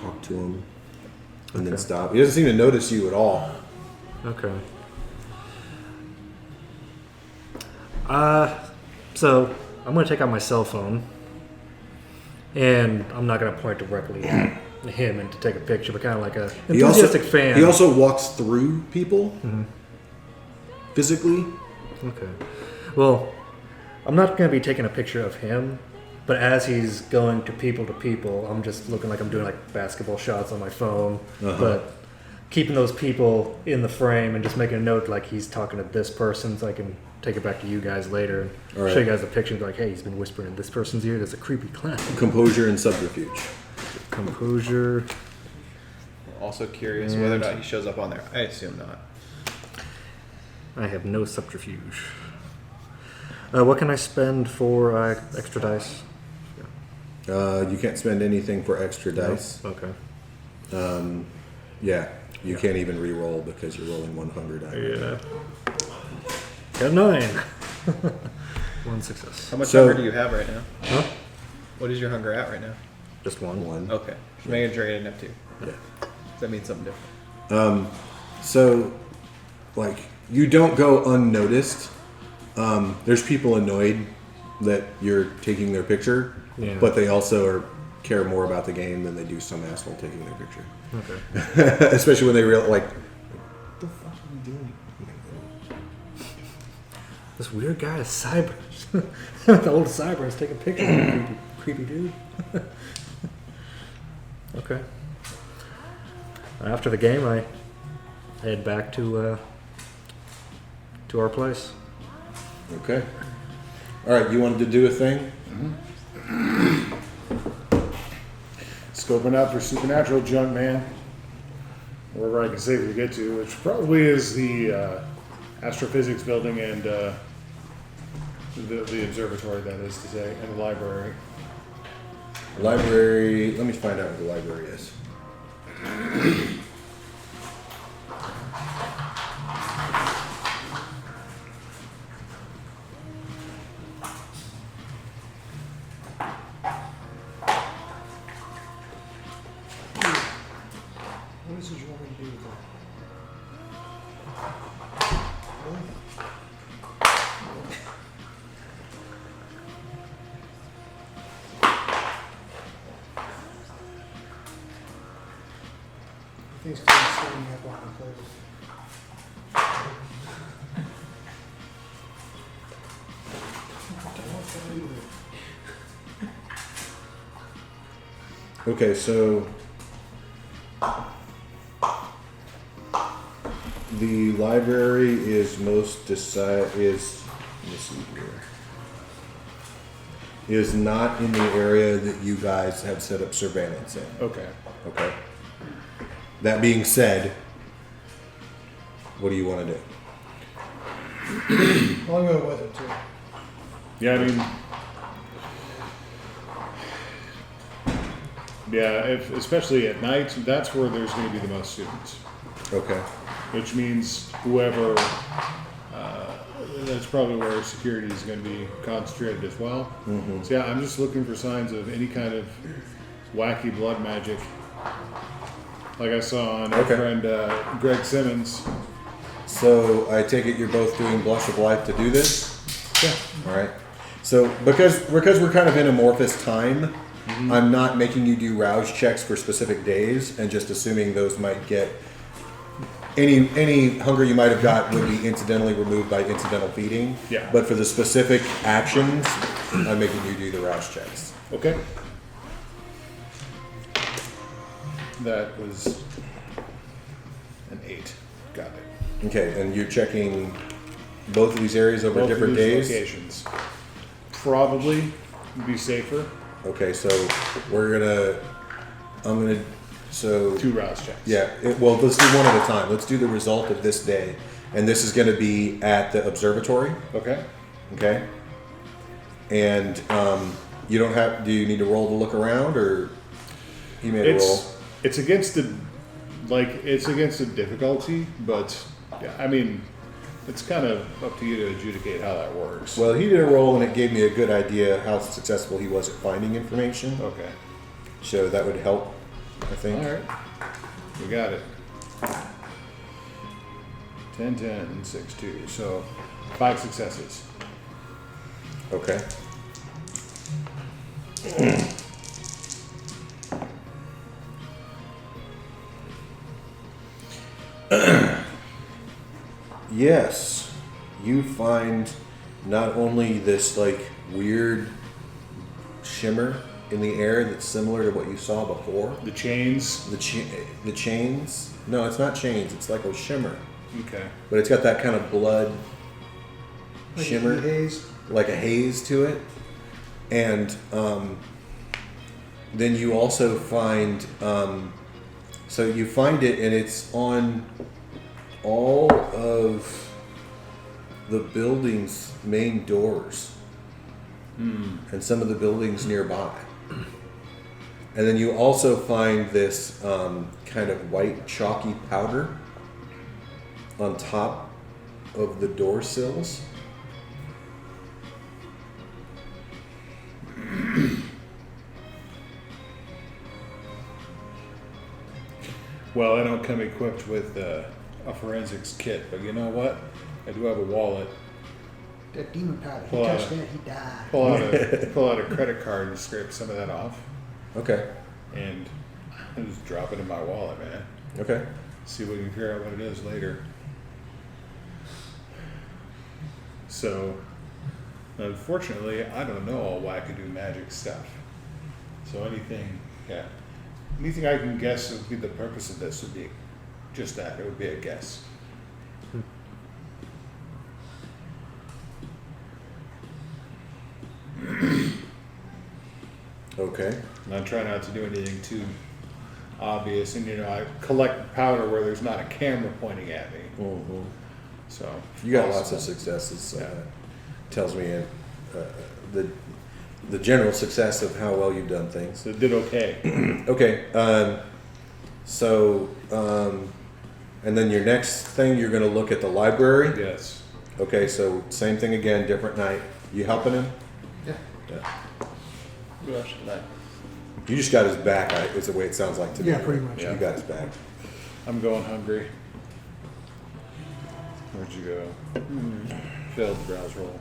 talk to him, and then Okay. stop. He doesn't seem to notice you at all. okay. So I'm gonna take out my cell phone, and I'm not gonna point directly at him and to take a picture, but kind of like a He also, enthusiastic fan. he also walks through people physically. Okay. Well, I'm not going to be taking a picture of him, but as he's going to people, I'm just looking like I'm doing like basketball shots on my phone, but keeping those people in the frame and just making a note like he's talking to this person so I can take it back to you guys later and All show right. you guys the picture and be like, hey, he's been whispering in this person's ear. There's a creepy clown. Composure and subterfuge. Composure. Also curious whether or not he shows up on there. I assume not. I have no subterfuge. What can I spend for extra dice? You can't spend anything for extra dice. Okay. Yeah, you can't even re-roll because you're rolling 100. Yeah. Got 9. 1 success. How much So- hunger do you have right now? Huh? What is your hunger at right now? Just 1. One. Okay. Just making sure I didn't have 2. Yeah. That means something different. So, like, you don't go unnoticed. There's people annoyed that you're taking their picture, Yeah. but they also care more about the game than they do some asshole taking their picture. Okay. Especially when they realize, like, what the fuck are you doing? This weird guy is Cyber. The old Cyber is taking pictures of a creepy dude. Okay. After the game, I head back to our place. Okay. All right, you wanted to do a thing? Scoping out for supernatural junk, man. Wherever I can safely get to, which probably is the astrophysics building and the observatory, that is to say, and the library. Library. Let me find out what the library is. What is it you want me to do with that? Things keep standing up on the place. Okay, so the library is let me see here. Is not in the area that you guys have set up surveillance in. Okay. Okay. That being said, what do you want to do? I'll go with it too. Yeah, I mean, yeah, especially at night, that's where there's going to be the most students. Okay. Which means whoever, that's probably where security is going to be concentrated as well. Mm-hmm. So yeah, I'm just looking for signs of any kind of wacky blood magic, like I saw on our Okay. friend Greg Simmons. So I take it you're both doing Blush of Life to do this? Yeah. All right. So because we're kind of in amorphous time, I'm not making you do rouse checks for specific days and just assuming those might get any hunger you might have got would be incidentally removed by incidental feeding. Yeah. But for the specific actions, I'm making you do the rouse checks. Okay. That was an 8. Got it. Okay, and you're checking both of these areas over Both of different these days? locations. Probably be safer. Okay, so so 2 rouse checks. yeah, well, let's do one at a time. Let's do the result of this day. And this is going to be at the observatory, Okay. okay? And do you need to roll to look around, or you made a roll? It's against the difficulty, but yeah, I mean, it's kind of up to you to adjudicate how that works. Well, he did a roll, and it gave me a good idea how successful he was at finding information. Okay. So that would help, I think. All right. We got it. 10, 10, 6, 2. So 5 successes. Okay. Yes, you find not only this like weird shimmer in the air that's similar to what you saw before. The chains. The chains. No, it's not chains. It's like a shimmer, Okay. but it's got that kind of blood Like shimmer, a haze. like a haze to it. And then you also find, so you find it, and it's on all of the building's main doors, and some of the buildings nearby. And then you also find this kind of white chalky powder on top of the door sills. Well, I don't come equipped with a forensics kit, but you know what? I do have a wallet. That demon powder. He Pull out touched a- that, he died. Pull out a credit card and scrape some of that off, Okay. and just drop it in my wallet, man. Okay. See if we can figure out what it is later. So, unfortunately, I don't know all wackadoo magic stuff. So anything I can guess would be the purpose of this would be just that. It would be a guess. Okay. And I try not to do anything too obvious, and I collect powder where there's not a camera pointing at me. Mm-hmm. So You got lots of successes. So Yeah. that tells me the general success of how well you've done things. So it did okay. Okay. And then your next thing, you're going to look at the library. Yes. Okay. So same thing again, different night. You helping him? Yeah. Yeah. Gosh, tonight. You just got his back. Is the way it sounds like to me. Yeah, pretty much. You got his back. I'm going hungry. Where'd you go? Failed browse roll.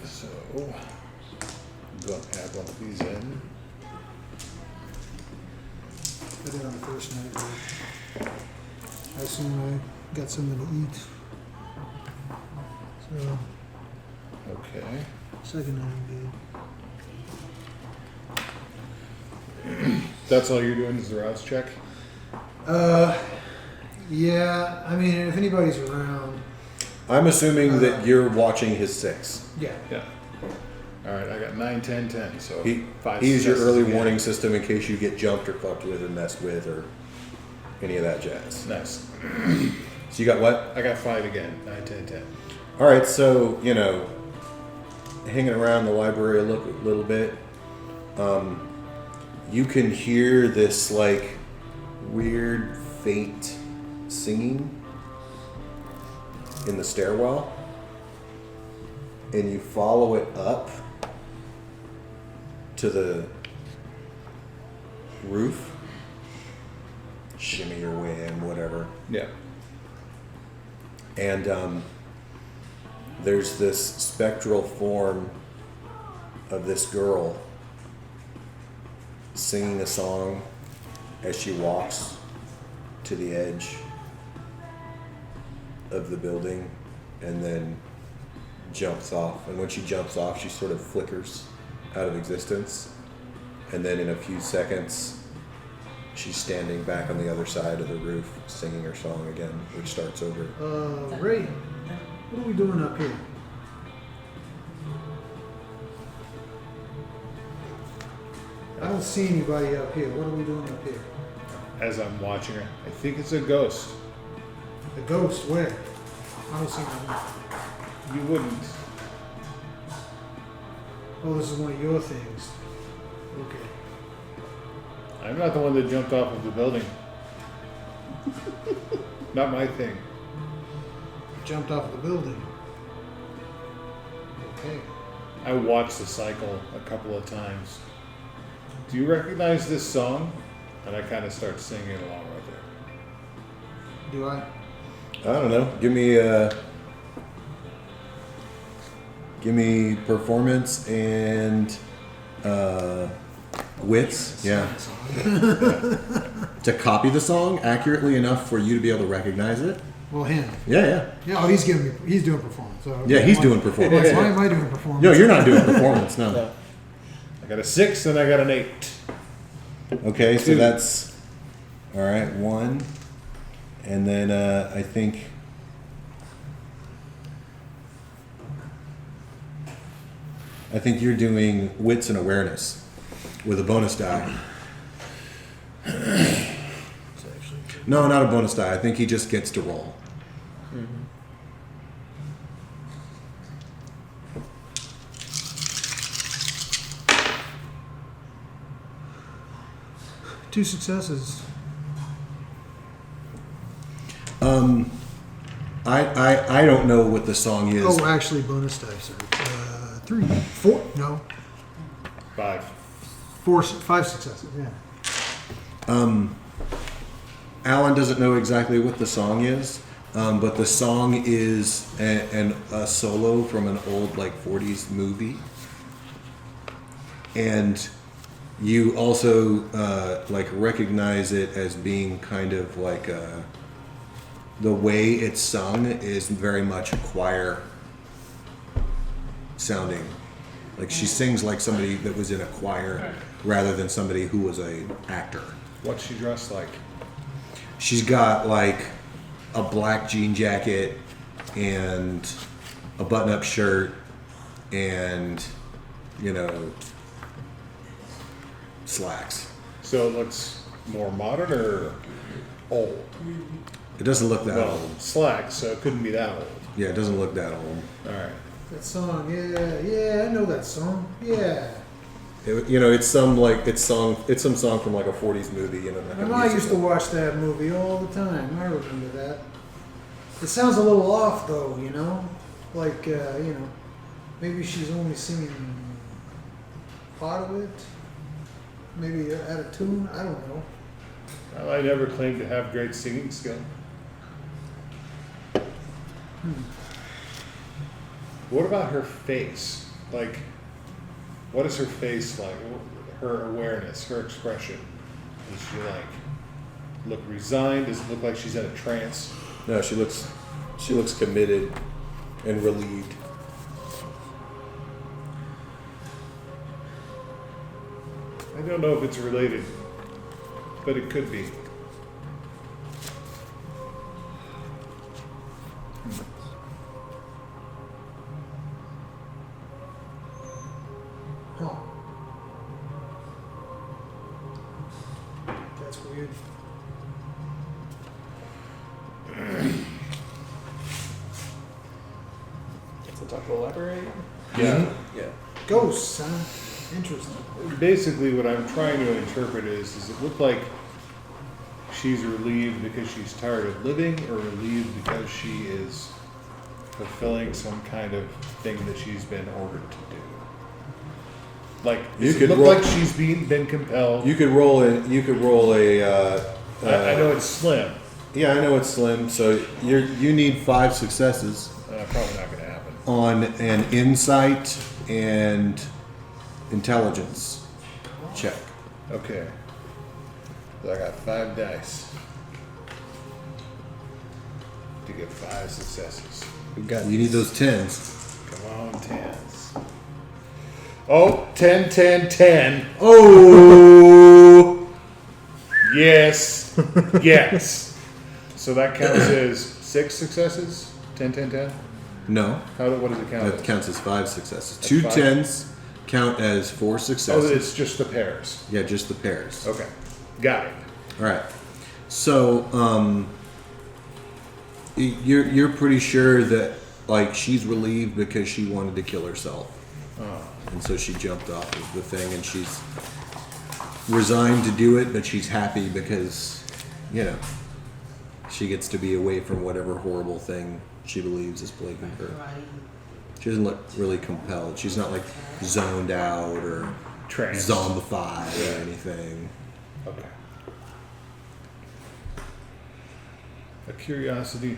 So, I'm going to add one of these in. I did on the first night. But I assume I got something to eat. So, Okay. second night I did. That's all you're doing is the rouse check? Yeah, I mean, if anybody's around, I'm assuming that you're watching his 6. yeah. Yeah. All right, I got 9, 10, 10. So He, 5 he's your successes early again. warning system in case you get jumped or fucked with or messed with or any of that jazz. Nice. So you got what? I got 5 again. 9, 10, 10. All right, so hanging around the library a little bit, you can hear this like weird, faint singing in the stairwell, and you follow it up to the roof. Shimmy your way in, whatever. Yeah. And there's this spectral form of this girl singing a song as she walks to the edge of the building and then jumps off. And when she jumps off, she sort of flickers out of existence. And then in a few seconds, she's standing back on the other side of the roof singing her song again, which starts over. Ray, what are we doing up here? I don't see anybody up here. What are we doing up here? As I'm watching her, I think it's a ghost. The ghost, where? I don't see nothing. You wouldn't. Oh, this is one of your things. Okay. I'm not the one that jumped off of the building. Not my thing. Jumped off the building. Okay. I watched the cycle a couple of times. Do you recognize this song? And I kind of start singing along with it. Do I? I don't know. Give me performance and Wits, yeah. To copy the song accurately enough for you to be able to recognize it. Well, him. Yeah. Yeah. Oh, he's doing performance. So, Yeah, he's doing performance. Why am I doing performance? No, you're not doing performance, no. I got a 6 and I got an 8. Okay, so 2. that's all right. 1, and then I think you're doing wits and awareness with a bonus die. No, not a bonus die. I think he just gets to roll. Mm-hmm. 2 successes. I don't know what the song is. Oh, actually, bonus dice. 3, 4. No, 5. 5 successes. Yeah. Alan doesn't know exactly what the song is, but the song is a solo from an old 40s movie, and you also recognize it as being kind of the way it's sung is very much choir sounding. Like she sings like somebody that was in a choir rather than somebody who was an actor. What's she dressed like? She's got a black jean jacket and a button-up shirt and, slacks. So it looks more modern or old? It doesn't look that Well, old. slacks, so it couldn't be that old. Yeah, it doesn't look that old. All right. That song. Yeah, I know that song. Yeah. It's some song from a 40s movie. And I used to watch that movie all the time. I remember that. It sounds a little off, though. Maybe she's only singing part of it. Maybe out of tune. I don't know. Well, I never claimed to have great singing skill. What about her face? What is her face like? Her awareness, her expression. Does she look resigned? Does it look like she's in a trance? No, she looks committed and relieved. I don't know if it's related, but it could be. Huh. That's weird. So talk to elaborate. Yeah. Yeah. Ghosts, huh? Interesting. Basically, what I'm trying to interpret is, does it look like she's relieved because she's tired of living, or relieved because she is fulfilling some kind of thing that she's been ordered to do? Does it look like she's been compelled? You could roll a. I know it's slim. Yeah, I know it's slim. So you need 5 successes Probably not going to happen. on an insight and intelligence check. Okay. So I got 5 dice to get 5 successes. We got You need those 10s. Come on, 10s. Oh, 10, 10, 10. Oh! Yes. Yes. So that counts as 6 successes? 10, 10, 10? No, What does it count that as? counts as 5 successes. That's 2 5? 10s count as 4 successes. Oh, it's just the pairs. Yeah, just the pairs. Okay. Got it. All right. So, you're pretty sure that she's relieved because she wanted to kill herself, and so she jumped off of the thing, and she's resigned to do it, but she's happy because, she gets to be away from whatever horrible thing she believes is plaguing her. She doesn't look really compelled. She's not zoned out or Trance. zombified or anything. Okay. A curiosity.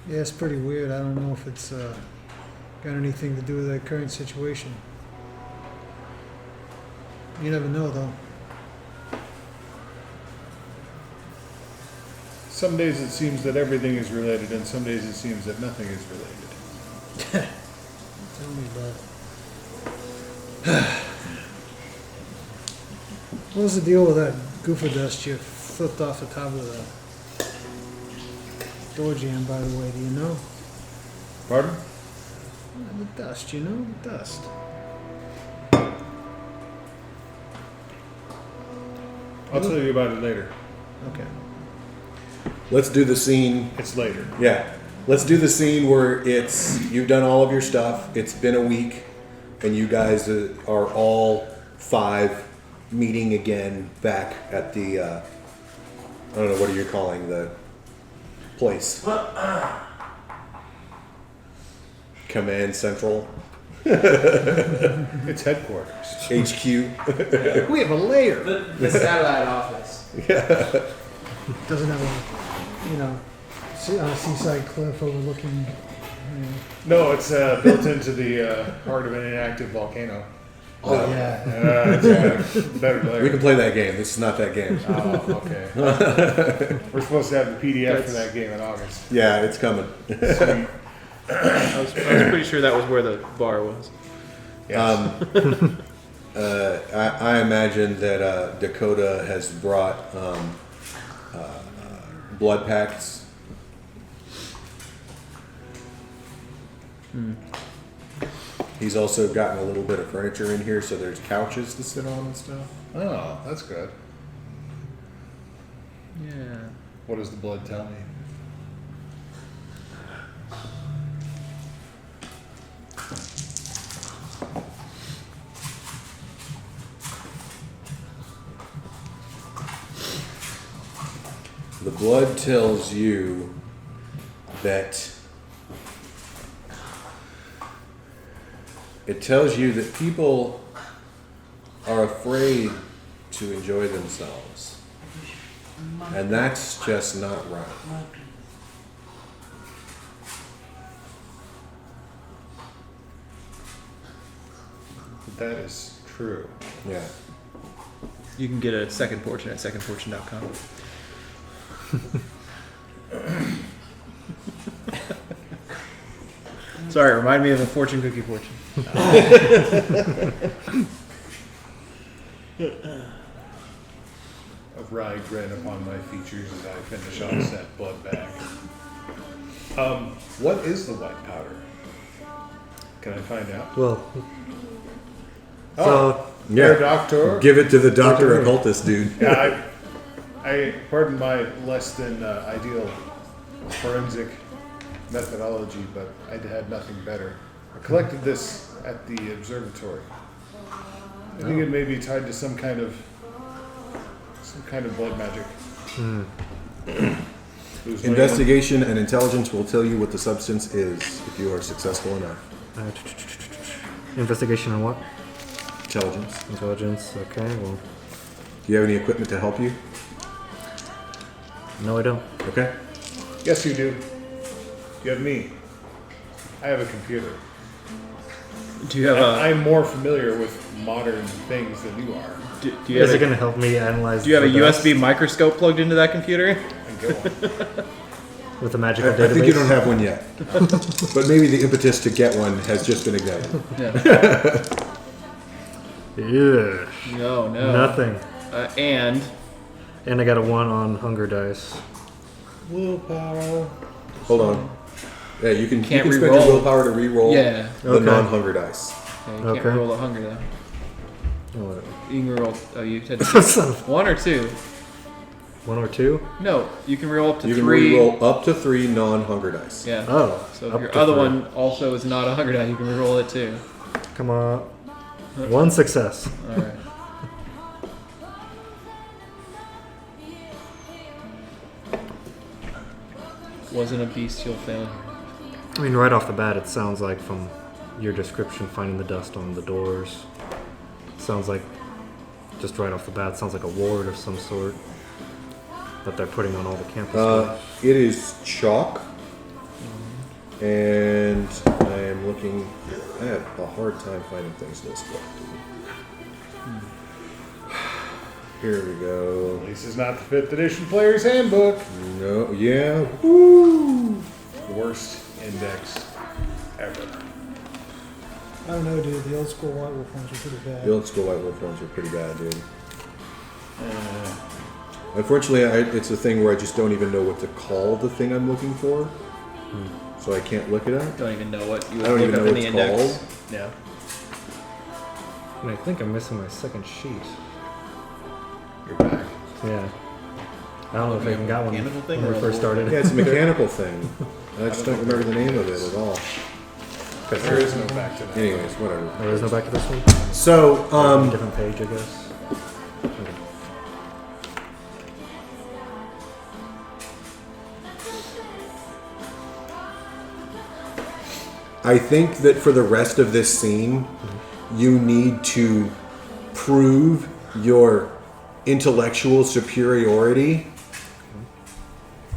Yeah, it's pretty weird. I don't know if it's got anything to do with that current situation. You never know, though. Some days it seems that everything is related, and some days it seems that nothing is related. Tell me about it. What was the deal with that goofer dust you flipped off the top of the door jam, by the way? Do you know? Pardon? The dust, you know? The dust. I'll tell you about it later. Okay. Let's do the scene. It's later. Yeah. Let's do the scene where you've done all of your stuff. It's been a week, and you guys are all 5 meeting again back at the I don't know, what are you calling the place? Command Central, It's headquarters. HQ. We have a layer. The satellite office. Doesn't have a, seaside cliff overlooking. No, it's built into the heart of an inactive volcano. Oh, yeah. It's better We layer. can play that game. This is not that game. Oh, okay. We're supposed to have the PDF for that game in August. Yeah, it's coming. Sweet. I was pretty sure that was where the bar was. Yes. I imagine that Dakota has brought blood packs. He's also gotten a little bit of furniture in here, so there's couches to sit on and stuff. Oh, that's good. Yeah. What does the blood tell me? The blood tells you that people are afraid to enjoy themselves. And that's just not right. That is true. Yeah. You can get a second portion at secondfortune.com. Sorry, remind me of a fortune cookie fortune. A wry grin upon my features as I finish off that blood bag. What is the white powder? Can I find out? Well, Oh, Yeah. Herr Doctor. Give it to the doctor occultist, dude. Yeah, I pardon my less than ideal forensic methodology, but I had nothing better. I collected this at the observatory. I think it may be tied to some kind of blood magic. It was laying Investigation and intelligence will tell you what the substance is if you are successful enough. investigation on what? Intelligence. Intelligence. Okay. Well, Do you have any equipment to help you? no, I don't. Okay. on- Yes, you do. You have me. I have a computer. Do you have a I'm more familiar with modern things than you are. do you Is have it a, going to help me analyze? do you have a the dust USB microscope plugged into that computer? And go on. with a I, magical I database? think you don't have one yet. But maybe the impetus to get one has just been ignited. Yeah. Yeah. No, no. Nothing. And And I got a 1 on hunger dice. Willpower. Hold on. Yeah, you can Can't spend your re-roll. willpower to re-roll yeah. the Okay. non-hunger dice. Yeah, you can't Okay. roll a hunger though. Oh, whatever. You can roll. Oh, you said Son of- 1 or 2. 1 or 2? No, you can roll up to You can 3. re-roll up to 3 non-hunger dice. Yeah. Oh. So if up your to other 3. one also is not a hunger die, you can re-roll it too. Come on. 1 success. All right. Wasn't a bestial failure. I mean, right off the bat, it sounds like from your description, finding the dust on the doors. Sounds like, just right off the bat, sounds like a ward of some sort that they're putting on all the campus. It is chalk. And I am looking. I have a hard time finding things in this book. Here we go. At least it's not the 5th edition player's handbook. No, yeah. Woo! The worst index ever. I don't know, dude. The old school White Wolf ones were pretty bad. The old school White Wolf ones were pretty bad, dude. Unfortunately, it's a thing where I just don't even know what to call the thing I'm looking for. So I can't look it up. Don't even know what you I don't would even look know up what in the it's index. called. Yeah. And I think I'm missing my second sheet. You're back. Yeah. I don't know if I even got one Mechanical thing when or we a first started. Yeah, it's a mechanical thing. I just don't remember the name of it at all. There is no back to that. Anyways, whatever. Oh, there's no back to this one? So, Different page, I guess. Okay. I think that for the rest of this scene, you need to prove your intellectual superiority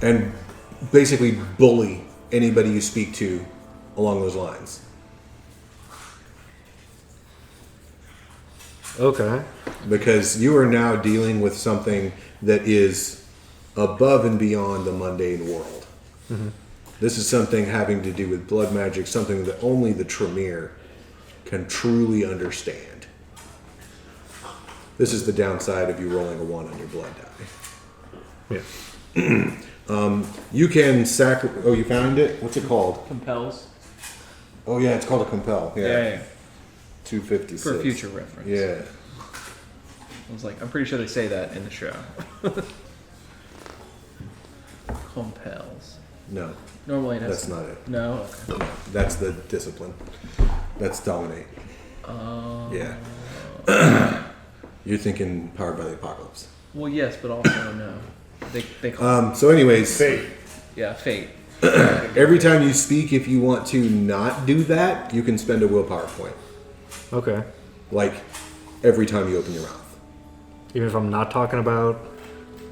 and basically bully anybody you speak to along those lines. Okay. Because you are now dealing with something that is above and beyond the mundane world. This is something having to do with blood magic, something that only the Tremere can truly understand. This is the downside of you rolling a 1 on your blood die. Yeah. You can oh, you found it? What's it called? Compels. Oh, yeah, it's called a compel. Yeah. Yeah. 256. For future reference. Yeah. I was like, I'm pretty sure they say that in the show. Compels. No, Normally it has. that's not it. No. Okay. That's the discipline. That's dominate. Yeah. You're thinking Powered by the Apocalypse. Well, yes, but also no. They call So anyways, Fate. yeah, fate. every time you speak, if you want to not do that, you can spend a willpower point. Okay. Like, every time you open your mouth. Even if I'm not talking about...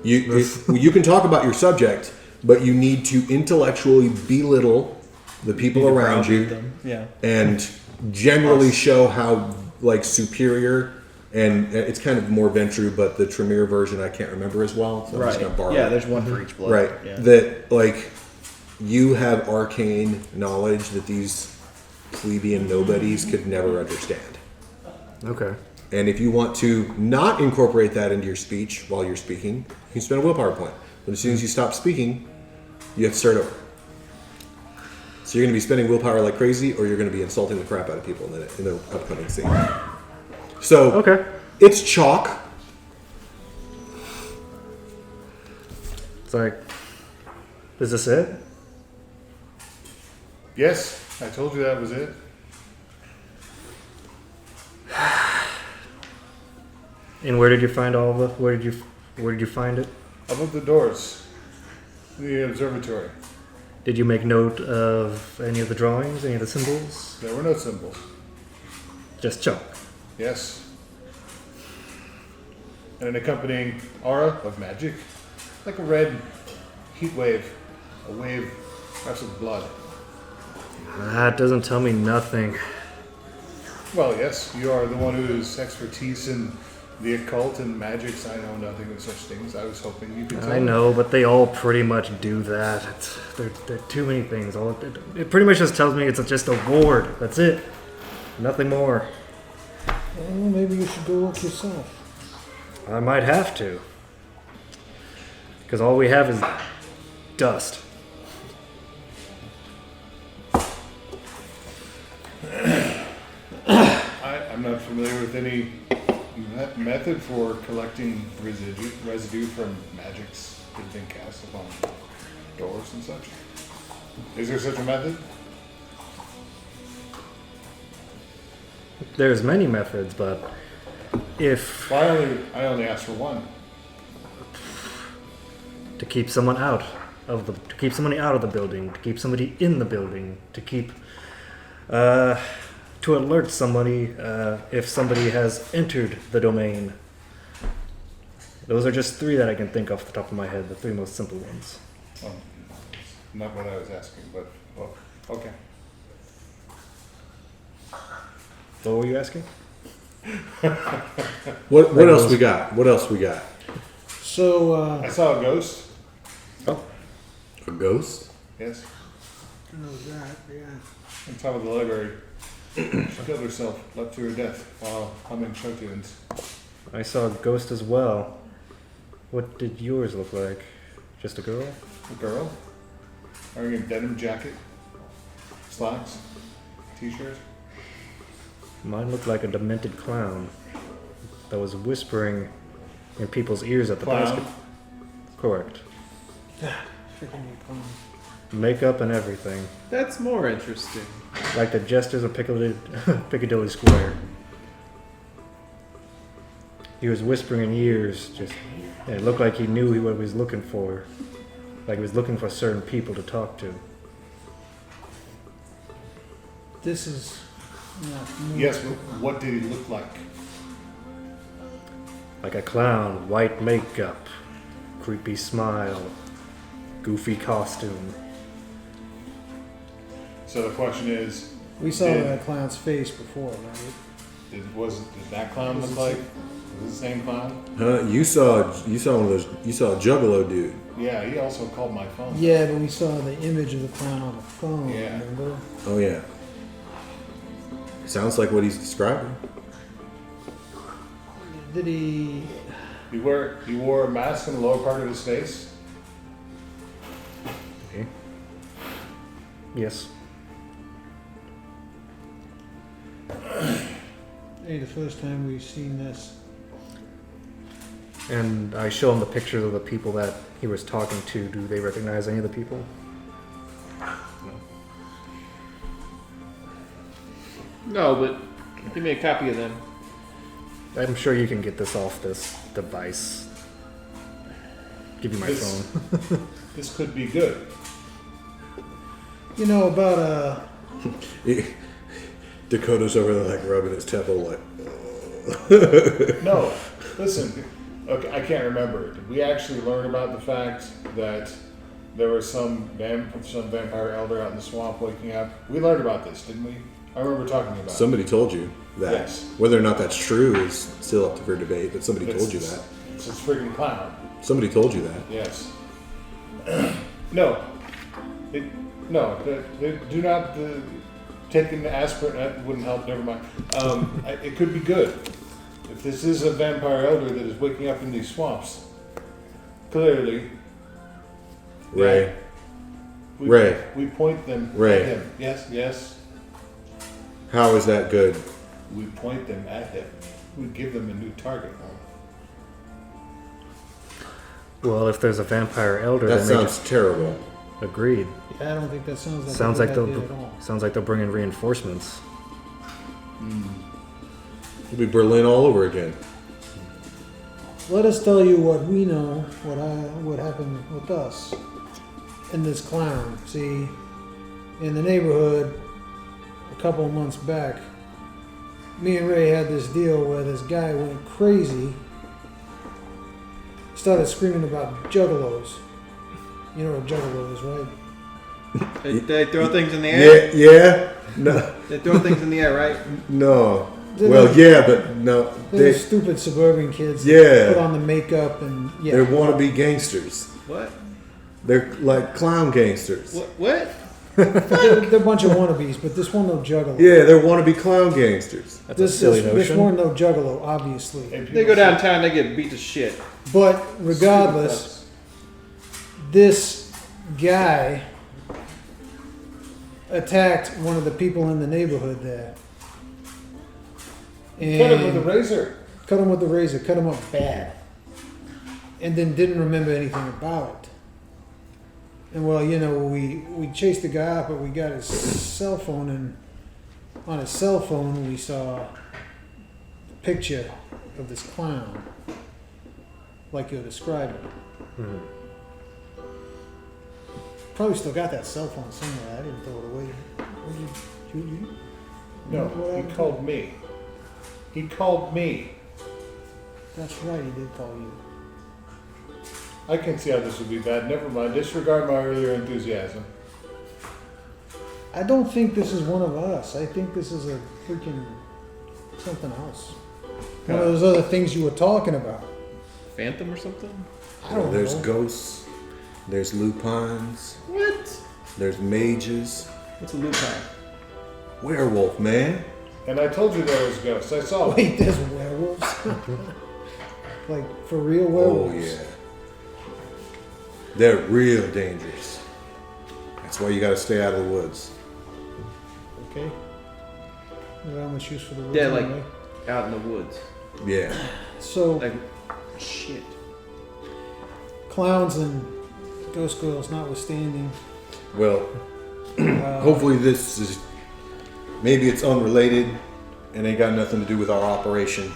You can talk about your subject, but you need to intellectually belittle the people around you Them. Yeah. and generally show how, like, superior, and it's kind of more Ventru, but the Tremere version I can't remember as well, so I'm just Right. going to borrow Yeah, it. there's one for each blood. Right. Yeah. That, like, you have arcane knowledge that these plebeian nobodies could never understand. Okay. And if you want to not incorporate that into your speech while you're speaking, you can spend a willpower point. But as soon as you stop speaking, you have to start over. So you're going to be spending willpower like crazy, or you're going to be insulting the crap out of people in the upcoming scene. So Okay. it's chalk. It's like... Is this it? Yes, I told you that was it. And where did you find all the... Where did you find it? Above the doors. The observatory. Did you make note of any of the drawings, any of the symbols? There were no symbols. Just chalk. Yes. And an accompanying aura of magic. Like a red heat wave. A wave, perhaps of blood. That doesn't tell me nothing. Well, yes, you are the one whose expertise in the occult and magics. I know nothing of such things. I was hoping you could tell I me. know, but they all pretty much do that. There are too many things. It pretty much just tells me it's just a ward. That's it. Nothing more. Well, maybe you should go look yourself. I might have to. Because all we have is dust. I'm not familiar with any method for collecting residue from magics that have been cast upon doors and such. Is there such a method? There's many methods, but if Well, I only asked for one. to keep someone out of the building, to keep somebody in the building, to keep to alert somebody if somebody has entered the domain. Those are just 3 that I can think off the top of my head, the 3 most simple ones. Well, not what I was asking, but okay. What were you asking? What else we got? What else we got? So, I saw a ghost. A ghost? Yes. yeah. On top of the library. She killed herself, left to her death while humming show tunes. I saw a ghost as well. What did yours look like? Just a girl? A girl wearing a denim jacket, slacks, t-shirt. Mine looked like a demented clown that was whispering in people's ears at the Clown? basket. Correct. Freaking clown. Makeup and everything. That's more interesting. Like the jesters of Piccadilly Square. He was whispering in ears, it looked like he knew what he was looking for. Like he was looking for certain people to talk to. This is not Yes, but what did he look like? Like a clown, white makeup, creepy smile, goofy costume. So the question is, We saw Did- that clown's face before, right? did that clown look like? Was it the same clown? You saw one of those. You saw a Juggalo dude. Yeah, he also called my phone. Yeah, but we saw the image of the clown on the phone, Yeah. remember? Oh yeah. Sounds like what he's describing. Did he... He wore a mask on the lower part of his face. Okay. Yes. Hey, the first time we've seen this. And I show him the pictures of the people that he was talking to. Do they recognize any of the people? No, but give me a copy of them. I'm sure you can get this off this device. Give you my This- phone. This could be good. You know, about Dakota's over there like rubbing his temple like. No, listen. Okay, I can't remember. Did we actually learn about the fact that there was some vampire elder out in the swamp waking up? We learned about this, didn't we? I remember talking about it. Somebody told you that. Yes. Whether or not that's true is still up for debate, but somebody It's told you this- that. It's this freaking clown. Somebody told you that. Yes. No. They do not take an aspirin. That wouldn't help. Never mind. It could be good. If this is a vampire elder that is waking up in these swamps, clearly, Ray. we, Ray. we point them Ray. at him. Yes, yes. How is that good? We point them at him. We give them a new target. Well, if there's a vampire elder, That then they sounds terrible. just agreed. I don't think that sounds like Sounds a like good they'll idea at all. sounds like they'll bring in reinforcements. It'll be Berlin all over again. Let us tell you what we know, what happened with us and this clown. See, in the neighborhood a couple of months back, me and Ray had this deal where this guy went crazy, started screaming about juggalos. You know what juggalo is, right? They throw things in the air. Yeah. No. They throw things in the air, right? No. They're Well, like- yeah, but no. They're stupid suburban kids that Yeah. put on the makeup and yeah. They're wannabe gangsters. What? They're like clown gangsters. What? They're a bunch of wannabes, but this one no juggalo. Yeah, they're wannabe clown gangsters. That's This a silly this notion. one no juggalo, obviously. And They go downtown, they get beat to shit. But regardless, this guy attacked one of the people in the neighborhood there. And Cut him with a razor. cut him with the razor, cut him up bad. And then didn't remember anything about it. And well, you know, we chased the guy up, but we got his cell phone, and on his cell phone we saw a picture of this clown, like you're describing. Mhm. Probably still got that cell phone somewhere. I didn't throw it away. What did you? No, What he happened? called me. He called me. That's right, he did call you. I can see how this would be bad. Never mind. Disregard my earlier enthusiasm. I don't think this is one of us. I think this is a freaking something else. One of those other things you were talking about. Phantom or something? I don't There's know. ghosts. There's lupines. What? There's mages. What's a lupine? Werewolf, man. And I told you there was ghosts. I saw them. Wait, there's werewolves? Like, for real Oh, werewolves? yeah. They're real dangerous. That's why you gotta stay out of the woods. Okay. Not much use for the woods Yeah, like anyway. out in the woods. Yeah. So, Like, shit. clowns and ghost girls notwithstanding. Well, hopefully this is, maybe it's unrelated and ain't got nothing to do with our operation.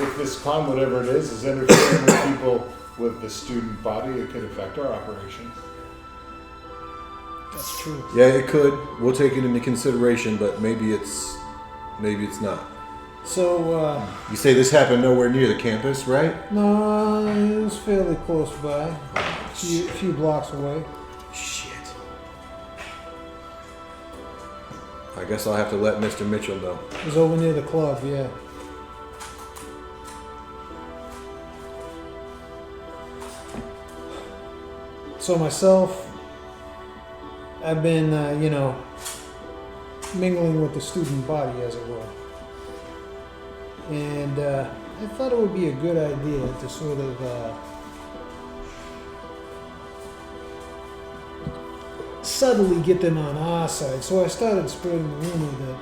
If this clown, whatever it is interfering with people with the student body, it could affect our operation. That's true. Yeah, it could. We'll take it into consideration, but maybe it's not. So, You say this happened nowhere near the campus, right? no, it was fairly close by. A few blocks away. Shit. I guess I'll have to let Mr. Mitchell know. It was over near the club, yeah. So myself, I've been, mingling with the student body, as it were. And I thought it would be a good idea to sort of subtly get them on our side. So I started spreading the rumor that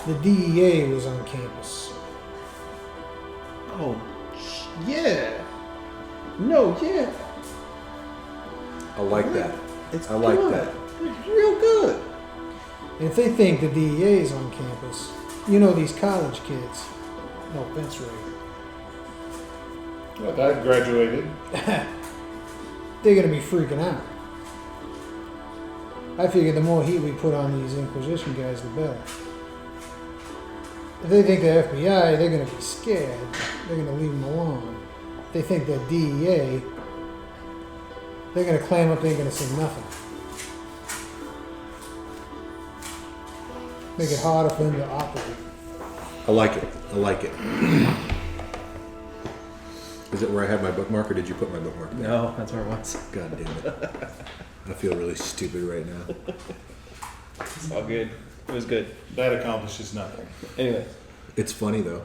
the DEA was on campus. Oh, yeah. No, yeah. I like that. It's I like good. that. It's real good. And if they think the DEA is on campus, you know these college kids. No offense, Ray. Well, I graduated. They're gonna be freaking out. I figure the more heat we put on these Inquisition guys, the better. If they think the FBI, they're gonna be scared. They're gonna leave them alone. If they think the DEA, they're gonna clam up. They ain't gonna say nothing. Make it harder for them to operate. I like it. I like it. Is it where I had my bookmark, or did you put my bookmark there? No, that's where it was. God damn it. I feel really stupid right now. It's all good. It was good. That accomplishes nothing. Anyway, It's funny though.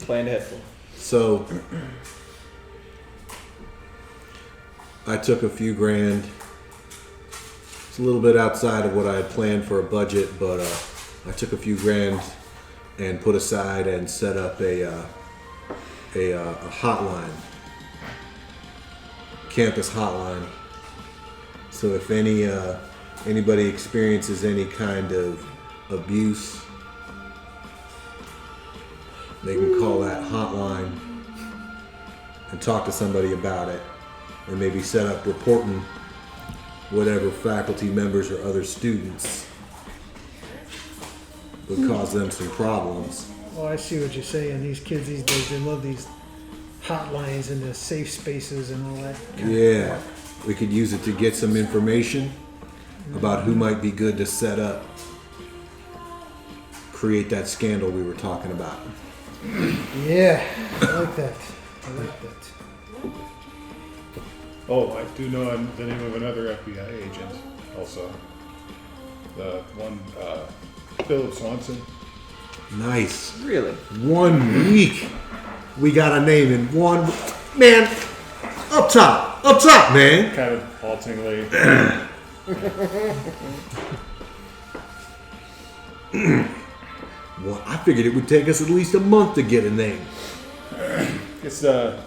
planned ahead for. So, I took a few grand. It's a little bit outside of what I had planned for a budget, but I took a few grand and put aside and set up a hotline, campus hotline. So if anybody experiences any kind of abuse, they can call that hotline and talk to somebody about it, and maybe set up reporting whatever faculty members or other students would cause them some problems. Oh, I see what you're saying. These kids these days, they love these hotlines and the safe spaces and all that. Yeah, we could use it to get some information about who might be good to set up, create that scandal we were talking about. Yeah, I like that. I like that. Oh, I do know the name of another FBI agent also. The one, Philip Swanson. Nice. Really? 1 week. We got a name in one. Man, up top, man. Kind of haltingly. Well, I figured it would take us at least a month to get a name. It's what's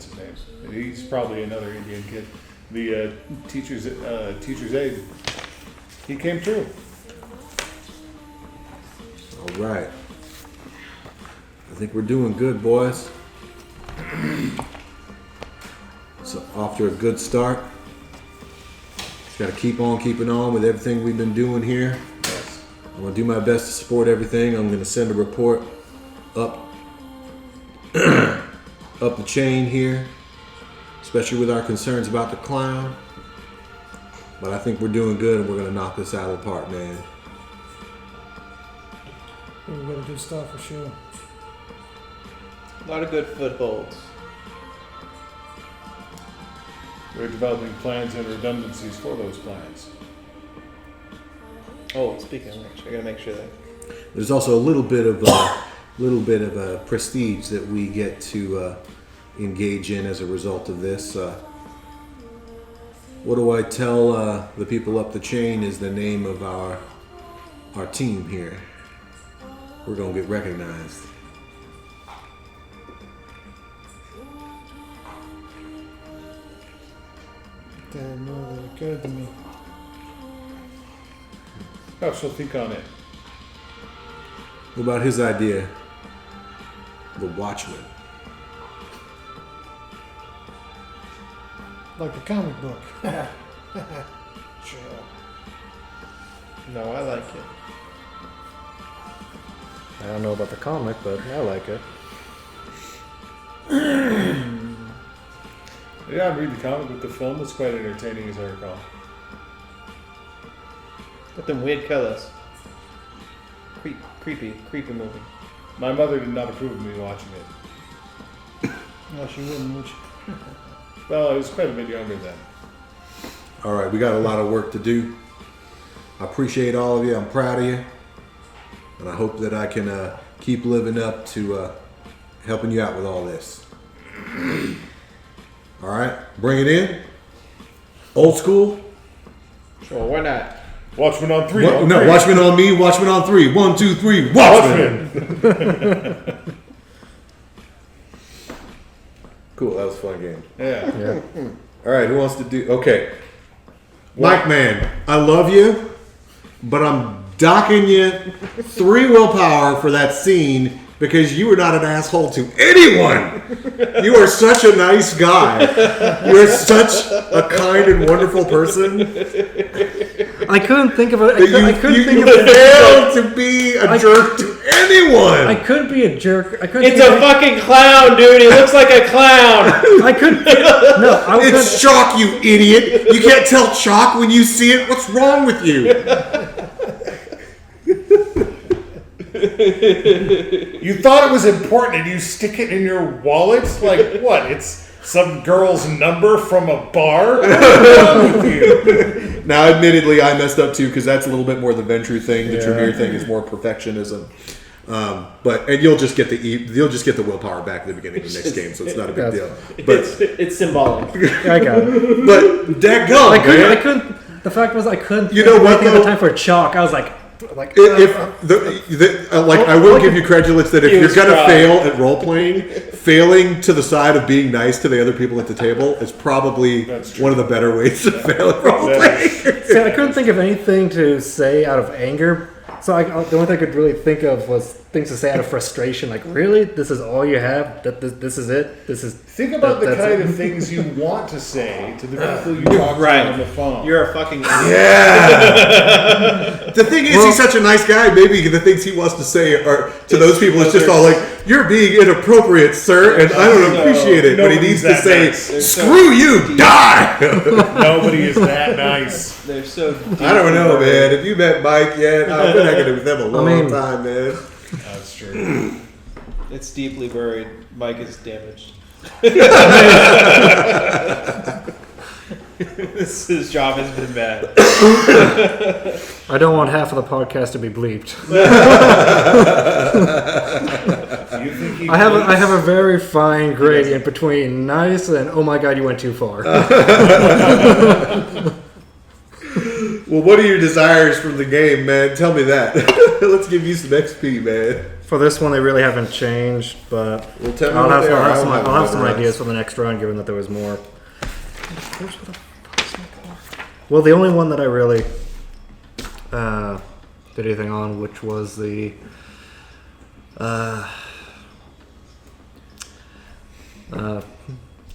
his name? He's probably another Indian kid. The teacher's aide. He came through. All right. I think we're doing good, boys. So off to a good start. Just got to keep on keeping on with everything we've been doing here. Yes. I'm gonna do my best to support everything. I'm gonna send a report up up the chain here, especially with our concerns about the clown. But I think we're doing good, and we're gonna knock this out of the park, man. We got a good start for sure. A lot of good footholds. We're developing plans and redundancies for those plans. Oh, speaking of which, I gotta make sure that. There's also a little bit of prestige that we get to engage in as a result of this. What do I tell the people up the chain is the name of our team here? We're gonna get recognized. That really occurred to me. I shall think on it. What about his idea? The Watchman. Like a comic book. Sure. No, I like it. I don't know about the comic, but I like it. Yeah, I read the comic, but the film was quite entertaining, as I recall. Got them weird colors. Creepy movie. My mother did not approve of me watching it. No, she wouldn't, would she? Well, I was quite a bit younger then. All right, we got a lot of work to do. I appreciate all of you. I'm proud of you. And I hope that I can keep living up to helping you out with all this. All right, bring it in. Old school. Sure, why not? Watchmen on 3. No, Watchmen on me, Watchmen on 3. 1, 2, 3, Watchmen! Cool, that was a fun game. Yeah. Yeah. All right, who wants to do... Okay. Mike Man, I love you, but I'm docking you 3 willpower for that scene because you were not an asshole to anyone. You are such a nice guy. You are such a kind and wonderful person. I couldn't think of it. You failed to be a jerk to anyone. I could be a jerk. I couldn't. It's a fucking clown, dude. He looks like a clown. I could. No, I was. It's chalk, you idiot. You can't tell chalk when you see it. What's wrong with you? You thought it was important and you stick it in your wallet? Like what? It's some girl's number from a bar? What's wrong with you? Now, admittedly, I messed up too because that's a little bit more the Ventrue thing. The Tremere thing is more perfectionism. But you'll just get the willpower back at the beginning of the next game, so it's not a big deal. But It's symbolic. I got it. but dadgum, I man. couldn't. The fact was, I couldn't. You know what, Think of though? the time for chalk. I was like. I will give you credulous that if you're gonna fail at role playing, failing to the side of being nice to the other people at the table is probably one of the better ways to fail at role playing. See, I couldn't think of anything to say out of anger, so the only thing I could really think of was things to say out of frustration. Like, really, this is all you have? This is it? This is. Think about the that's kind it? of things you want to say to the people you talk to on the phone. You're a fucking idiot. Yeah. The thing is, he's such a nice guy. Maybe the things he wants to say are to those people. It's just all like, "You're being inappropriate, sir," and I don't appreciate it. But he needs to say, "Screw you, die." Nobody is that nice. They're so I don't know, man. Have you met Mike yet? I've been hanging with them a long time, man. That's true. It's deeply buried. Mike is damaged. His job has been bad. I don't want half of the podcast to be bleeped. You think he I have a very fine gradient between nice and oh my god, you went too far. Well, what are your desires from the game, man? Tell me that. Let's give you some XP, man. For this one, they really haven't changed, but Well, tell me I'll what have, they are. I'll have some ideas for the next round, given that there was more. Well, the only one that I really did anything on, which was the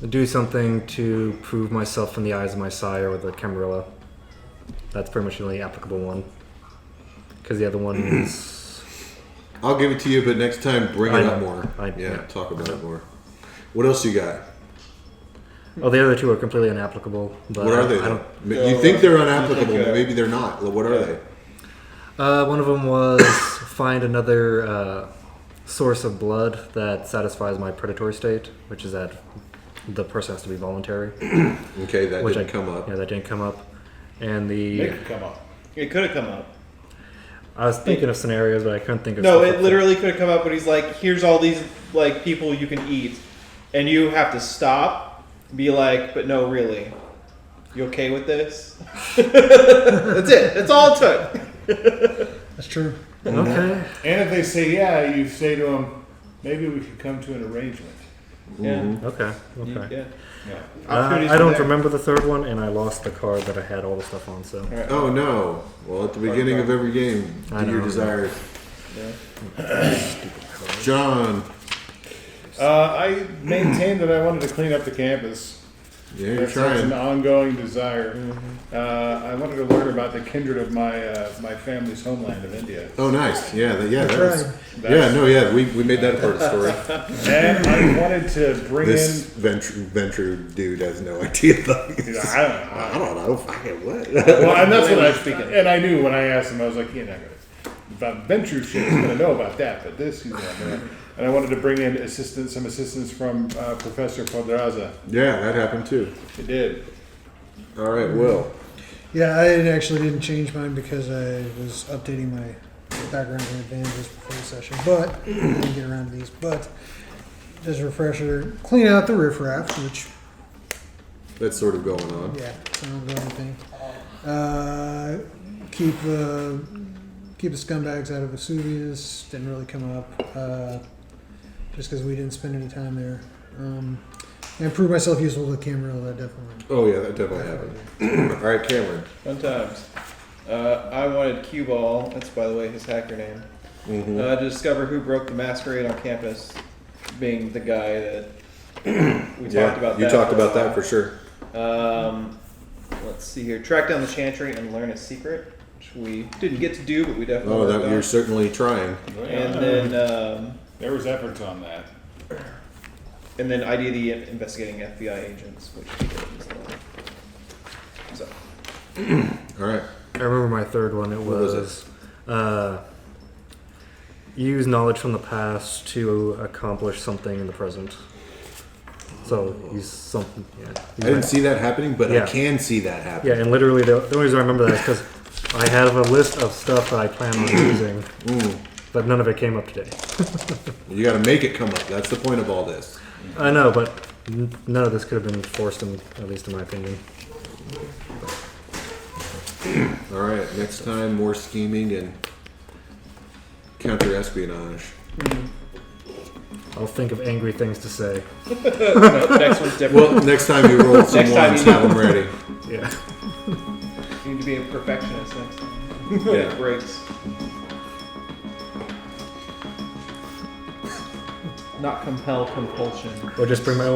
do something to prove myself in the eyes of my sire with the Camarilla. That's pretty much the only applicable one. Because the other one is... I'll give it to you, but next time bring it up more. Yeah. Talk about it more. What else you got? Oh, the other two are completely inapplicable. But What are they? I don't. You think they're unapplicable, you think, but maybe they're not. What are they? One of them was find another source of blood that satisfies my predatory state, which is that the person has to be voluntary. Okay, that which didn't come up. Yeah, that didn't come up. And Make the it come up. It could have come up. I was thinking of scenarios, but I couldn't think of. No, stuff it literally could have come up, but he's like, "Here's all these like people you can eat," and you have to stop, be like, "But no, really, you okay with this?" That's it. That's all it took. That's true. Okay. And if they say yeah, you say to them, maybe we could come to an arrangement. Mm-hmm. Okay. Yeah. Yeah. Opportunities I for don't there. remember the third one, and I lost the card that I had all the stuff on. So All right. Oh no! Well, at the beginning of every game, I do your know. desires. Yeah. John. I maintained that I wanted to clean up the campus. Yeah, you're That's an trying. ongoing desire. I wanted to learn about the kindred of my family's homeland of India. Oh, nice. Yeah, that Tried. was. Yeah, no, yeah, we made that a part of the story. And I wanted to bring This in. Ventru dude has no idea about this. I don't know. I don't know. Fucking what? Well, and that's what I Language speaking. And I knew when I asked him, I was like, you're not gonna. About venture shit, he's gonna know about that, but this he's not gonna. And I wanted to bring in some assistance from Professor Podraza. Yeah, that happened too. It did. All right, Will. Yeah, I actually didn't change mine because I was updating my background and advantages before the session, but I didn't get around to these. But as a refresher, clean out the riffraff, which That's sort of going on. yeah, so I don't do anything. Keep the scumbags out of Vesuvius. Didn't really come up, just because we didn't spend any time there. And prove myself useful to Camarilla. That definitely. Oh yeah, that definitely happened. All right, Cameron. Fun times. I wanted Cue Ball. That's, by the way, his hacker name. Mm-hmm. To discover who broke the masquerade on campus, being the guy that we talked about. You talked about that for sure. Let's see here. Track down the chantry and learn a secret, which we didn't get to do, but we definitely. Oh, worked that on. you're certainly trying. And then, There was efforts on that. ID the investigating FBI agents, which we did as well. So. All right. I remember my third one. It What was was use knowledge from the past to accomplish something in the present. So use something. Yeah. I didn't see that happening, but I Yeah. can see that Yeah, happening. and literally the only reason I remember that is because I have a list of stuff that I plan on using, but none of it came up today. You got to make it come up. That's the point of all this. I know, but none of this could have been forced, at least in my opinion. All right. Next time, more scheming and counter espionage. I'll think of angry things to say. No, next one's different. Well, next time you roll some Next time ones, you have them ready. Yeah. You need to be a perfectionist next time. Yeah. It breaks. Not compel compulsion. Or just bring my own